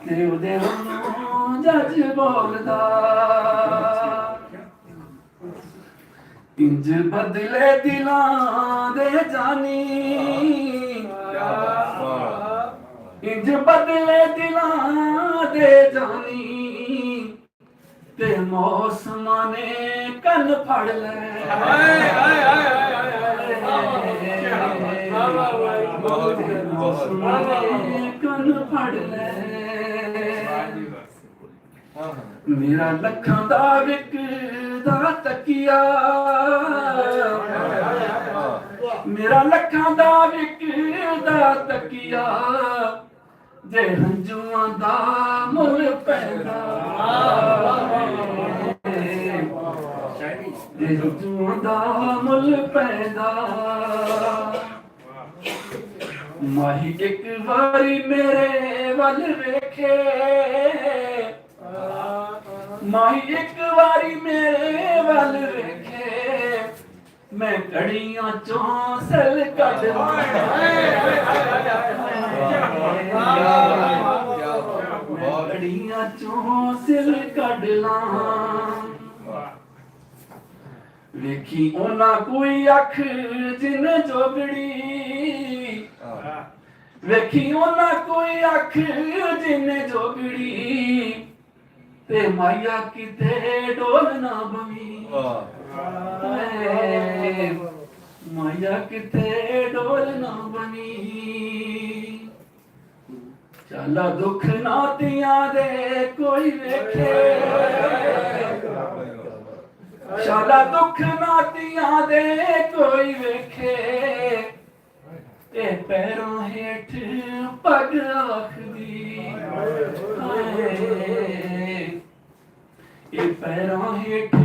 S1: ਤੇ ਉਹਦੇ ਵੱਲੋਂ ਜੱਜ ਬੋਲਦਾ ਇੰਜ ਬਦਲੇ ਦਿਲਾਂ ਦੇ ਜਾਨੀ ਇੰਜ ਬਦਲੇ ਦਿਲਾਂ ਦੇ ਜਾਨੀ ਤੇ ਮੌਸਮਾਂ ਨੇ ਕੰਨ ਫੜ ਲੈ ਮੌਸਮਾਂ ਨੇ ਕੰਨ ਫੜ ਲੈ ਮੇਰਾ ਲੱਖਾਂ ਦਾ ਵਿਕਦਾ ਤਕੀਆ ਮੇਰਾ ਲੱਖਾਂ ਦਾ ਵਿਕਦਾ ਤਕੀਆ ਜੇ ਹੰਝੂਆਂ ਦਾ ਮੁੱਲ ਪੈਂਦਾ ਜੇ ਹੰਝੂਆਂ ਦਾ ਮੁੱਲ ਪੈਂਦਾ ਮਾਹੀ ਇੱਕ ਵਾਰੀ ਮੇਰੇ ਵੱਲ ਵੇਖੇ ਮਾਹੀ ਇੱਕ ਵਾਰੀ ਮੇਰੇ ਵੱਲ ਵੇਖੇ ਮੈਂ ਘੜੀਆਂ ਚੋਂ ਸਲ ਕੱਢ ਘੜੀਆਂ ਚੋਂ ਸਿਲ ਕੱਢ ਲਾਂ ਵੇਖੀ ਉਹਨਾਂ ਕੋਈ ਅੱਖ ਜਿਨ ਜੋਗੜੀ ਵੇਖੀ ਉਹਨਾਂ ਕੋਈ ਅੱਖ ਜਿਨ ਜੋਗੜੀ ਤੇ ਮਾਇਆ ਕਿਤੇ ਡੋਲ ਨਾ ਬਵੀ ਮਾਇਆ ਕਿਤੇ ਡੋਲ ਨਾ ਬਣੀ ਚਾਲਾ ਦੁੱਖ ਨਾਤਿਆਂ ਦੇ ਕੋਈ ਵੇਖੇ ਚਾਲਾ ਦੁੱਖ ਨਾਤਿਆਂ ਦੇ ਕੋਈ ਵੇਖੇ ਇਹ ਪੈਰੋਂ ਹੇਠ ਪਗ ਆਖਦੀ ਇਹ ਪੈਰੋਂ ਹੇਠ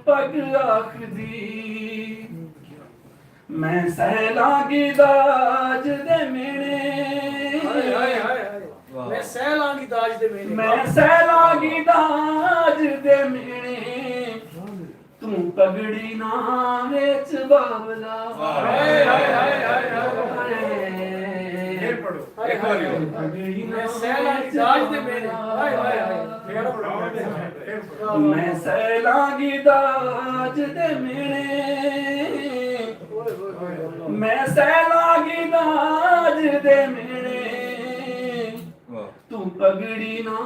S1: ਪਗ ਆਖਦੀ ਮੈਂ ਸਹਿਲਾਂਗੀ ਦਾਜ ਦੇ ਮੇਣੇ
S2: ਮੈਂ ਸਹਿਲਾਂਗੀ ਦਾਜ ਦੇ ਮੇਣੇ
S1: ਮੈਂ ਸਹਿਲਾਂਗੀ ਦਾਜ ਦੇ ਮੇਣੇ ਤੂੰ ਪਗੜੀ ਨਾ ਵੇਚ ਬਾਬਲਾ ਹਾਏ ਹਾਏ ਹਾਏ ਹਾਏ
S4: ਫੇਰ ਪੜੋ ਇੱਕ ਵਾਰੀ ਹੋਰ।
S1: ਪਗੜੀ ਨਾ
S2: ਮੈਂ ਸਹਿਲਾਂਗੀ ਦਾਜ ਦੇ ਮੇਣੇ ਹਾਏ ਹਾਏ ਹਾਏ
S1: ਮੈਂ ਸਹਿਲਾਂਗੀ ਦਾਜ ਦੇ ਮੇਣੇ ਮੈਂ ਸਹਿਲਾਂਗੀ ਦਾਜ ਦੇ ਮੇਣੇ ਤੂੰ ਪਗੜੀ ਨਾ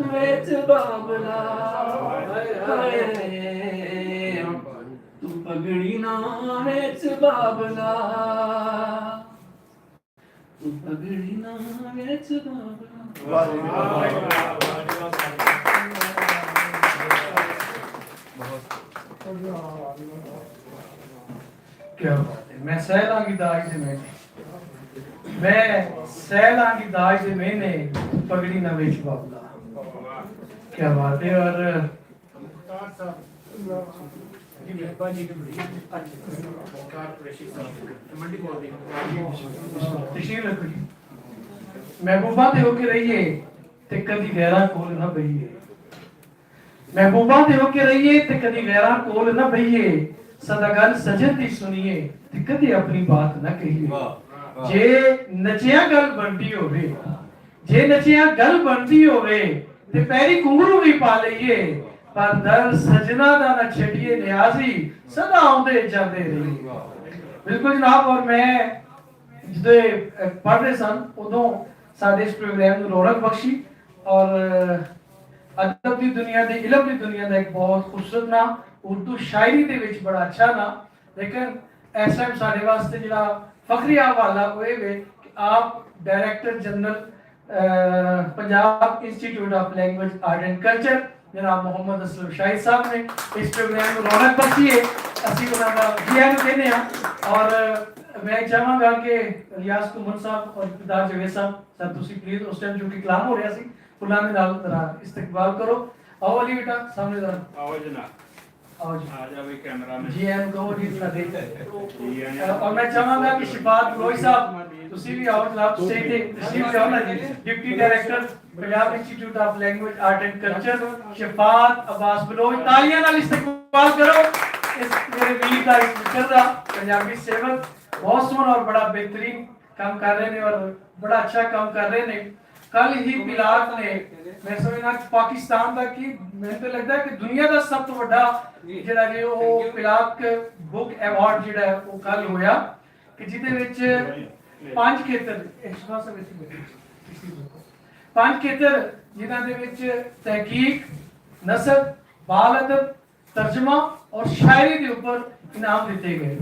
S1: ਵਿੱਚ ਬਾਬਲਾ ਹਾਏ ਤੂੰ ਪਗੜੀ ਨਾ ਵਿੱਚ ਬਾਬਲਾ ਤੂੰ ਪਗੜੀ ਨਾ ਵਿੱਚ ਬਾਬਲਾ
S2: क्या बात है। मैं सैलांगी दाज दे महीने मैं सैलांगी दाज दे महीने पगड़ी ना बेच बाबला क्या बात है। और तशरीफ रखो जी। महबूबा दे होके रहिए ते कदी गैरा कोल ना बहिए महबूबा दे होके रहिए ते कदी गैरा कोल ना बहिए सदा गल सजन दी सुनिए ते कदी अपनी बात ना कहिए जे नचिया गल बनती होवे जे नचिया गल बनती होवे ते पैरी घुंघरू भी पा लईए पर दर सजना दा ना छड़िए नियाजी सदा आउंदे जांदे रहिए। बिल्कुल जनाब। और मैं जदे पढ़ रहे सन उदों साडे इस प्रोग्राम ਨੂੰ ਰੌਣਕ ਬਖਸ਼ੀ और अदब की दुनिया दे इल्म की दुनिया ਦਾ ਇੱਕ ਬਹੁਤ ਖੂਬਸੂਰਤ ਨਾ उर्दू शायरी ਦੇ ਵਿੱਚ ਬੜਾ ਅੱਛਾ ਨਾ ਲੇਕਿਨ ਇਸ ਟਾਈਮ ਸਾਡੇ ਵਾਸਤੇ ਜਿਹੜਾ ਫਖਰੀ ਹਵਾਲਾ ਉਹ ਇਹ ਵੇ ਕਿ ਆਪ director general Punjab Institute of Language Art and culture जनाब मोहम्मद असलम शाहिद साहब ने इस प्रोग्राम ਨੂੰ ਰੌਣਕ ਬਖਸ਼ੀ ਹੈ ਅਸੀਂ ਉਹਨਾਂ ਦਾ ਜੀ ਆਇਆਂ ਨੂੰ ਕਹਿੰਦੇ ਹਾਂ। और मैं चाहांगा कि रियाज कुमर साहब और इब्तिदार जवेद साहब सर ਤੁਸੀਂ प्लीज उस टाइम जो कि कलाम हो ਰਿਹਾ ਸੀ फुल्लां ਦੇ ਨਾਲ जरा इस्तकबाल करो। आओ अली बेटा सामने जरा
S1: आओ जनाब
S2: आओ जी
S1: आ जा भाई कैमरा में
S2: जी एन कहो जी साडे
S1: जी आयन।
S2: और मैं चाहांगा कि शिफात बलोच साहब ਤੁਸੀਂ ਵੀ ਆਓ ਜਨਾਬ ਸਟੇਜ ਤੇ ਤੁਸੀਂ ਵੀ ਆਓ ਨਾ ਜੀ deputy director Punjab Institute of Language Art and Culture Shifat Abbas Baloch तालियां नाल इस्तकबाल करो इस मेरे वीर का इस मित्र दा पंजाबी सेवक बहुत सोहना और बड़ा बेहतरीन काम कर रहे हैं और बड़ा अच्छा काम कर रहे हैं। कल ही पिलाक ने मैं समझना पाकिस्तान का कि मैं तो लगता है कि दुनिया का सब तो बड़ा ਜਿਹੜਾ ਜੇ ਉਹ ਪਿਲਾਕ ਬੁੱਕ ਅਵਾਰਡ ਜਿਹੜਾ ਹੈ ਉਹ ਕੱਲ ਹੋਇਆ ਕਿ ਜਿਹਦੇ ਵਿੱਚ ਪੰਜ ਖੇਤਰ ਪੰਜ ਖੇਤਰ ਜਿਨ੍ਹਾਂ ਦੇ ਵਿੱਚ ਤਹਿਕੀਕ ਨਸਬ ਬਾਲ ਅਦਬ ਤਰਜਮਾ और शायरी के ऊपर इनाम दिते गए।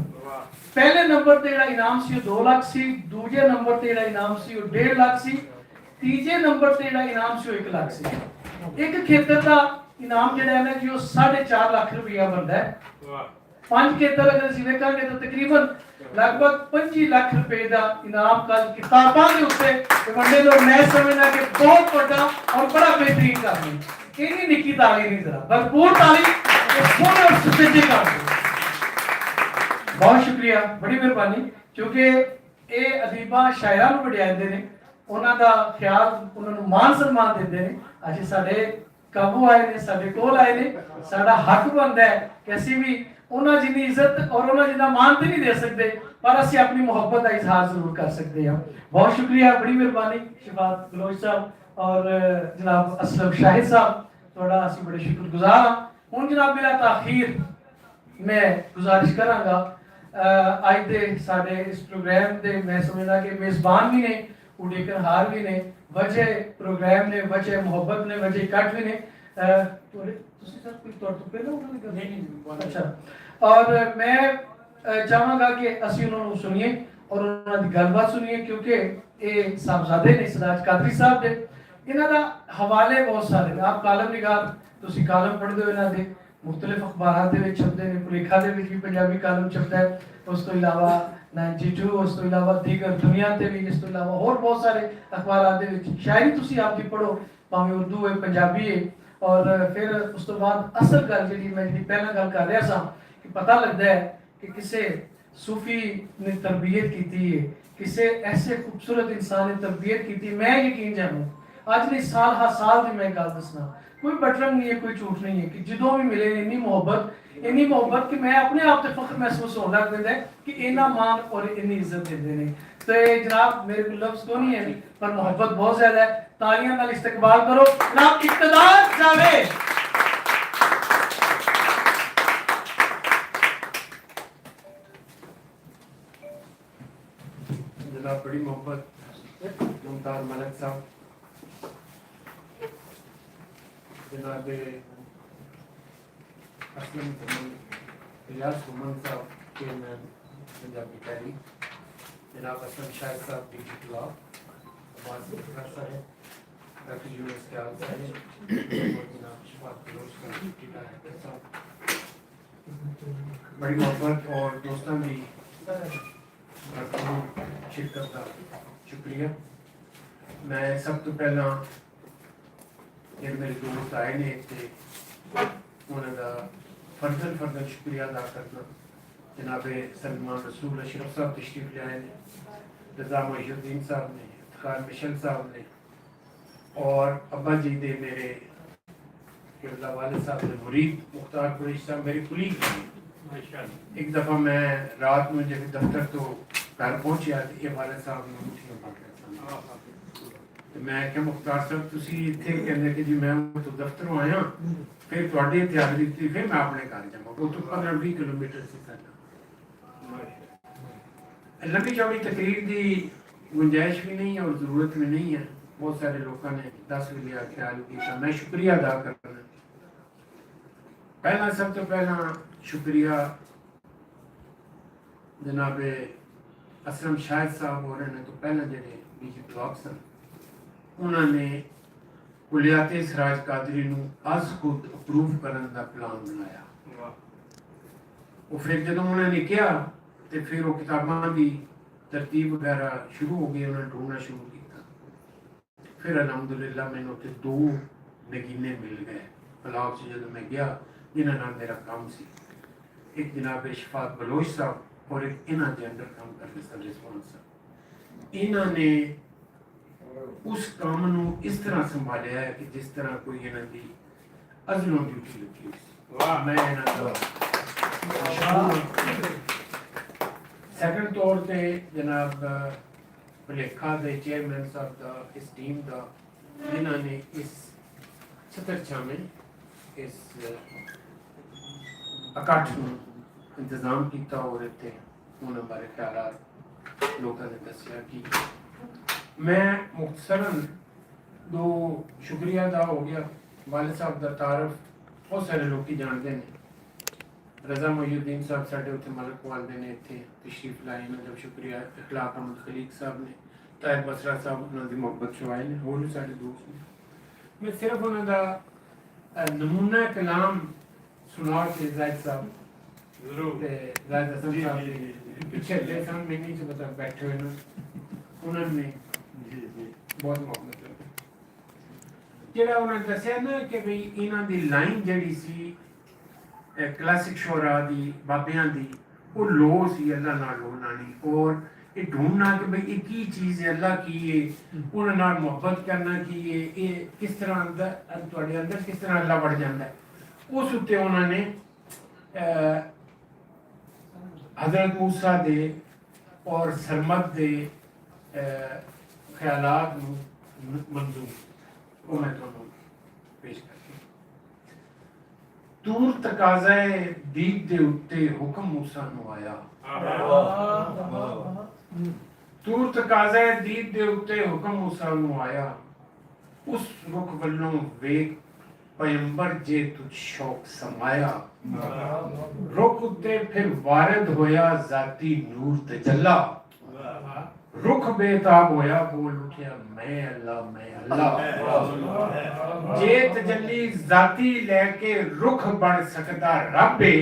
S2: पहले नंबर ते जेड़ा इनाम सी 2 लाख सी दूजे नंबर ते जेड़ा इनाम सी 1.5 लाख सी तीजे नंबर ते जेड़ा इनाम सी 1 लाख सी। एक खेतर का इनाम जेड़ा है ना कि 4.5 लाख रुपया बनता है। पांच खेतर अगर ਅਸੀਂ ਵੇਖਾਂਗੇ ਤਾਂ ਤਕਰੀਬਨ लगभग 25 लाख रुपए ਦਾ इनाम कल किताबां ਦੇ ਉੱਤੇ ਵੰਡੇ ਲੋਕ ਮੈਂ ਸਮਝਦਾ ਕਿ ਬਹੁਤ ਵੱਡਾ और बड़ा बेहतरीन काम है। इतनी निक्की ताली नहीं जरा भरपूर ताली बहुत शुक्रिया बड़ी मेहरबानी क्योंकि ये अदीबा शायरां ਨੂੰ ਵਡਿਆਉਂਦੇ ਨੇ ਉਹਨਾਂ ਦਾ ਖਿਆਲ ਉਹਨਾਂ ਨੂੰ ਮਾਨ ਸਨਮਾਨ ਦਿੰਦੇ ਨੇ। ਅੱਜ ਸਾਡੇ ਕਾਬੂ ਆਏ ਨੇ ਸਾਡੇ ਕੋਲ ਆਏ ਨੇ ਸਾਡਾ ਹੱਕ ਬਣਦਾ ਹੈ ਕਿ ਅਸੀਂ ਵੀ ਉਹਨਾਂ ਜਿੰਨੀ ਇੱਜ਼ਤ ਔਰ ਉਹਨਾਂ ਜਿੰਨਾ ਮਾਨ ਤੇ ਨਹੀਂ ਦੇ ਸਕਦੇ ਪਰ ਅਸੀਂ ਆਪਣੀ ਮੁਹੱਬਤ ਦਾ ਇਜ਼ਹਾਰ ਜ਼ਰੂਰ ਕਰ ਸਕਦੇ ਹਾਂ। बहुत शुक्रिया बड़ी मेहरबानी शिफात बलोच साहब और जनाब असलम शाहिद साहब थोड़ा ਅਸੀਂ बड़े शुक्रगुजार ਹਾਂ। ਹੁਣ ਜਨਾਬ ਮੇਰਾ ਤਾਖੀਰ ਮੈਂ ਗੁਜ਼ਾਰਿਸ਼ ਕਰਾਂਗਾ ਅੱਜ ਦੇ ਸਾਡੇ ਇਸ ਪ੍ਰੋਗਰਾਮ ਦੇ ਮੈਂ ਸਮਝਦਾ ਕਿ ਮੇਜ਼ਬਾਨ ਵੀ ਨੇ ਉਡੀਕਣਹਾਰ ਵੀ ਨੇ ਵਜੇ ਪ੍ਰੋਗਰਾਮ ਨੇ ਵਜੇ ਮੁਹੱਬਤ ਨੇ ਵਜੇ ਇਕੱਠ ਵੀ ਨੇ ਤੁਸੀਂ ਸਰ ਕੋਈ ਤੌਰ ਤੇ ਪਹਿਲਾਂ ਉਹਨਾਂ ਦੀ ਗੱਲ ਨਹੀਂ ਅੱਛਾ ਔਰ ਮੈਂ ਚਾਹਾਂਗਾ ਕਿ ਅਸੀਂ ਉਹਨਾਂ ਨੂੰ ਸੁਣੀਏ ਔਰ ਉਹਨਾਂ ਦੀ ਗੱਲਬਾਤ ਸੁਣੀਏ ਕਿਉਂਕਿ ਇਹ ਸਾਹਿਬਜ਼ਾਦੇ ਨੇ ਸਰਾਜ ਕਾਦਰੀ ਸਾਹਿਬ ਦੇ ਇਹਨਾਂ ਦਾ ਹਵਾਲੇ ਬਹੁਤ ਸਾਰੇ ਨੇ ਆਪ ਕਾਲਮ ਨਿਗਾਰ ਤੁਸੀਂ ਕਾਲਮ ਪੜ੍ਹਦੇ ਹੋ ਇਹਨਾਂ ਦੇ ਮੁxtਲਿਫ ਅਖਬਾਰਾਂ ਦੇ ਵਿੱਚ ਛਪਦੇ ਨੇ ਪੁਲੇਖਾ ਦੇ ਵਿੱਚ ਵੀ ਪੰਜਾਬੀ ਕਾਲਮ ਛਪਦਾ ਹੈ ਉਸ ਤੋਂ ਇਲਾਵਾ 92 ਉਸ ਤੋਂ ਇਲਾਵਾ ਦੀਗਰ ਦੁਨੀਆ ਤੇ ਵੀ ਇਸ ਤੋਂ ਇਲਾਵਾ ਹੋਰ ਬਹੁਤ ਸਾਰੇ ਅਖਬਾਰਾਂ ਦੇ ਵਿੱਚ ਸ਼ਾਇਰੀ ਤੁਸੀਂ ਆਪ ਦੀ ਪੜ੍ਹੋ ਭਾਵੇਂ ਉਰਦੂ ਹੈ ਪੰਜਾਬੀ ਹੈ ਔਰ ਫਿਰ ਉਸ ਤੋਂ ਬਾਅਦ ਅਸਲ ਗੱਲ ਜਿਹੜੀ ਮੈਂ ਜਿਹੜੀ ਪਹਿਲਾਂ ਗੱਲ ਕਰ ਰਿਹਾ ਸਾਂ ਕਿ ਪਤਾ ਲੱਗਦਾ ਹੈ ਕਿ ਕਿਸੇ सूफी ने तरबियत की है किसी ऐसे खूबसूरत इंसान ने तरबियत की मैं यकीन जानू आज नहीं साल हर साल की मैं गल दसना कोई बटरंग नहीं है कोई झूठ नहीं है कि जो भी मिले इन्नी मोहब्बत कि मैं अपने आप से फख्र महसूस होने लग पैदा कि इन्ना मान और इन्नी इज्जत देते हैं। तो ये जनाब मेरे को लफ्ज तो नहीं है पर मोहब्बत बहुत ज्यादा है। तालियां नाल इस्तकबाल करो जनाब इक़्तिदार जावेद।
S4: जनाब बड़ी मोहब्बत मुमताज मलिक साहब जनाब असलम इलियास हुमन साहब चेयरमैन पंजाबी तहरीक, जनाब असलम शाहिद साहब डिजिटल लॉ, अब्बास साहब डॉक्टर यूनुस ख्याल साहब और जनाब शफात बलोच साहब डिप्टी डायरेक्टर साहब, बड़ी मोहब्बत और दोस्तों की शिरकत का शुक्रिया। मैं सब तो पहला ਜਿਹੜੇ ਮੇਰੇ ਦੋਸਤ ਆਏ ਨੇ ਇੱਥੇ ਉਹਨਾਂ ਦਾ ਫਰਜ਼ਨ ਸ਼ੁਕਰੀਆ ਅਦਾ ਕਰਨਾ। ਜਨਾਬੇ ਸਲਮਾਨ ਰਸੂਲ ਅਸ਼ਰਫ ਸਾਹਿਬ ਤਸ਼ਰੀਫ ਲਿਆਏ ਨੇ, रज़ा मोहिउद्दीन साहब ने, इफ्तिखार मिशल साहब ने और अब्बा जी दे मेरे किबला वाले साहब ने मुरीद मुख्तार कुरैशी साहब मेरे कुलीग हैं। एक दफ़ा मैं रात में जब दफ्तर तो घर पहुंचा तो ये वाले साहब ने मुझे तो मैं क्या मुख्तार साहब तुसी इत्थे कहंदे कि जी मैं तो दफ्तरों आया फिर तुहाडी तैयारी थी फिर मैं अपने घर जावां वो तो 15-20 किलोमीटर से साडा लंबी चौड़ी तकरीर की गुंजाइश भी नहीं है और ज़रूरत भी नहीं है। बहुत सारे लोगों ने 10 लिया ख्याल किया, मैं शुक्रिया अदा करना। पहला सब तो पहला शुक्रिया जनाबे असलम शाहिद साहब हो रहे हैं तो पहला जेडे बीजी ब्लॉक सन उन्होंने कुलियाते सराज कादरी नूं अज खुद अप्रूव करने का प्लान बनाया। वो फिर जो उन्होंने किया तो फिर वो किताबां की तरतीब वगैरह शुरू हो गई, उन्होंने ढूंढना शुरू किया। फिर अलहमदुलिल्लाह मैंने उत्ते 2 नगीने मिल गए ब्लॉक से जो मैं गया जिन्होंने नाल मेरा काम सी। एक जनाब शफात बलोच साहब और एक इन्हों के अंडर काम करते सब रिस्पॉन्स साहब। इन्होंने उस काम नूं इस तरह संभालिया है कि जिस तरह कोई इन्हों की अजलों ड्यूटी लगी हुई सी। वाह, मैं सैकंड तौर पे जनाब भलेखा के चेयरमैन साहब का इस टीम का जिन्होंने इस छतरछा में इस इकट्ठ इंतजाम किया और इतने उन्होंने बारे ख्याल लोगों ने दसिया कि मैं मुख्तसरन 2 शुक्रिया अदा हो गया। वाले साहब का तारफ बहुत सारे लोग जानते हैं। रज़ा मोहिउद्दीन साहब साढ़े उत्थे मलक वालदे ने इत्थे तशरीफ लाए ने, जब शुक्रिया इखलाक अहमद खलीक साहब ने, ताहिर बसरा साहब उन्होंने मोहब्बत चुवाए ने, होर भी साढ़े दोस्त ने। मैं सिर्फ उन्होंने नमूना कलाम सुना के जायद साहब जायद हसन साहब पीछे ले सन में नहीं से पता बैठे हुए उन्होंने बहुत मोहब्बत जेड़ा उन्होंने दसिया ना कि भाई इन्हों की लाइन जड़ी सी क्लासिक शोरा दी बाबियां दी वो लो सी अल्लाह नाल लो लानी और ये ढूंढना कि भाई एक ही चीज़ है अल्लाह की है उन्हें नाल मोहब्बत करना कि ये किस तरह अंदर तुहाडे अंदर किस तरह अल्लाह बढ़ जाता है। उस उत्ते उन्होंने हजरत मूसा दे और सरमद दे ख्यालात मंजूर वो मैं तुहानू पेश कर दूर तकाज़े दीद दे उत्ते हुक्म मूसा नू आया। दूर तकाज़े दीद दे उत्ते हुक्म मूसा नू आया उस रुख वल्लों वेख पैगंबर जे तुझ शौक समाया। रुख उत्ते फिर वारिद होया जाती नूर तजल्ला रुख बेताब होया बोल उठया मैं अल्लाह जे तजल्ली जाती लेके रुख बन सकता रब्बे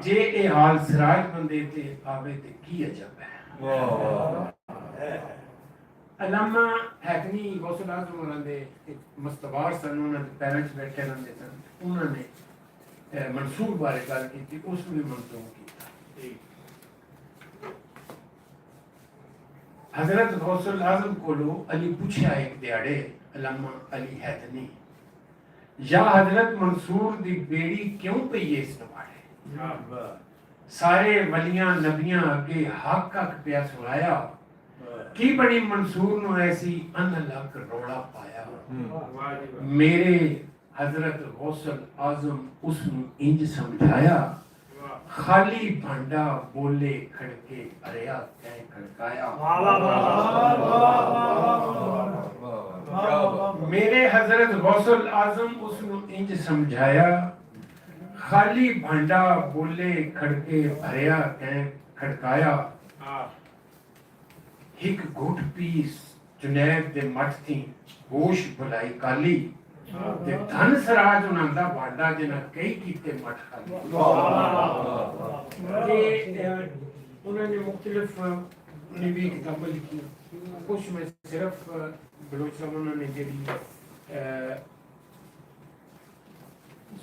S4: जे ए हाल सिराज बंदे ते आवे ते की अजब है। अल्लामा हैकनी गौसुल आज़म उन्होंने एक मस्तवार सन उन्होंने पेरेंट्स बैठे रहंदे सन उन्होंने मंसूर बारे गल की उसमें भी मंसूर किया। हजरत गौसुल आज़म कोलो अली पूछा एक दिहाड़े अल्लामा अली हैदनी या हजरत मंसूर दी बेड़ी क्यों पई इस नवाड़े सारे वलियां नबियां अगे हक हक पिया सुनाया की बड़ी मंसूर नु ऐसी अनलग रोड़ा पाया। मेरे हजरत गौसुल आज़म उसनु इंज समझाया खाली भांडा बोले खड़के अरिया कह खड़काया। मेरे हजरत गौसल आजम उसनु इंज समझाया, खाली भांडा बोले खड़के भरिया कैं खड़काया, हिक घुट पीस जुनैद दे मठ थी होश भलाई काली, ते धन सराज उन्हां दा भांडा जिन्हां कई कीते मठ खाली। उन्होंने मुख्तलिफ नबी किताबें लिखी, कुछ में सिर्फ बलोचन उन्होंने जी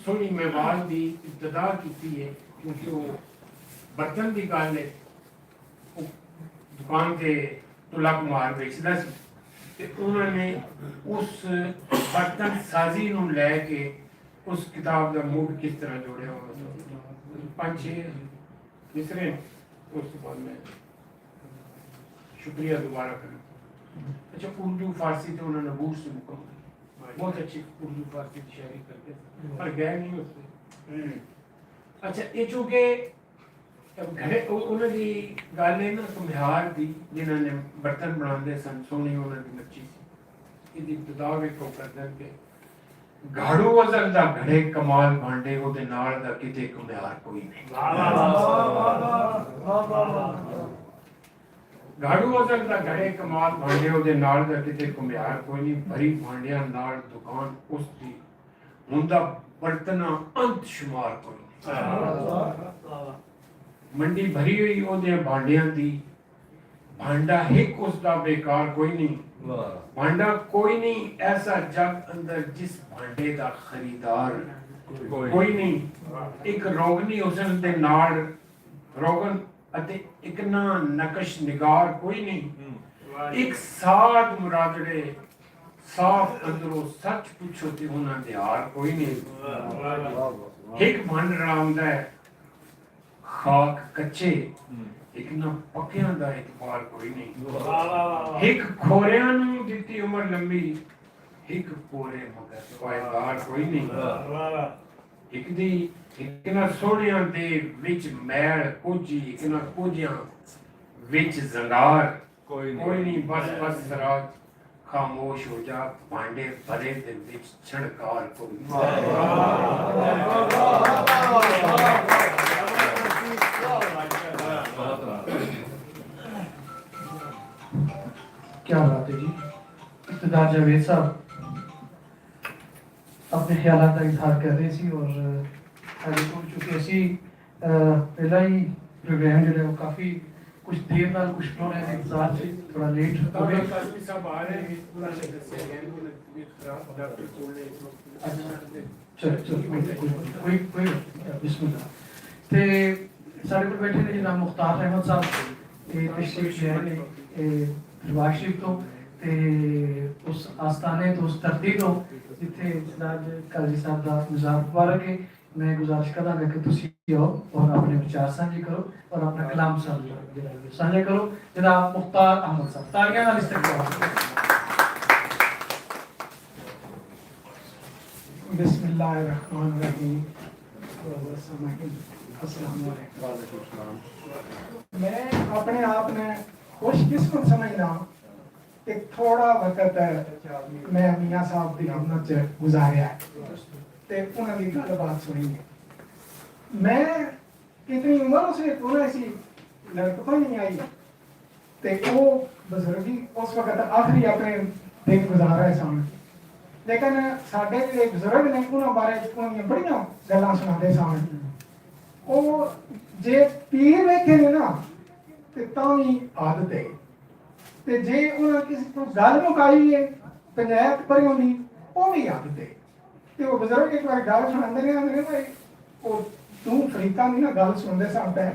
S4: सोनी मेवाल की इब्तदा की है, क्योंकि वो बर्तन की गल है, दुकान से तुला कुमार बेचता सी, ते उन्होंने उस बर्तन साजी नूं लैके उस किताब का मूड किस तरह जोड़िया, 5-6 मिसरे। उस बाद में शुक्रिया दोबारा करें। अच्छा, उर्दू फारसी तो उन्होंने बूट से मुकम्मल, बहुत अच्छी उर्दू फारसी की शायरी करते पर गए नहीं उससे। अच्छा, ये चूंकि घरे उन्होंने गल है ना कुम्हार की, जिन्होंने बर्तन बनाते सन, सोनी उन्होंने बच्ची सी, इसकी इब्तदा वेखो करदे कि घाड़ू वजन दा घड़े कमाल भांडे ओदे नाल दा किते कुम्हार कोई नहीं। घाड़ू वजन दा घड़े कमाल भांडे ओदे नाल दा किते कुम्हार कोई नहीं, भरी भांडियां नाल दुकान उसदी हुंदा बर्तना अंत शुमार कोई नहीं। मंडी भरी हुई ओदे भांडियां दी, भांडा हिक उसदा बेकार कोई नहीं, भांडा कोई नहीं ऐसा जग अंदर जिस भांडे दा खरीदार कोई नहीं। एक रोगनी हुसन दे नाल रोगन अते एक ना नकश निगार कोई नहीं, एक साध मुरादड़े साफ अंदरों सच पुछो ते उन्हां दे हार कोई नहीं। एक भंड रामदा है खाक कच्चे, एक ना पक्कियां दा इतबार कोई नहीं। एक खोरियां नूं दित्ती उम्र लंबी, एक पोरे मगर पायदार कोई नहीं। एक दी एक ना सोहणियां दे विच मैल कोजी, एक ना कोजियां विच जंगार कोई नहीं। बस बस सराज खामोश हो जा, भांडे भरे दे विच छणकार कोई
S2: क्या बात है जी। इब्तिदा जावेद साहब अपने ख्यालात का इजहार कर रहे सी, और चूंकि असी पहला ही प्रोग्राम जो है वो काफ़ी कुछ देर नाल कुछ फ्लोर है इंतजार से थोड़ा लेट हो गए।
S4: सब आ रहे हैं, उन्होंने दस्सिया गया कि डॉक्टर कोले
S2: चलो कोई बिस्मिल्लाह। ते साढ़े को बैठे ने जनाब मुख्तार अहमद साहब ये तशरीफ ले आए ने दरबार शरीफ तो ते उस आस्थाने तो उस धरती तो जिथे जनाब काजी साहब का मज़ार मुबारक है। मैं गुजारिश करांगा कि तुसी आओ और अपने विचार साझे करो और अपना कलाम साझा करो। जनाब मुख्तार अहमद साहब, तालियां नाल इस्तकबाल।
S5: बिस्मिल्लाहिर्रहमानिर्रहीम। अस्सलाम वालेकुम। मैं अपने आप में खुशकिस्मत समझना कि थोड़ा वक्त मैं मियाँ साहब की खिदमत च गुजारिया ते उन्हां दी गलबात सुनी है। मैं इतनी उम्र उसे उन्हें सी लड़क तो नहीं आई ते वो बुजुर्गी उस वक्त आखिरी अपने दिन गुजार रहे सन, लेकिन साडे जेह्ड़े बुजुर्ग ने उन्हां बारे उन्हां बड़ियां गल्लां सुणाते सन। वो जे पीर वेखे ने ना ते तां भी आदत है, ते जे उन्हां किसी को गल मुकाई है पंचायत पर होंदी वो भी आदत है। ते वो बुजुर्ग एक बार गल सुनांदे ने आंदे ने भाई वो तू फरीकां दी ना गल सुनदे सन पै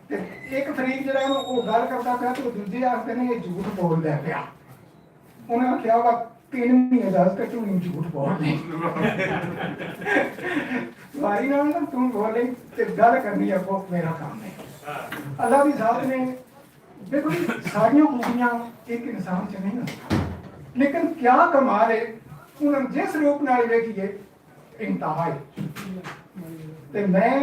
S5: ते एक फरीक जेह्ड़ा वो गल करदा पिया ते दूजे आखदे ने ये झूठ बोलदा पिया। उन्हें आखेआ वा 3 महीने दा ते तू झूठ बोलदे वारी नाल ना तू बोले ते गल करनी है वो मेरा काम है। अल्लाह दी ज़ात ने देखो सारियां खूबियां एक इंसान च नहीं होंदी, लेकिन क्या कमाल है उन्हें जिस रूप नाल वेखिए इंतहा है। ते मैं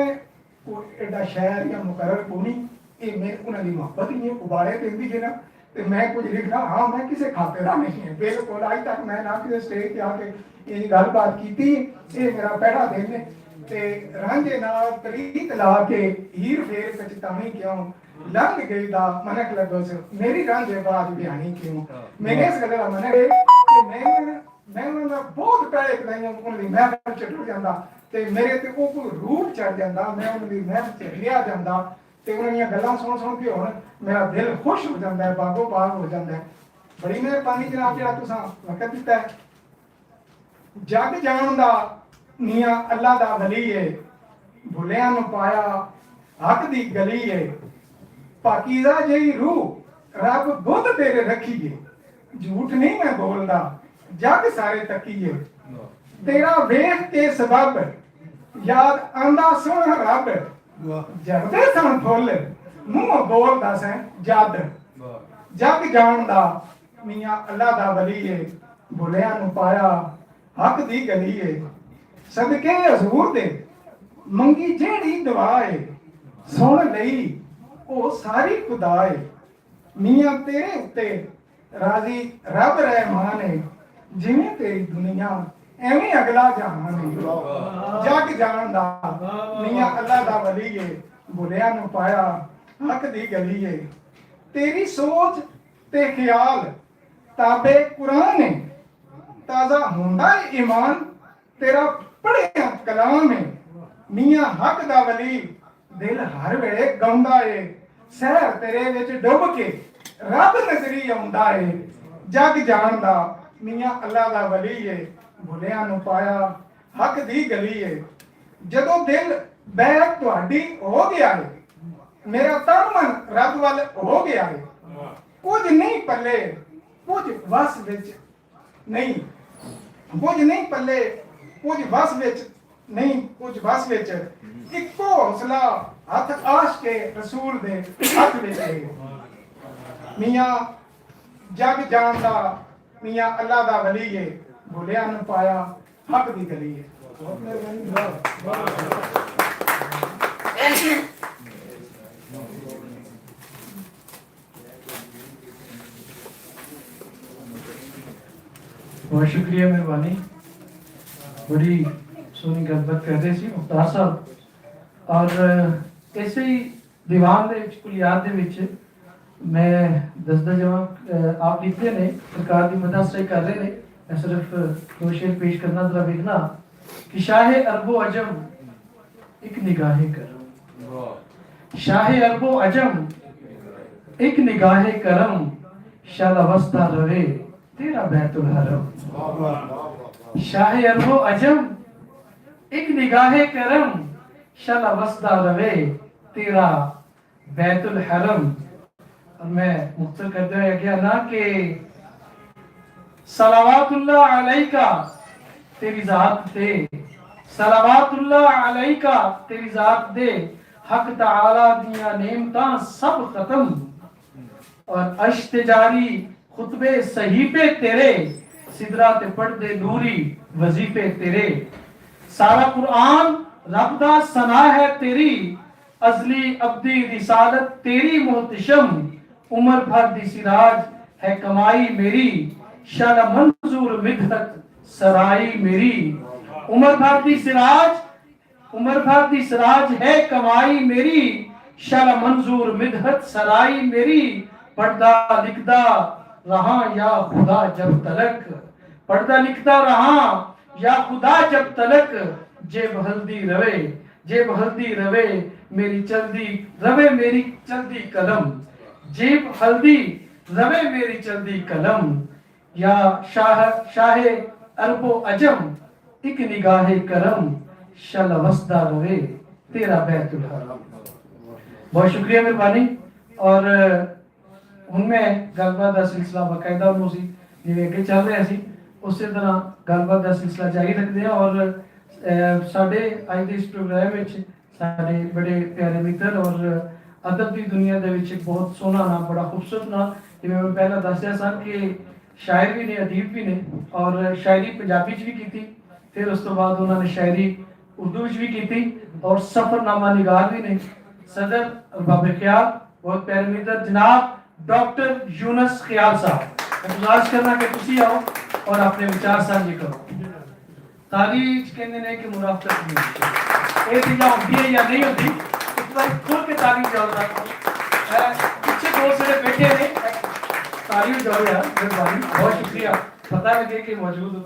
S5: एडा शहर या मुकर्रर कोनी, ये मैं उन्हां दी मोहब्बत ही उबाले देंदी है ना ਤੇ ਮੈਂ ਕੁਝ ਲਿਖਦਾ ਹਾਂ, ਮੈਂ ਕਿਸੇ ਖਾਤੇ ਦਾ ਨਹੀਂ ਹੈ ਬਿਲਕੁਲ। ਅੱਜ ਤੱਕ ਮੈਂ ਨਾ ਕਿਸੇ ਸਟੇਜ ਤੇ ਆ ਕੇ ਇਹ ਗੱਲਬਾਤ ਕੀਤੀ। ਇਹ ਮੇਰਾ ਪਹਿਲਾ ਦਿਨ ਹੈ ਤੇ ਰਾਂਝੇ ਨਾਲ ਤਰੀਕ ਲਾ ਕੇ ਹੀਰ ਫੇਰ ਪਛਤਾਵੀ ਕਿਉਂ, ਲੰਘ ਗਈ ਦਾ ਮਨਕ ਲੱਗੋ ਸੇ ਮੇਰੀ ਰਾਂਝੇ ਬਾਤ ਬਿਆਨੀ ਕਿਉਂ। ਮੇਰੇ ਇਸ ਗੱਲ ਦਾ ਮਨ ਹੈ ਕਿ ਮੈਂ ਉਹਨਾਂ ਦਾ ਬਹੁਤ ਪਹਿਲੇ ਕਦਾਈਆਂ ਉਹਨਾਂ ਦੀ ਮਹਿਫਲ ਚ ਟੁੱਟ ਜਾਂਦਾ ਤੇ ਮੇਰੇ ਤੇ ਉਹ ਕੋਈ ਰੂਪ ਚੜ ਜਾਂਦਾ, ਮੈਂ ਉਹਨਾਂ ਦੀ ਮਹਿਫਲ ਚ ਲਿਆ ਜਾਂਦਾ ਤੇ ਉਹਨਾਂ ਦੀਆਂ ਗੱਲਾਂ ਸੁਣ ਕੇ ਹੁਣ ਮੇਰਾ ਦਿਲ ਖੁਸ਼ ਹੋ ਜਾਂਦਾ ਹੈ, ਬਾਗੋ ਬਾਗ ਹੋ ਜਾਂਦਾ ਹੈ। ਬੜੀ ਮਿਹਰਬਾਨੀ ਜਨਾਬ ਜਿਹੜਾ ਤੁਸੀਂ ਵਕਤ ਦਿੱਤਾ ਹੈ। ਜਗ ਜਾਣ ਦਾ ਮੀਆਂ ਅੱਲਾ ਦਾ ਵਲੀ ਏ, ਭੁੱਲਿਆਂ ਨੂੰ ਪਾਇਆ ਹੱਕ ਦੀ ਗਲੀ ਏ, ਪਾਕੀਜ਼ਾ ਜਿਹੀ ਰੂਹ ਰੱਬ ਬੁੱਧ ਤੇਰੇ ਰੱਖੀਏ, ਝੂਠ ਨਹੀਂ ਮੈਂ ਬੋਲਦਾ ਜਗ ਸਾਰੇ ਤੱਕੀਏ, ਤੇਰਾ ਵੇਖ ਕੇ ਸਬਬ ਯਾਦ ਆਂਦਾ ਸੁਣ ਰੱਬ, ਜਰਦੇ ਸਣ ਫੁੱਲ ਮੂੰਹ ਬੋਲਦਾ ਸੈਂ ਜਦ, ਜਗ ਜਾਣ ਦਾ ਮੀਆਂ ਅੱਲਾ ਦਾ ਵਲੀ ਏ, ਭੁੱਲਿਆਂ ਨੂੰ ਪਾਇਆ ਹੱਕ ਦੀ ਗਲੀ ਏ, ਸਦਕੇ ਹਜ਼ੂਰ ਦੇ ਮੰਗੀ ਜਿਹੜੀ ਦੁਆ ਏ, ਸੁਣ ਲਈ ਉਹ ਸਾਰੀ ਖੁਦਾ ਏ, ਮੀਆਂ ਤੇਰੇ ਉੱਤੇ ਰਾਜ਼ੀ ਰੱਬ ਰਹਿਮਾਨ ਏ, ਜਿਵੇਂ ਤੇਰੀ ਦੁਨੀਆ ਐਵੇਂ ਅਗਲਾ ਜਹਾਨ ਏ, ਜਗ ਜਾਣ ਦਾ ਮੀਆਂ ਅੱਲਾ ਦਾ ਵਲੀ ਏ, ਭੁੱਲਿਆਂ ਨੂੰ ਪਾਇਆ ਹੱਕ ਦੀ ਗਲੀ ਏ, ਤੇਰੀ ਸੋਚ ਤੇ ਖਿਆਲ ਤਾਬੇ ਕੁਰਾਨ ਏ, ਤਾਜ਼ਾ ਹੁੰਦਾ ਏ ਈਮਾਨ ਤੇਰਾ ਪੜਿਆ ਕਲਾਮ ਏ, ਮੀਆਂ ਹੱਕ ਦਾ ਵਲੀ ਦਿਲ ਹਰ ਵੇਲੇ ਗਾਉਂਦਾ ਏ, ਸਹਿਰ ਤੇਰੇ ਵਿੱਚ ਡੁੱਬ ਕੇ ਰੱਬ ਨਜ਼ਰੀ ਆਉਂਦਾ ਏ, ਜਗ ਜਾਣ ਦਾ ਮੀਆਂ ਅੱਲਾ ਦਾ ਵਲੀ ਏ, ਭੁੱਲਿਆਂ ਨੂੰ ਪਾਇਆ ਹੱਕ ਦੀ ਗਲੀ ਏ, ਜਦੋਂ ਦਿਲ ਬੈਕ ਤੁਹਾਡੀ ਹੋ ਗਿਆ ਏ, ਮੇਰਾ ਤਨ ਮਨ ਰੱਬ ਵੱਲ ਹੋ ਗਿਆ ਏ, ਕੁਝ ਨਹੀਂ ਪੱਲੇ ਕੁਝ ਵਸ ਵਿੱਚ ਨਹੀਂ, ਕੁਝ ਨਹੀਂ ਪੱਲੇ ਕੁਝ ਵਸ ਵਿੱਚ ਨਹੀਂ, ਕੁਝ ਵਸ ਵਿੱਚ ਇੱਕੋ ਹੌਸਲਾ ਹੱਥ ਆਸ਼ ਕੇ ਰਸੂਲ ਦੇ ਹੱਥ ਵਿੱਚ ਹੈ, ਮੀਆਂ ਜਗ ਜਾਣ ਦਾ ਮੀਆਂ ਅੱਲਾ ਦਾ ਵਲੀ ਏ, ਭੁੱਲਿਆਂ ਨੂੰ ਪਾਇਆ ਹੱਕ ਦੀ ਗਲੀ ਏ।
S2: बहुत शुक्रिया मेहरबानी। बड़ी सोहनी गलबात कर रहे सी मुख्तार साहब। और इसे ही दीवान दे विच कुलियात दे विच मैं दसदा जवाब आप लिखते ने सरकार की मदद से कर रहे ने, मैं सिर्फ दो शेर पेश करना जरा देखना कि शाहे अरबो अजम एक निगाहे करम, शाहे अरबो अजम एक निगाहे करम, शालावस्ता रवे तेरा बैतुल हरम, शाहे अरबो अजम एक निगाहे करम, शालावस्ता रवे तेरा बैतुल हरम। और मैं मुख्तर करते हुए क्या ना कि सलावातुल्लाह अलैका तेरी जात दे, सलावातुल्लाह अलैका तेरी जात दे, हक ताला दिया नेमतां सब खत्म, और अश्त जारी खुतबे सहीफे तेरे, सिदरा ते पढ़दे नूरी वजीफे तेरे, सारा कुरान रब दा सना है तेरी, अजली अब्दी रिसालत तेरी मोहतशम, उमर भर दी सिराज है कमाई मेरी, शाला मंजूर मिदहत सराई मेरी, उमर भर दी सिराज, उमर भर दी सिराज है कमाई मेरी, शाला मंजूर मिदहत सराई मेरी, पढ़दा लिखदा रहा या खुदा जब तलक, पढ़दा लिखदा रहा या खुदा जब तलक, जेब हल्दी रवे, जेब हल्दी रवे मेरी चलदी रवे मेरी चलदी कलम, जेब हल्दी रवे मेरी चलदी कलम, या शाहे अरबो अजम एक निगाहे करम, शलवस्दा रवे तेरा बैतुल हरम। बहुत शुक्रिया मेहरबानी। और उनमें गलबात का सिलसिला बाकायदा उसी जिवें अगे चल रहा सी उसी तरह गलबात का सिलसिला जारी रखते हैं। और साडे अज के इस प्रोग्राम में साडे बड़े प्यारे मित्र और अदब की दुनिया दे विच बहुत सोहना ना, बड़ा खूबसूरत ना, जिवें मैं पहला दस्सिया सन कि शायर भी ने, अदीब भी ने, और शायरी पंजाबी च भी की, फिर उस तो बाद उन्होंने शायरी उर्दू च भी की, और सफरनामा निगार भी ने। सदर बाबे ख्याल बहुत प्यारे मित्र जनाब डॉक्टर यूनस ख्याल साहब, मैं गुजारिश करना कि तुसी आओ और अपने विचार साझे करो। तारीख कहते हैं कि मुनाफत नहीं होती, ये चीज़ें होती है या नहीं होती, एक बार खुल के तारीख जाओ पीछे दो से बैठे ने तारीफ जाओ यार, मेहरबानी, बहुत शुक्रिया, पता लगे कि मौजूद हो।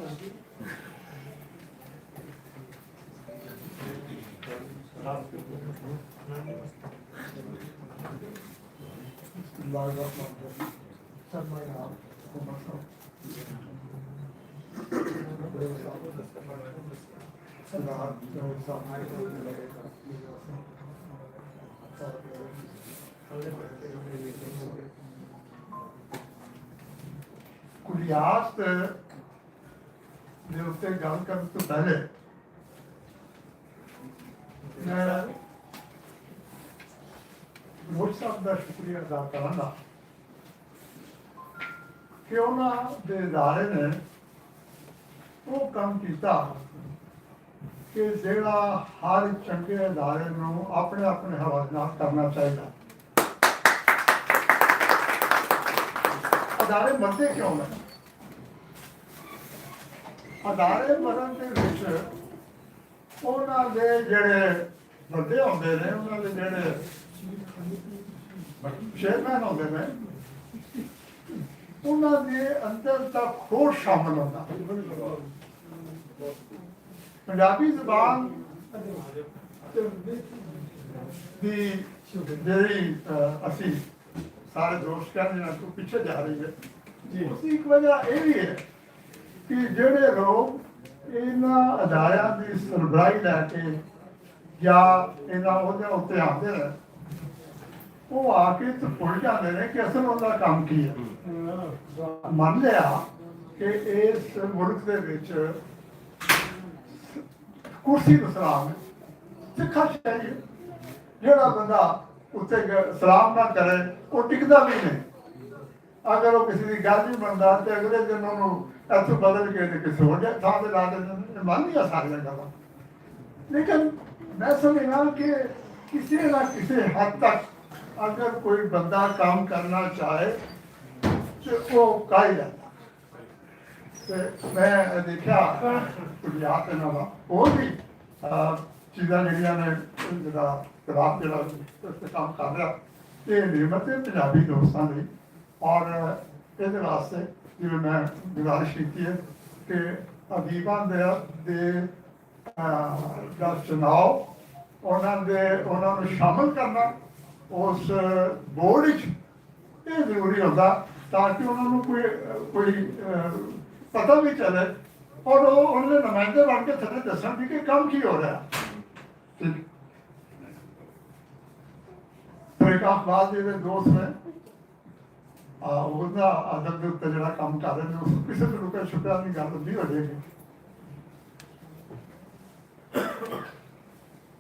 S6: ਕੁਲਿਆਤ ਦੇ ਉੱਤੇ ਗੱਲ ਕਰਨ ਤੋਂ ਪਹਿਲੇ ਮੈਂ ਮੋਦੀ ਸਾਹਿਬ ਦਾ ਸ਼ੁਕਰੀਆ ਅਦਾ ਕਰਾਂਗਾ ਕਿ ਉਹਨਾਂ ਦੇ ਅਦਾਰੇ ਨੇ ਉਹ ਕੰਮ ਕੀਤਾ ਕਿ ਜਿਹੜਾ ਹਰ ਚੰਗੇ ਅਦਾਰੇ ਨੂੰ ਆਪਣੇ ਆਪਣੇ ਹਵਾਲੇ ਨਾਲ ਕਰਨਾ ਚਾਹੀਦਾ। ਅਦਾਰੇ ਮਰਦੇ ਕਿਉਂ ਨੇ? ਅਦਾਰੇ ਮਰਨ ਦੇ ਵਿੱਚ ਉਹਨਾਂ ਦੇ ਜਿਹੜੇ ਵੱਡੇ ਹੁੰਦੇ ਨੇ, ਉਹਨਾਂ ਦੇ ਜਿਹੜੇ ਚੇਅਰਮੈਨ ਹੁੰਦੇ ਨੇ, ਉਹਨਾਂ ਦੇ ਅੰਦਰ ਤਾਂ ਖੋਜ ਸ਼ਾਮਲ ਹੁੰਦਾ। ਪੰਜਾਬੀ ਜ਼ਬਾਨ ਦੀ ਜਿਹੜੀ ਅਸੀਂ ਸਾਰੇ ਦੋਸਤ ਕਹਿੰਦੇ ਨੇ ਤੋਂ ਪਿੱਛੇ ਜਾ ਰਹੀ ਹੈ ਜੀ, ਉਸਦੀ ਇੱਕ ਵਜ੍ਹਾ ਇਹ ਵੀ ਹੈ ਕਿ ਜਿਹੜੇ ਲੋਕ ਇਹਨਾਂ ਅਦਾਰਿਆਂ ਦੀ ਸਰਬਰਾਹੀ ਲੈ ਕੇ ਜਾਂ ਇਹਨਾਂ ਉਹਦੇ ਉੱਤੇ ਆਉਂਦੇ ਨੇ, ਉਹ ਆ ਕੇ ਤਾਂ ਭੁੱਲ ਜਾਂਦੇ ਨੇ ਕਿ ਅਸਲ ਉਹਦਾ ਕੰਮ ਕੀ ਹੈ। ਮੰਨ ਲਿਆ ਕਿ ਇਸ ਮੁਲਕ ਦੇ ਵਿੱਚ ਕੁਰਸੀ ਨੂੰ ਸਲਾਮ ਹੈ, ਸਿੱਖਾ ਚਾਹੀਏ। ਜਿਹੜਾ ਬੰਦਾ ਉੱਤੇ ਸਲਾਮ ਨਾ ਕਰੇ ਉਹ ਟਿਕਦਾ ਵੀ ਨਹੀਂ। ਅਗਰ ਉਹ ਕਿਸੇ ਦੀ ਗੱਲ ਨਹੀਂ ਮੰਨਦਾ ਤੇ ਅਗਲੇ ਦਿਨ ਉਹਨੂੰ ਇੱਥੋਂ ਬਦਲ ਕੇ ਕਿਸੇ ਹੋਰ ਥਾਂ ਤੇ ਲਾ ਦਿੰਦੇ। ਮੰਨ ਲਿਆ ਸਾਰੀਆਂ ਗੱਲਾਂ, ਲੇਕਿਨ ਮੈਂ ਸਮਝਦਾ ਕਿ ਕਿਸੇ ਨਾ ਕਿਸੇ ਹੱਦ ਤੱਕ ਅਗਰ ਕੋਈ ਬੰਦਾ ਕੰਮ ਕਰਨਾ ਚਾਹੇ ਤੇ ਉਹ ਕਰ ਹੀ ਜਾਂਦਾ। ਤੇ ਮੈਂ ਦੇਖਿਆ ਕੁਲਿਆਤ ਦੇ ਨਾਲ ਹੋਰ ਵੀ ਚੀਜ਼ਾਂ ਜਿਹੜੀਆਂ ਨੇ, ਜਿਹੜਾ ਖਰਾਬ ਜਿਹੜਾ ਕੰਮ ਕਰ ਰਿਹਾ, ਇਹ ਨਿਯਮਤ ਹੈ ਪੰਜਾਬੀ ਦੋਸਤਾਂ ਲਈ। ਔਰ ਇਹਦੇ ਵਾਸਤੇ ਜਿਵੇਂ ਮੈਂ ਗੁਜ਼ਾਰਿਸ਼ ਕੀਤੀ ਹੈ ਕਿ ਅਦੀਬਾਂ ਦੇ ਦਾ ਚੁਣਾਵ, ਉਹਨਾਂ ਨੂੰ ਸ਼ਾਮਲ ਕਰਨਾ ਉਸ ਬੋਰਡ ਵਿੱਚ, ਇਹ ਜ਼ਰੂਰੀ ਹੁੰਦਾ ਤਾਂ ਕਿ ਉਹਨਾਂ ਨੂੰ ਕੋਈ ਪਤਾ ਵੀ ਚੱਲੇ ਔਰ ਉਹ ਉਹਨਾਂ ਦੇ ਨੁਮਾਇੰਦੇ ਬਣ ਕੇ ਥੱਲੇ ਦੱਸਣ ਕਿ ਕੰਮ ਕੀ ਹੋ ਰਿਹਾ। ਇੱਕ ਅਖਬਾਰ ਦੇ ਦੋਸਤ ਨੇ ਉਹਦਾ ਅਦਬ ਦੇ ਉੱਤੇ ਜਿਹੜਾ ਕੰਮ ਕਰ ਰਹੇ ਨੇ, ਉਸ ਕਿਸੇ ਨੂੰ ਰੁਕਿਆ ਛੁਪਿਆ ਨਹੀਂ ਗੱਲ ਹੁੰਦੀ ਹੋ ਜਾਏਗੀ।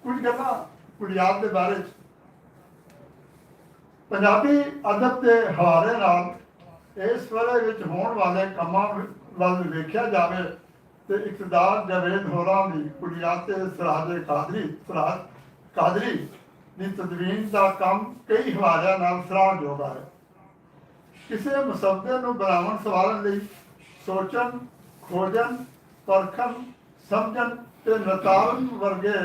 S6: ਕੁਝ ਗੱਲਾਂ ਕੁਲਿਆਤ ਦੇ ਬਾਰੇ ਚ ਪੰਜਾਬੀ ਅਦਬ ਦੇ ਹਵਾਲੇ ਨਾਲ ਇਸ ਵੇਲੇ ਵਿੱਚ ਹੋਣ ਵਾਲੇ ਕੰਮਾਂ ਵੱਲ ਵੇਖਿਆ ਜਾਵੇ ਤੇ ਇਕਤਦਾਰ ਜਾਵੇਦ ਹੋਰਾਂ ਦੀ ਕੁਲਿਆਤ ਤੇ ਸਰਾਜ ਕਾਦਰੀ ਦੀ ਤਦਵੀਨ ਦਾ ਕੰਮ ਕਈ ਹਵਾਲਿਆਂ ਨਾਲ ਸਰਾਹਣਯੋਗ ਹੈ। ਕਿਸੇ ਮਸੱਲੇ ਨੂੰ ਬਣਾਉਣ ਸਵਾਰਨ ਲਈ ਸੋਚਣ, ਖੋਜਣ, ਪਰਖਣ, ਸਮਝਣ ਤੇ ਨਤਾਰਨ ਵਰਗੇ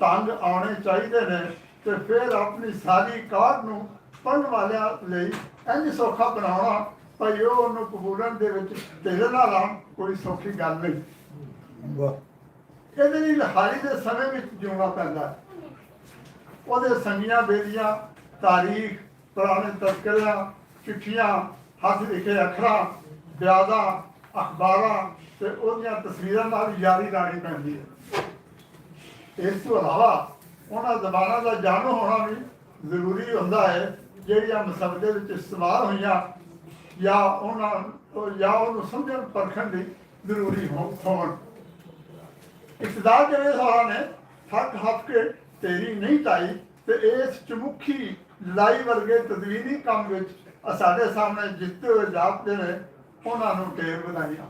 S6: ਢੰਗ ਆਉਣੇ ਚਾਹੀਦੇ ਨੇ ਤੇ ਫਿਰ ਆਪਣੀ ਸਾਰੀ ਕਾਢ ਨੂੰ ਪੜ੍ਹਨ ਵਾਲਿਆਂ ਲਈ ਇੰਝ ਸੌਖਾ ਬਣਾਉਣਾ ਭਾਈ ਉਹ ਉਹਨੂੰ ਕਬੂਲਣ ਦੇ ਵਿੱਚ ਢਿੱਲ ਨਾ ਲਾਉਣ ਕੋਈ ਸੌਖੀ ਗੱਲ ਨਹੀਂ। ਇਹਦੇ ਲਈ ਹਾਲੀ ਦੇ ਸਮੇਂ ਵਿੱਚ ਜਿਉਣਾ ਪੈਂਦਾ ਹੈ। ਉਹਦੇ ਸੰਗੀਆਂ ਬੇਲੀਆਂ, ਤਾਰੀਖ, ਪੁਰਾਣੇ ਤਜ਼ਕਰਿਆਂ, ਚਿੱਠੀਆਂ, ਹੱਥ ਲਿਖੇ ਅੱਖਰਾਂ, ਬਿਆਦਾਂ, ਅਖਬਾਰਾਂ ਤੇ ਉਹਦੀਆਂ ਤਸਵੀਰਾਂ ਨਾਲ ਯਾਰੀ ਲਾਣੀ ਪੈਂਦੀ ਹੈ। ਇਸ ਤੋਂ ਇਲਾਵਾ ਉਹਨਾਂ ਜ਼ਬਾਨਾਂ ਦਾ ਜਾਣੂ ਹੋਣਾ ਵੀ ਜ਼ਰੂਰੀ ਹੁੰਦਾ ਹੈ ਜਿਹੜੀਆਂ ਮਸਬਦੇ ਵਿੱਚ ਇਸਤੇਮਾਲ ਹੋਈਆਂ ਜਾਂ ਉਹਨੂੰ ਸਮਝਣ ਪਰਖਣ ਲਈ ਜ਼ਰੂਰੀ ਹੋਣ। ਇਕਤਦਾਰ ਜਿਵੇਂ ਹੋਰਾਂ ਨੇ ਹੱਕ ਹੱਥ ਕੇ ਤੇਰੀ ਨਹੀਂ ਤਾਈ ਤੇ ਇਸ ਚਮੁਖੀ ਲੜਾਈ ਵਰਗੇ ਤਦਵੀਨੀ ਕੰਮ ਵਿੱਚ ਸਾਡੇ ਸਾਹਮਣੇ ਜਿੱਤੇ ਹੋਏ ਜਾਪਦੇ ਨੇ, ਉਹਨਾਂ ਨੂੰ ਢੇਰ ਵਧਾਈਆਂ।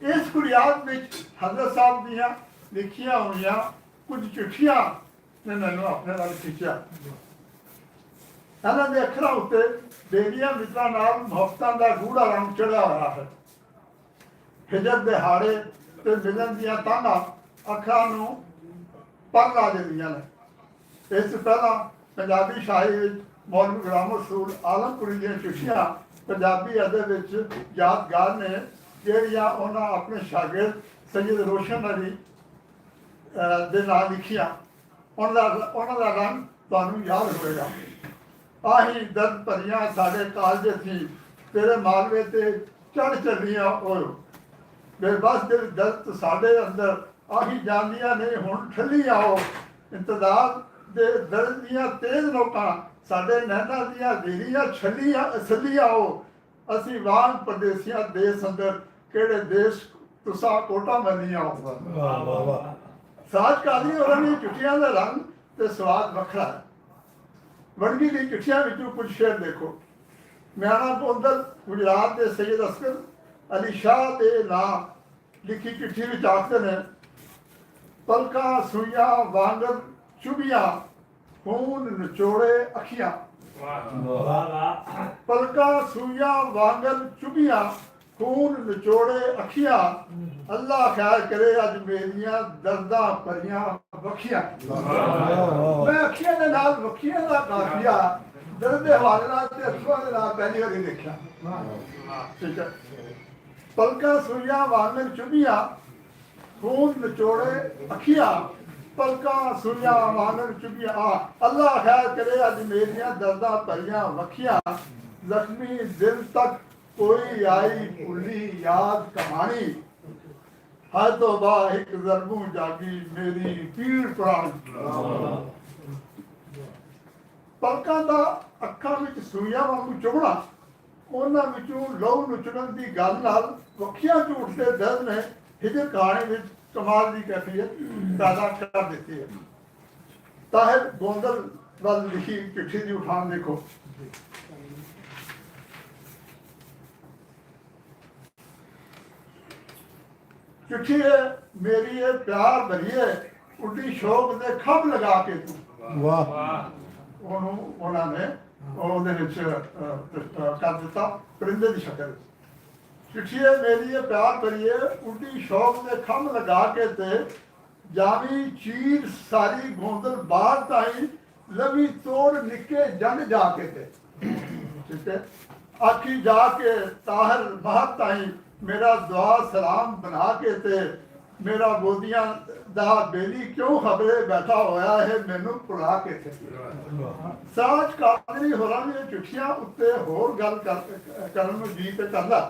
S6: ਇਸ ਕੁਲਿਆਤ ਵਿੱਚ ਹਜ਼ਰਤ ਸਾਹਿਬ ਦੀਆਂ ਲਿਖੀਆਂ ਹੋਈਆਂ ਕੁਝ ਚਿੱਠੀਆਂ ਨੇ ਮੈਨੂੰ ਆਪਣੇ ਨਾਲ ਖਿੱਚਿਆ। ਇਹਨਾਂ ਦੇ ਅੱਖਰਾਂ ਉੱਤੇ ਬੇਲੀਆਂ ਮਿੱਤਰਾਂ ਨਾਲ ਮੁਹੱਬਤਾਂ ਦਾ ਗੂੜਾ ਰੰਗ ਚੜਿਆ ਹੋਇਆ ਹੈ। ਹਿਜਰ ਦੇ ਹਾੜੇ ਤੇ ਮਿਲਣ ਦੀਆਂ ਤਾਂਘਾਂ ਅੱਖਰਾਂ ਨੂੰ ਪਰ ਲਾ ਦਿੰਦੀਆਂ ਨੇ। ਇਸ ਤੋਂ ਪਹਿਲਾਂ ਪੰਜਾਬੀ ਸ਼ਾਇਰੀ ਵਿੱਚ ਮੌਲਵੀ ਗੁਲਾਮ ਰਸੂਲ ਆਲਮਪੁਰੀ ਦੀਆਂ ਚਿੱਠੀਆਂ ਪੰਜਾਬੀ ਅਦਬ ਵਿੱਚ ਯਾਦਗਾਰ ਨੇ, ਜਿਹੜੀਆਂ ਉਹਨਾਂ ਆਪਣੇ ਸ਼ਾਗਿਰਦ ਸੈਯਦ ਰੋਸ਼ਨ ਅਲੀ ਦੇ ਨਾਲ ਲਿਖੀਆਂ। ਉਹਨਾਂ ਦਾ ਰੰਗ ਤੁਹਾਨੂੰ ਯਾਦ ਹੋਵੇਗਾ। ਆਹੀ ਦਰਦ ਭਰੀਆਂ ਸਾਡੇ ਕਾਲਜ ਸੀ, ਤੇਰੇ ਮਾਲਵੇ ਤੇ ਚੜ ਚੱਲੀਆਂ ਉਹ ਬੇਬਸ ਦਿਲ ਦਰਦ ਸਾਡੇ ਅੰਦਰ ਆਹੀ ਜਾਂਦੀਆਂ ਨੇ ਹੁਣ ਠੱਲੀ ਆਓ। ਇੰਤਜ਼ਾਰ ਦੇ ਦਰਦ ਦੀਆਂ ਤੇਜ਼ ਨੋਕਾਂ ਸਾਡੇ ਨੈਣਾਂ ਦੀਆਂ ਦੇਰੀਆਂ ਛੱਲੀ ਆਓ। ਅਸੀਂ ਵਾਂਗ ਪਰਦੇਸੀਆਂ ਦੇਸ ਅੰਦਰ ਕਿਹੜੇ ਦੇਸ਼ ਤੁਸਾਂ ਕੋਟਾ ਮੰਨੀ ਆਓ।
S2: ਵਾਹ ਵਾਹ ਵਾਹ।
S6: ਸਾਜ ਕਾਦੀ ਉਹਨਾਂ ਦੀ ਚਿੱਠੀਆਂ ਦਾ ਰੰਗ ਤੇ ਸਵਾਦ ਵੱਖਰਾ ਹੈ। ਵੜਗੀ ਦੀ ਚਿੱਠੀਆਂ ਵਿੱਚੋਂ ਕੁਝ ਸ਼ੇਰ ਦੇਖੋ। ਮਿਆਣਾ ਗੋਂਦਲ ਗੁਜਰਾਤ ਦੇ ਸੈਯਦ ਅਸਕਰ ਅਲੀ ਸ਼ਾਹ ਦੇ ਨਾਂ ਲਿਖੀ ਚਿੱਠੀ ਵਿੱਚ ਆਖਦੇ ਨੇ, ਪਲਕਾਂ ਸੂਈਆਂ ਵਾਂਗਰ ਚੁਭੀਆਂ ਖੂਨ ਨਿਚੋੜੇ ਅੱਖੀਆਂ। ਪਲਕਾਂ ਸੂਈਆਂ ਵਾਂਗਰ ਚੁਭੀਆਂ ਖੂਨ ਨਿਚੋੜੇ ਅੱਖੀਆਂ। ਅੱਲਾ ਖੈਰ ਕਰੇ ਅੱਜ ਮੇਰੀਆਂ ਦਰਦਾਂ ਭਰੀਆਂ ਵੱਖੀਆਂ। ਮੈਂ ਅੱਖੀਆਂ ਦੇ ਨਾਲ ਵੱਖੀਆਂ ਦਾ ਕਾਫੀਆ ਦਰਦ ਦੇ ਹਵਾਲੇ ਨਾਲ ਤੇ ਅੱਖਾਂ ਦੇ ਨਾਲ ਪਹਿਲੀ ਵਾਰੀ ਦੇਖਿਆ। ਠੀਕ ਹੈ। ਪਲਕਾਂ ਸੂਈਆਂ ਵਾਂਗਰ ਚੁਭੀਆਂ ਖੂਨ ਨਿਚੋੜੇ ਅੱਖੀਆਂ। ਪਲਕਾਂ ਸੂਈਆਂ ਵਾਂਗਰ ਚੁਭੀਆਂ ਅੱਲਾ ਖੈਰ ਕਰੇ ਅੱਜ ਮੇਰੀਆਂ ਦਰਦਾਂ ਭਰੀਆਂ ਵੱਖੀਆਂ। ਜ਼ਖਮੀ ਦਿਲ ਤੱਕ कोई आई भूली याद कहानी है तो वाह एक जरबू जागी मेरी पीड़ प्राण। पलकां दा ਅੱਖਾਂ ਵਿੱਚ ਸੂਈਆਂ ਵਾਂਗੂ ਚੁਭਣਾ, ਉਹਨਾਂ ਵਿੱਚੋਂ ਲਹੂ ਨੁਚੜਨ ਦੀ ਗੱਲ ਨਾਲ ਵੱਖੀਆਂ ਝੂਠ ਦੇ ਦਰਦ ਨੇ ਹਿਜਰ ਕਹਾਣੀ ਵਿੱਚ ਕਮਾਲ ਦੀ ਕੈਫੀਅਤ ਪੈਦਾ ਕਰ ਦਿੱਤੀ ਹੈ। ਤਾਹਿਰ ਗੋਂਦਲ ਵੱਲ ਲਿਖੀ ਚਿੱਠੀ ਦੀ ਉਠਾਨ ਦੇਖੋ। चिट्ठी है मेरी है प्यार भरिए उड्डी शौक दे खंभ लगा के तू।
S2: वाह।
S6: उन्होंने कर दिता परिंदे की शक्ल। चिट्ठी है मेरी है प्यार भरिए उड्डी शौक दे खंभ लगा के ते जावी चीर सारी गोंदल बाहर ताई लवी तोड़ निके जंग जाके ते। ठीक है। आखी जाके ताहर बाहर ताई मेरा दुआ सलाम बना के ते मेरा गोदियां दा बेली क्यों खबरे बैठा होया है मैनू भुला के थे। साज कादरी होरां दी चिट्ठियां उत्ते होर गल करन नूं जी ते करदा,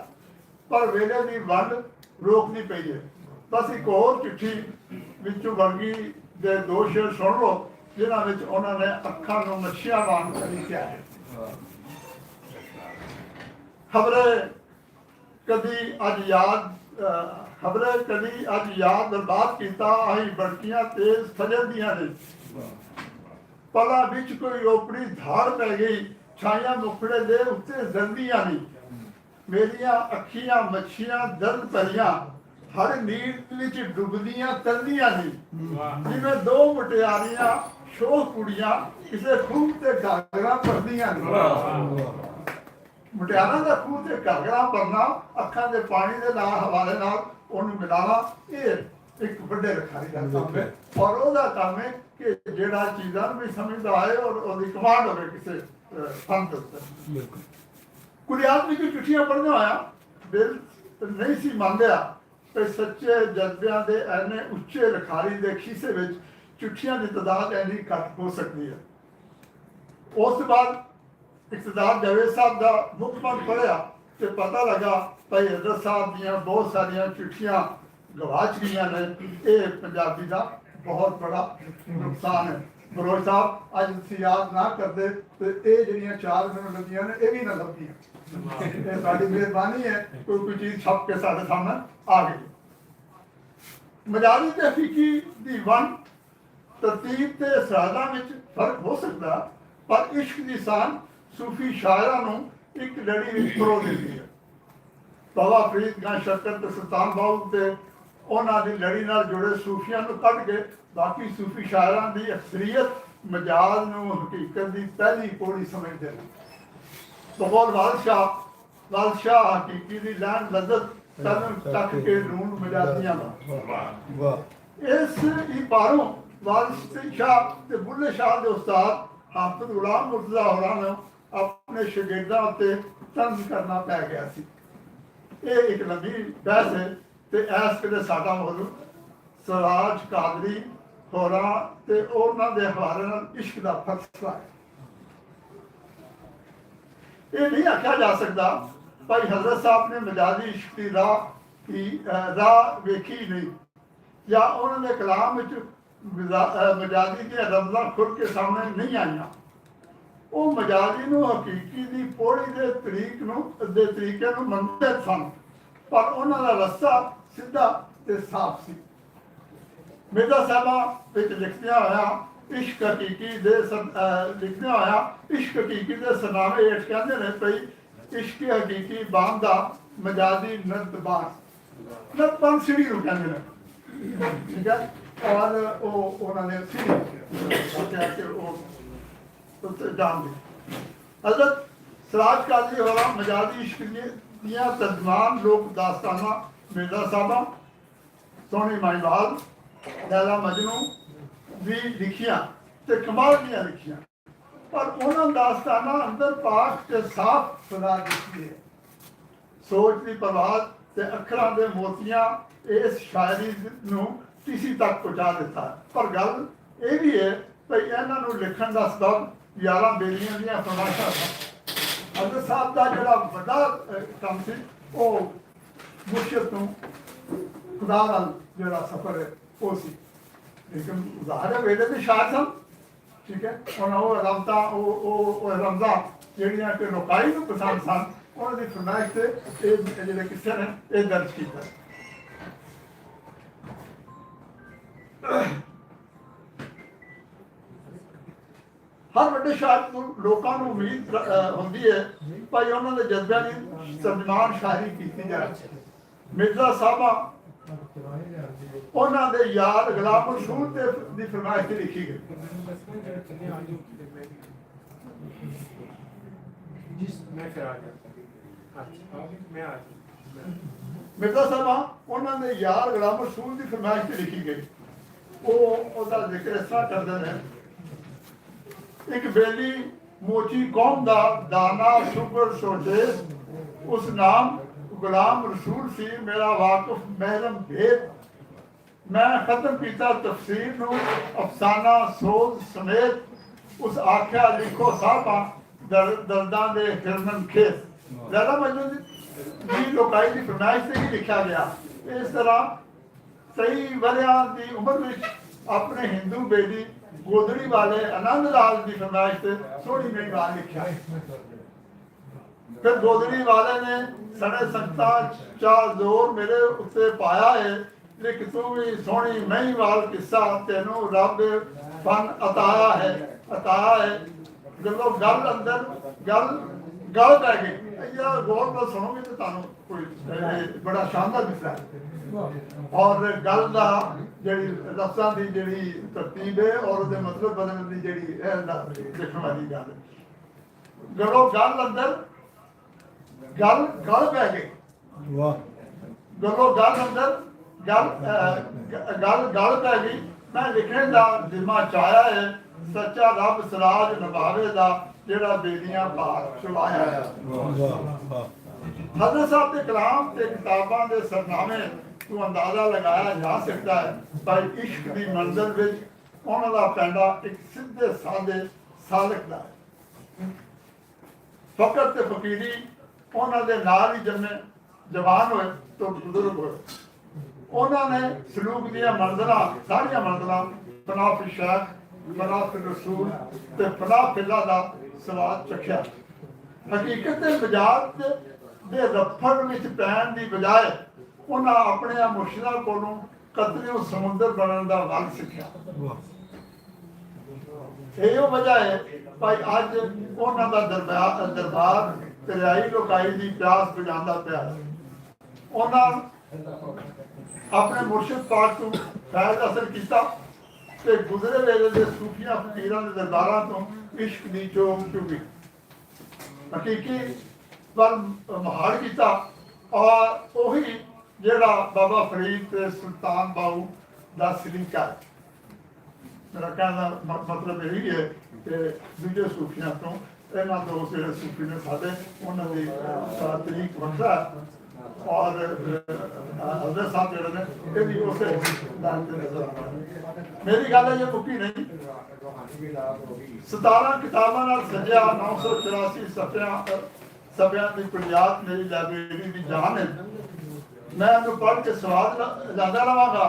S6: पर वेले दी वंड रोकनी पई है। बस एक होर चिट्ठी विचों वर्गी दे दो शेर सुन लो जिन्हां विच उन्हां ने अखां नूं मच्छियां वांग लिखिया है। खबरे कदी अज याद खबरे कदी अज याद बर्बाद किया अं बड़कियां तेज फजलदियां ने। पला बिच कोई ओपड़ी धार पै गई छाइयां मुखड़े दे उत्ते जल्दियां नहीं। मेरियां अखियां मच्छियां दर्द भरियां हर नीर विच डुबदियां तरदियां नहीं। जिवें दो मुटियारियां शोख कुड़ियां किसे खूह ते घाघरा भरदियां नहीं। ਮੁਟਿਆਰਾਂ ਦਾ ਖੂਹ ਤੇ ਘਾਘਰਾ ਭਰਨਾ, ਅੱਖਾਂ ਦੇ ਪਾਣੀ ਦੇ ਨਾਲ ਹਵਾਲੇ ਨਾਲ ਉਹਨੂੰ ਮਿਲਾਣਾ, ਇਹ ਇੱਕ ਵੱਡੇ ਲਿਖਾਰੀ ਦਾ ਕੰਮ ਹੈ। ਔਰ ਉਹਦਾ ਕੰਮ ਹੈ ਕਿ ਜਿਹੜਾ ਚੀਜ਼ਾਂ ਨੂੰ ਵੀ ਸਮਝਦਾ ਆਏ ਔਰ ਉਹਦੀ ਕਮਾਂਡ ਹੋਵੇ ਕਿਸੇ ਫਨ ਦੇ ਉੱਤੇ। ਕੁਲਿਆਤ ਵੀ ਕੋਈ ਚਿੱਠੀਆਂ ਪੜ੍ਹਦਾ ਹੋਇਆ ਦਿਲ ਨਹੀਂ ਸੀ ਮੰਨਿਆ ਕਿ ਸੱਚੇ ਜਜ਼ਬਿਆਂ ਦੇ ਐਨੇ ਉੱਚੇ ਲਿਖਾਰੀ ਦੇ ਖੀਸੇ ਵਿੱਚ ਚਿੱਠੀਆਂ ਦੀ ਤਾਦਾਦ ਐਨੀ ਘੱਟ ਹੋ ਸਕਦੀ ਹੈ। ਉਸ ਤੋਂ ਬਾਅਦ इकतदार जावेद साहब का मुख मंच पढ़िया तो पता लगा भाई हजरत साहब दियाँ बहुत सारिया चिट्ठियां गवाच गई ने। यह पंजाबी का बहुत बड़ा नुकसान है। बरोज साहब अज तुम याद ना करते तो ये जड़ियाँ चार मैंने लगियां ने ये भी ना लगियां। साड़ी मेहरबानी है कोई चीज़ छप के साढ़े सामने आ गई। मजारी ते हकीकी दी वन तरतीब ते असरादा विच फर्क हो सकता, पर इश्क की शान सूफी शायरां नूं एक लड़ी विच परो दिंदी है। बाबा फरीद खां शक्कर ते सुल्तान बाहू ते ਉਹਨਾਂ ਦੀ ਲੜੀ ਨਾਲ ਜੁੜੇ ਸੂਫੀਆਂ ਨੂੰ ਕੱਢ ਕੇ ਬਾਕੀ ਸੂਫੀ ਸ਼ਾਇਰਾਂ ਦੀ ਅਕਸਰੀਅਤ ਮਜਾਜ਼ ਨੂੰ ਹਕੀਕਤ ਦੀ ਪਹਿਲੀ ਪੌੜੀ ਸਮਝਦੇ ਨੇ। ਬਗੌਰ ਬਾਦਸ਼ਾਹ ਹਕੀਕੀ ਦੀ ਲੈਣ ਲਜ਼ਤ ਤਨ ਤੱਕ ਕੇ ਨੂਨ ਮਜਾਜ਼ੀਆਂ ਦਾ ਇਸ ਇਬਾਰੋਂ ਵਾਰਿਸ ਸ਼ਾਹ ਤੇ ਬੁੱਲੇ ਸ਼ਾਹ ਦੇ ਉਸਤਾਦ ਹਾਫਿਜ਼ ਗੁਲਾਮ ਮੁਰਤਜ਼ਾ ਹੋਰਾਂ ਨੂੰ ਆਪਣੇ ਸ਼ਾਗਿਰਦਾਂ ਉੱਤੇ ਤੰਜ਼ ਕਰਨਾ ਪੈ ਗਿਆ ਸੀ। ਇਹ ਇੱਕ ਲੰਬੀ ਬਹਿਸ ਹੈ ਤੇ ਇਸ ਵੇਲੇ ਸਾਡਾ ਮੌਜੂ ਸਰਾਜ ਕਾਦਰੀ ਹੋਰਾਂ ਤੇ ਉਹਨਾਂ ਦੇ ਹਵਾਲੇ ਨਾਲ ਇਸ਼ਕ ਦਾ ਫਲਸਫਾ ਹੈ। ਇਹ ਨਹੀਂ ਆਖਿਆ ਜਾ ਸਕਦਾ ਭਾਈ ਹਜ਼ਰਤ ਸਾਹਿਬ ਨੇ ਮਜਾਜ਼ੀ ਇਸ਼ਕ ਦੀ ਰਾਹ ਵੇਖੀ ਨਹੀਂ ਜਾਂ ਉਹਨਾਂ ਦੇ ਕਲਾਮ ਵਿੱਚ ਮਜਾਜ਼ੀ ਦੀਆਂ ਰਮਜ਼ਾਂ ਖੁੱਲ ਕੇ ਸਾਹਮਣੇ ਨਹੀਂ ਆਈਆਂ। ਉਹ ਮਜਾਜ਼ੀ ਨੂੰ ਹਕੀਕੀ ਦੀ ਪੌੜੀ ਦੇ ਤਰੀਕੇ ਨੂੰ ਮੰਨਦੇ ਸਨ, ਪਰ ਉਹਨਾਂ ਦਾ ਰਸਤਾ ਸਿੱਧਾ ਤੇ ਸਾਫ਼ ਸੀ। ਮਿਰਜ਼ਾ ਸਾਹਿਬਾਂ ਵਿੱਚ ਲਿਖਦਿਆਂ ਹੋਇਆ ਇਸ਼ਕ ਹਕੀਕੀ ਦੇ ਸਰਨਾਮੇ ਹੇਠ ਕਹਿੰਦੇ ਨੇ ਪਈ ਇਸ਼ਕ ਹਕੀਕੀ ਬਾਂਦਾ ਮਜਾਜ਼ੀ ਨਤਬਾਨ ਸਿੜੀ ਨੂੰ ਕਹਿੰਦੇ ਨੇ, ਠੀਕ ਹੈ। ਔਰ ਉਹਨਾਂ ਨੇ ਸਿੜੀ ਉਹ ਜਾਣਦੇ। ਹਜ਼ਰਤ ਸਰਾਜ ਕਾਜ਼ੀ ਹੋਰਾਂ ਮਜਾਜ਼ੀ ਇਸ਼ਕ ਦੀਆਂ ਤਰਜਮਾਨ ਲੋਕ ਦਾਸਤਾਨਾਂ ਮਿਰਜ਼ਾ ਸਾਹਿਬਾਂ, ਸੋਹਣੀ ਮਾਈਵਾਲ, ਲੈਲਾ ਮਜਨੂ ਵੀ ਲਿਖੀਆਂ ਤੇ ਕਮਾਲ ਦੀਆਂ ਲਿਖੀਆਂ, ਪਰ ਉਹਨਾਂ ਦਾਸਤਾਨਾਂ ਅੰਦਰ ਪਾਕ ਤੇ ਸਾਫ਼ ਸਦਾ ਦਿਖਦੀ ਹੈ। ਸੋਚ ਦੀ ਪ੍ਰਵਾਦ ਤੇ ਅੱਖਰਾਂ ਦੇ ਮੋਤੀਆਂ ਇਸ ਸ਼ਾਇਰੀ ਨੂੰ ਕਿਸੇ ਤੱਕ ਪਹੁੰਚਾ ਦਿੱਤਾ। ਪਰ ਗੱਲ ਇਹ ਵੀ ਹੈ ਭਈ ਇਹਨਾਂ ਨੂੰ ਲਿਖਣ ਦਾ ਸਬਬ ਯਾਰਾਂ ਬੇਲੀਆਂ ਦੀਆਂ ਫਰਮਾਇਸ਼ਾਂ ਸਨ। ਹਜ਼ਰਤ ਸਾਹਿਬ ਦਾ ਜਿਹੜਾ ਵੱਡਾ ਕੰਮ ਸੀ ਉਹ ਮੁਰਸ਼ਿਦ ਤੋਂ ਖੁਦਾ ਨਾਲ ਜਿਹੜਾ ਸਫ਼ਰ ਹੈ ਉਹ ਸੀ। ਲੇਕਿਨ ਜ਼ਾਹਰ ਵੇਲੇ ਦੇ ਸ਼ਾਇਰ ਸਨ, ਠੀਕ ਹੈ। ਉਹਨਾਂ ਉਹ ਰਮਜ਼ਾਂ ਜਿਹੜੀਆਂ ਕਿ ਲੋਕਾਈ ਨੂੰ ਪਸੰਦ ਸਨ, ਉਹਨਾਂ ਦੀ ਫਰਮਾਇਸ਼ ਤੇ ਇਹ ਜਿਹੜੇ ਕਿੱਸੇ ਨੇ ਇਹ ਦਰਜ ਕੀਤਾ। ਹਰ ਵੱਡੇ ਸ਼ਾਇਰ ਨੂੰ ਲੋਕਾਂ ਨੂੰ ਉਮੀਦ ਹੁੰਦੀ ਹੈ ਭਾਈ ਉਹਨਾਂ ਦੇ ਜਜ਼ਬਿਆਂ ਦੀ ਤਰਜਮਾਨ ਸ਼ਾਇਰੀ ਕੀਤੀ ਜਾਏ। ਮਿਰਜ਼ਾ ਸਾਹਿਬਾਂ ਉਹਨਾਂ ਦੇ ਯਾਰ ਗੁਲਾਮ ਰਸੂਲ ਤੇ ਦੀ ਫਰਮਾਇਸ਼ ਤੇ ਲਿਖੀ ਗਈ। ਮਿਰਜ਼ਾ ਸਾਹਿਬਾਂ ਉਹਨਾਂ ਦੇ ਯਾਰ ਗੁਲਾਮ ਰਸੂਲ ਦੀ ਫਰਮਾਇਸ਼ ਤੇ ਲਿਖੀ ਗਈ। ਉਹਦਾ ਜ਼ਿਕਰ ਇਸ ਤਰ੍ਹਾਂ ਕਰਦੇ ਨੇ, ਇੱਕ ਬੇਲੀ ਮੋਚੀ ਕੌਮ ਦਾ ਦਾਨਾ ਸ਼ੁਕਰ ਸੋਚੇ, ਉਸ ਨਾਮ ਗੁਲਾਮ ਰਸੂਲ ਸੀ ਮੇਰਾ ਵਾਕਿਫ ਮਹਿਰਮ ਭੇਦ। ਮੈਂ ਖਤਮ ਕੀਤਾ ਤਫਸੀਰ ਨੂੰ ਅਫਸਾਨਾ ਸੋਜ਼ ਸਮੇਤ, ਉਸ ਆਖਿਆ ਲਿਖੋ ਸਾਹਿਬਾਂ ਦਰਦਾਂ ਦੇ ਫਿਰਮਨ ਖੇਸ। ਲੈਲਾ ਮਜਨੂ ਦੀ ਲੋਕਾਈ ਦੀ ਫਰਮਾਇਸ਼ ਤੇ ਹੀ ਲਿਖਿਆ ਗਿਆ। ਇਸ ਤਰ੍ਹਾਂ ਸਹੀ ਵਰਿਆਂ ਦੀ ਉਮਰ ਵਿੱਚ ਆਪਣੇ ਹਿੰਦੂ ਬੇਲੀ ਗੋਦੜੀ ਵਾਲੇ ਆਨੰਦ ਲਾਲ ਦੀ ਫਰਮਾਇਸ਼ ਤੇ ਸੋਹਣੀ ਮਹੀਵਾਲ ਲਿਖਿਆ। ਫਿਰ ਗੋਦੜੀ ਵਾਲੇ ਨੇ ਸਣੇ ਸੰਗਤਾਂ ਚਾਰ ਜ਼ੋਰ ਮੇਰੇ ਉੱਤੇ ਪਾਇਆ ਹੈ, ਲਿਖ ਤੂੰ ਵੀ ਸੋਹਣੀ ਮਹੀਵਾਲ ਕਿੱਸਾ, ਤੈਨੂੰ ਰੱਬ ਫਨ ਅਤਾਇਆ ਹੈ। ਜਦੋਂ ਗੱਲ ਅੰਦਰ ਗੱਲ ਪੈ ਗਈ। ਇਹ ਗੌਰ ਨਾਲ ਸੁਣੋਗੇ ਤਾਂ ਤੁਹਾਨੂੰ ਕੋਈ ਬੜਾ ਸ਼ਾਨਦਾਰ ਦਿਸਦਾ ਹੈ। ਔਰ ਗੱਲ ਦਾ ਜਿਹੜੀ ਲਫ਼ਜ਼ਾਂ ਦੀ ਜਿਹੜੀ ਤਰਤੀਬ ਹੈ ਔਰ ਉਹਦੇ ਮਤਲਬ ਬਦਲਣ ਦੀ ਜਿਹੜੀ ਦੇਖਣ ਵਾਲੀ ਗੱਲ ਹੈ। ਜਦੋਂ ਗੱਲ ਅੰਦਰ ਗੱਲ ਪੈ ਗਈ, ਜਦੋਂ ਗੱਲ ਅੰਦਰ ਗੱਲ ਪੈ ਗਈ, ਮੈਂ ਲਿਖਣ ਦਾ ਜ਼ਿੰਮਾ ਚਾਹਿਆ ਹੈ, ਸੱਚਾ ਰੱਬ ਸਰਾਜ ਨਿਭਾਵੇ ਦਾ ਜਿਹੜਾ ਬੇਲੀਆਂ ਭਾਰ ਚੁਲਾਇਆ ਹੈ। ਹਜ਼ਰਤ ਸਾਹਿਬ ਦੇ ਕਲਾਮ ਤੇ ਕਿਤਾਬਾਂ ਦੇ ਸਰਨਾਮੇ ਤੋਂ ਅੰਦਾਜ਼ਾ ਲਗਾਇਆ ਜਾ ਸਕਦਾ ਹੈ ਭਾਈ ਇਸ਼ਕ ਦੀ ਮੰਜ਼ਿਲ ਵਿੱਚ ਉਹਨਾਂ ਦਾ ਪੈਂਡਾ ਇੱਕ ਸਿੱਧੇ ਸਾਦੇ ਸਾਲਕ ਦਾ ਹੈ। ਫਕਰ ਤੇ ਫਕੀਰੀ ਉਹਨਾਂ ਦੇ ਨਾਲ ਹੀ ਜੰਮੇ, ਜਵਾਨ ਹੋਏ ਤੋਂ ਬਜ਼ੁਰਗ ਹੋਏ। ਉਹਨਾਂ ਨੇ ਸਲੂਕ ਦੀਆਂ ਮੰਜ਼ਿਲਾਂ, ਸਾਰੀਆਂ ਮੰਜ਼ਿਲਾਂ ਫਨਾ ਫਿ ਸ਼ੈਖ, ਫਨਾ ਫਿ ਰਸੂਲ ਤੇ ਫਨਾ ਫਿੱਲਾ ਦਾ ਸਵਾਦ ਚੱਖਿਆ। ਹਕੀਕਤ ਦੇ ਮਜ਼ਾਕ ਦੇ ਰਫੜ ਵਿੱਚ ਪੈਣ ਦੀ ਬਜਾਏ ਉਹਨਾਂ ਆਪਣੇ ਮੁਰਸ਼ਿਦਾਂ ਕੋਲੋਂ ਕਤਲੇ ਸਮੁੰਦਰ ਬਣਨ ਦਾ ਵੱਲ ਸਿੱਖਿਆ। ਇਹੋ ਵਜ੍ਹਾ ਹੈ ਭਾਈ ਅੱਜ ਉਹਨਾਂ ਦਾ ਦਰਬਾਰ ਦਰਿਆਈ ਲੋਕਾਈ ਦੀ ਪਿਆਸ ਬੁਝਾਉਂਦਾ ਪਿਆ। ਉਹਨਾਂ ਆਪਣੇ ਮੁਰਸ਼ਿਦ ਪਾਕ ਤੋਂ ਫੈਜ਼ ਅਸਰ ਕੀਤਾ ਤੇ ਗੁਜ਼ਰੇ ਵੇਲੇ ਦੇ ਸੂਫੀਆਂ ਫਕੀਰਾਂ ਦੇ ਦਰਬਾਰਾਂ ਤੋਂ ਇਸ਼ਕ ਦੀ ਚੋਮ ਚੁਗੀ ਹਕੀਕੀ ਵੱਲ ਮਹਾੜ ਕੀਤਾ ਔਰ ਉਹੀ ਜਿਹੜਾ ਬਾਬਾ ਫਰੀਦ ਤੇ ਸੁਲਤਾਨ ਬਾਹੂ ਦਾ ਸਲੀਕਾ ਹੈ। ਮੇਰਾ ਕਹਿਣ ਦਾ ਮਤਲਬ ਇਹ ਹੈ ਕਿ ਦੂਜੇ ਸੂਫੀਆਂ ਤੋਂ ਇਹਨਾਂ ਦੋ ਜਿਹੜੇ ਸੂਫੀ ਨੇ ਸਾਡੇ ਉਹਨਾਂ ਦੀ ਤਰੀਕ ਵੱਖਰਾ ਔਰ ਹਜ਼ਰਤ ਸਾਹਿਬ ਜਿਹੜੇ ਨੇ ਇਹ ਵੀ ਉਸੇ ਦਾਨ ਤੇ ਨਜ਼ਰ ਆਉਂਦੇ। ਮੇਰੀ ਗੱਲ ਇਹ ਮੁੱਕੀ ਨਹੀਂ, 17 ਕਿਤਾਬਾਂ ਨਾਲ ਸਜਿਆ 984 ਸਫ਼ਿਆਂ ਦੀ ਕੁਲਿਆਤ ਮੇਰੀ ਲਾਇਬ੍ਰੇਰੀ ਦੀ ਜਾਨ ਹੈ। ਮੈਂ ਇਹਨੂੰ ਪੜ੍ਹ ਕੇ ਸਵਾਦ ਲੈਂਦਾ ਰਹਾਂਗਾ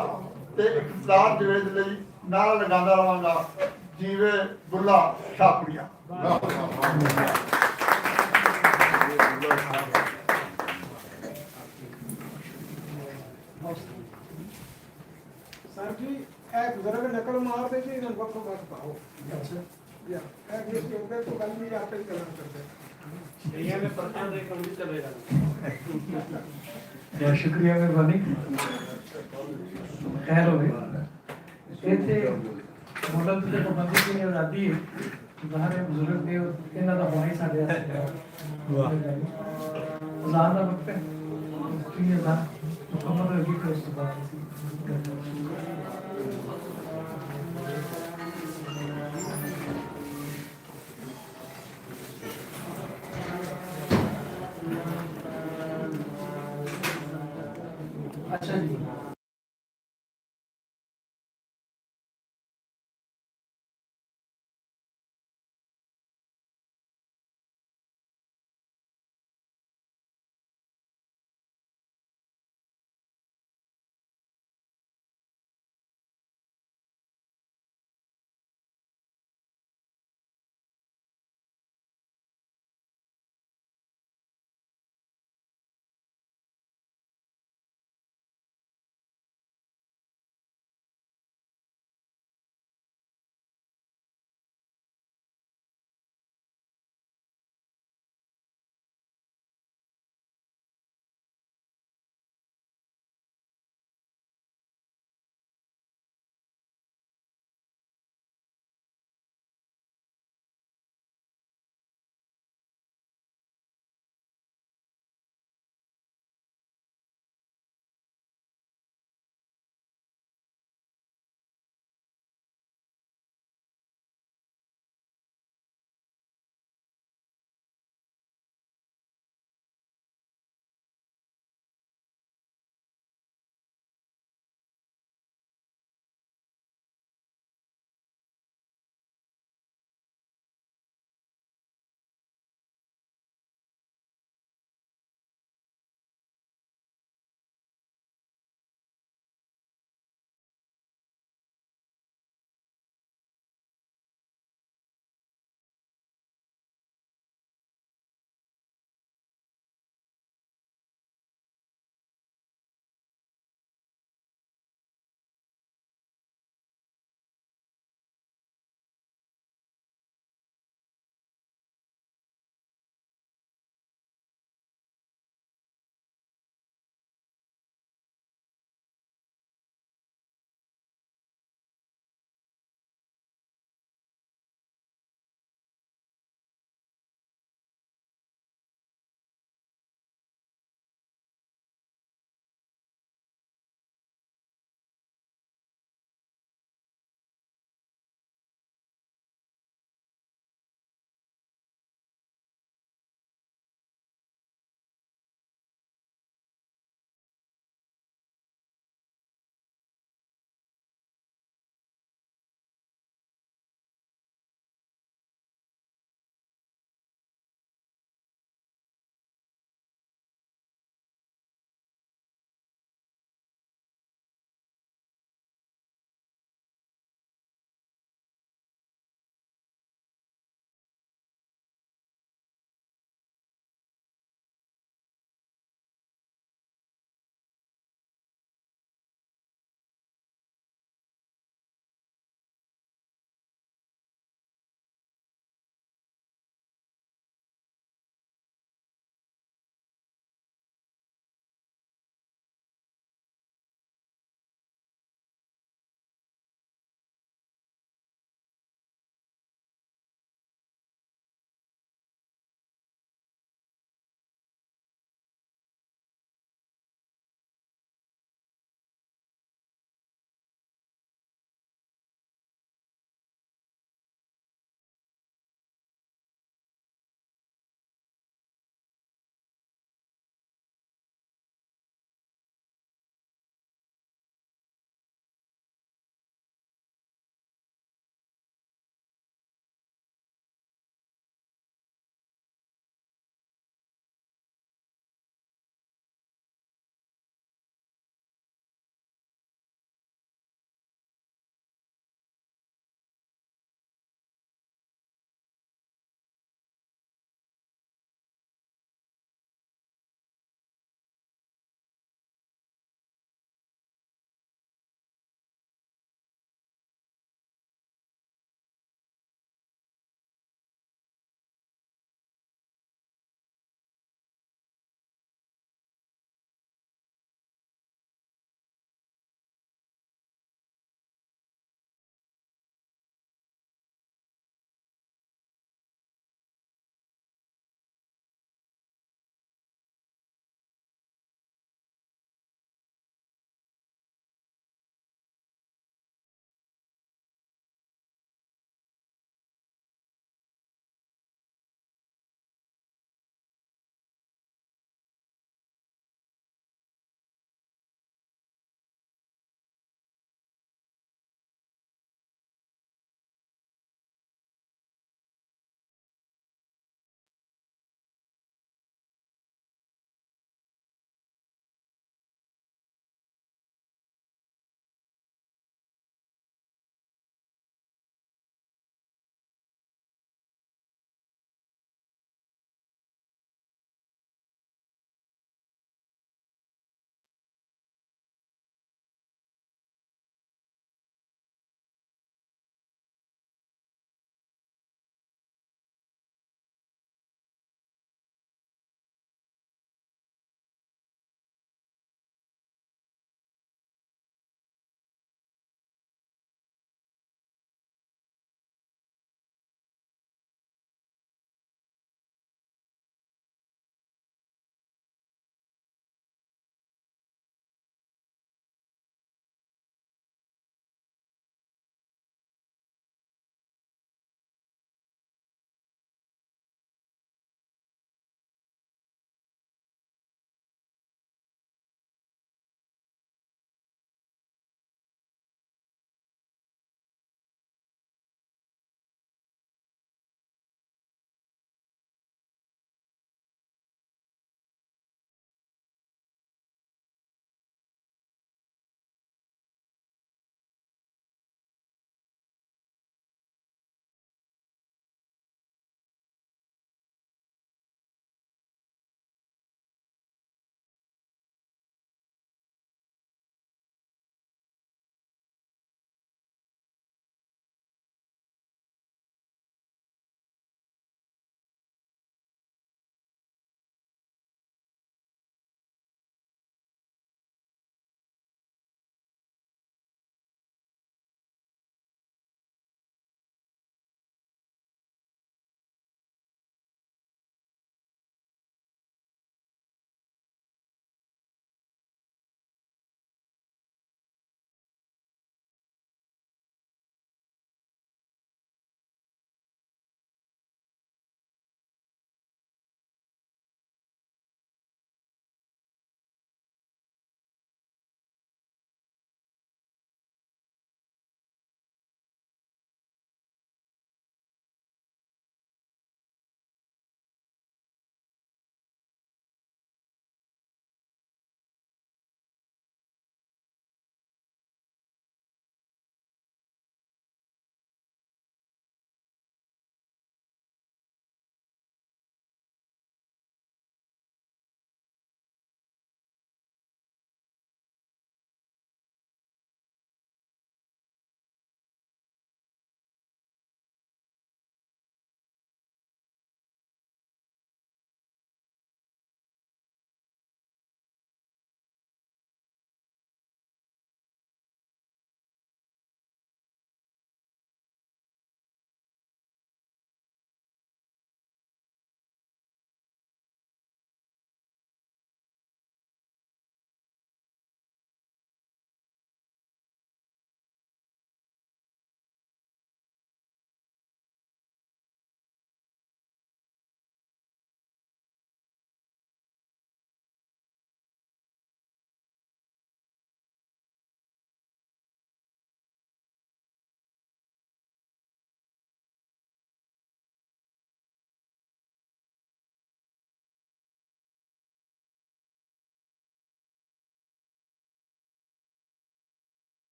S6: ਤੇ ਇਕਤਦਾਰ ਜਵੇਦ ਲਈ ਨਾਰਾ ਲਗਾਉਂਦਾ ਰਹਾਂਗਾ, ਜੀਵੇ ਬੁੱਲਾ ਛਾਪੜੀਆਂ।
S5: सर जी बुजुर्ग नकल मारते जी वक्त वक्त पाओ तो गल भी आप ही कलम करते
S2: बहुत शुक्रिया मेहरबानी खैर हो इतने मॉडल की पाबंदी की आज़ादी है बाहर बुजुर्ग के इन्हों का होना ही साढ़े अजान का वक्त है मुकम्मल होगी फिर उस बाद